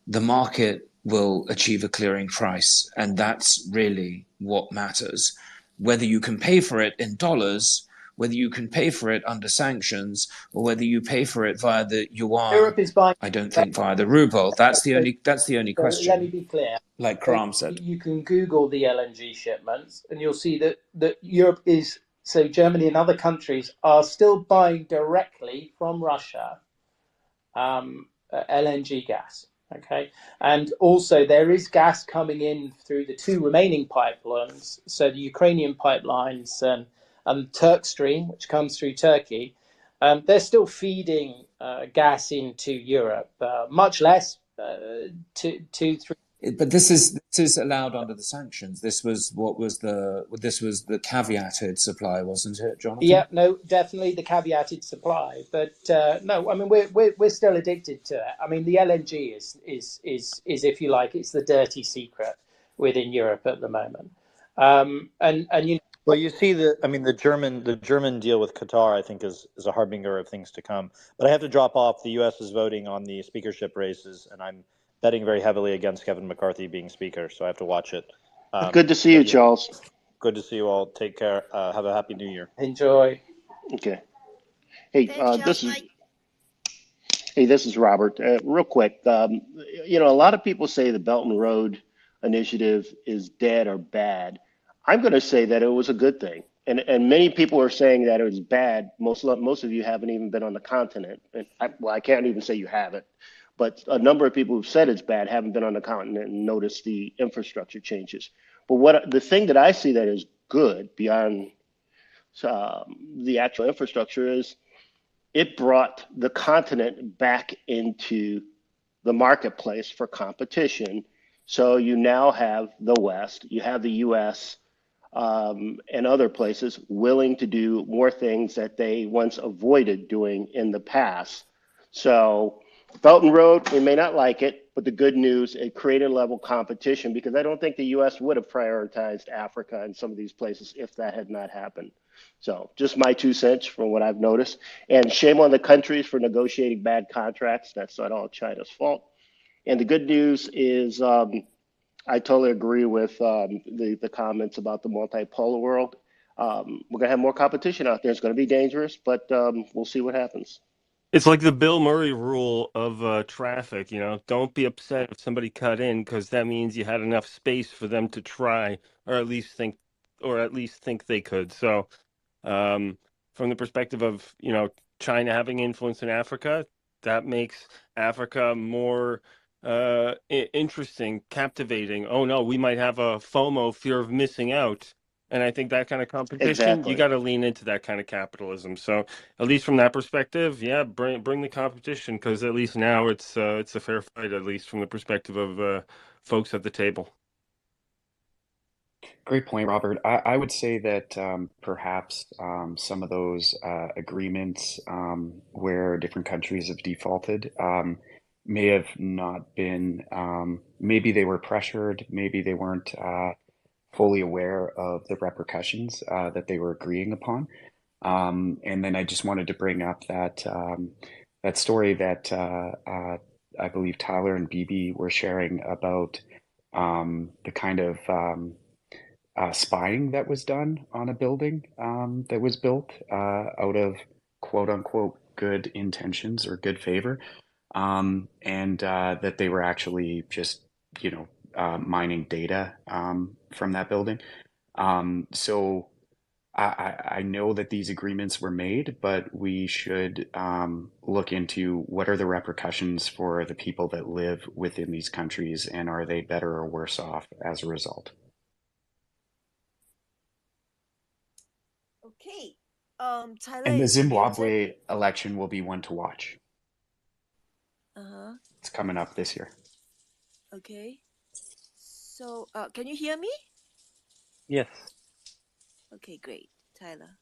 the market will achieve a clearing price, and that's really what matters. Whether you can pay for it in dollars whether you can pay for it under sanctions or whether you pay for it via the yuan. Europe is buying. I don't think via the ruble. That's the only So let me question. be clear. Like So Karam said. you can Google the LNG shipments, and you'll see that Europe is, so Germany and other countries are still buying directly from Russia LNG gas. Okay, and also there is gas coming in through the two remaining pipelines, so the Ukrainian pipelines and Turk Stream, which comes through Turkey. They're still feeding gas into Europe, much less, 2-3. But this is allowed under the sanctions. This was the caveated supply, wasn't it, Jonathan? Yeah, no, definitely the caveated supply, but no, I mean we're still addicted to it. I mean the LNG is if you like, it's the dirty secret within Europe at the moment, and you know. Well, you see the German deal with Qatar, I think, is a harbinger of things to come. But I have to drop off. The U.S. is voting on the speakership races, and I'm betting very heavily against Kevin McCarthy being speaker, so I have to watch it. Good to see you, Charles. Good to see you all. Take care. Have a happy New Year. Enjoy. Okay. Hey, Thanks, this is Robert. Real quick, a lot of people say the Belt and Road Initiative is dead or bad. I'm going to say that it was a good thing, and many people are saying that it was bad. Most of you haven't even been on the continent. And I can't even say you haven't, but a number of people who've said it's bad haven't been on the continent and noticed the infrastructure changes. But the thing that I see that is good beyond the actual infrastructure is it brought the continent back into the marketplace for competition. So you now have the West, you have the U.S., and other places willing to do more things that they once avoided doing in the past. So Belt and Road, we may not like it, but the good news, it created level competition, because I don't think the U.S. would have prioritized Africa and some of these places if that had not happened. So just my 2 cents from what I've noticed. And shame on the countries for negotiating bad contracts. That's not all China's fault. And the good news is I totally agree with the comments about the multipolar world. We're going to have more competition out there. It's going to be dangerous, but we'll see what happens. It's like the Bill Murray rule of traffic. Don't be upset if somebody cut in, because that means you had enough space for them to try, or at least think they could. So, from the perspective of China having influence in Africa, that makes Africa more interesting, captivating. Oh no, we might have a FOMO, fear of missing out. And I think that kind of competition, Exactly. you got to lean into that kind of capitalism. So at least from that perspective, yeah, bring the competition, because at least now it's a fair fight, at least from the perspective of folks at the table. Great point, Robert. I would say that perhaps some of those agreements where different countries have defaulted may have not been, maybe they were pressured, maybe they weren't fully aware of the repercussions that they were agreeing upon. And then I just wanted to bring up that that story that I believe Tyler and BB were sharing about the kind of spying that was done on a building that was built out of quote unquote good intentions or good favor, and that they were actually just mining data from that building. So I know that these agreements were made, but we should look into what are the repercussions for the people that live within these countries, and are they better or worse off as a result? Okay. Tyler, And the is your answer? Zimbabwe election will be one to watch. Uh-huh. It's coming up this year. Okay. So, can you hear me? Yes. Okay, great. Tyler.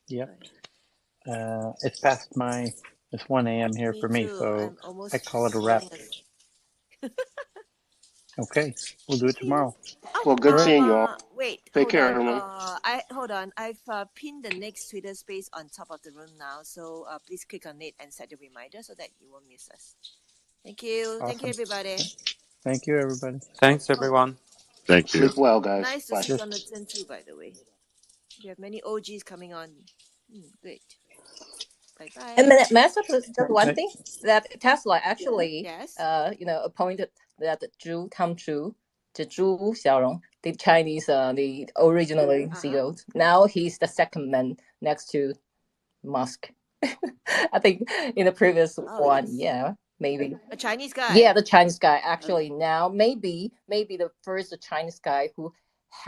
Yep. Go ahead. It's past it's 1 a.m. here Me for me, too. so I'm almost I call it a wrap. falling asleep. Okay, we'll do it See you. tomorrow. Well, good All right. seeing you all. Wait, Take hold care, on. everyone. Hold on. I've pinned the next Twitter space on top of the room now, so please click on it and set a reminder so that you won't miss us. Thank you. Thank you, Awesome. everybody. Thank you, everybody. Thanks, Oh, everyone. Thank you. Sleep well, guys. nice to Bye. see Jonathan too, by the way. We have many OGs coming on. Great. Bye-bye. And may I say just one Okay. thing? That Tesla actually, Yes. appointed that Tom Zhu, the Zhu Xiaorong, the Chinese, the originally CEO. Now he's the second man next to Musk. I think in the previous one, yeah, maybe. A Chinese guy. Yeah, the Chinese guy. Actually, now maybe the first Chinese guy who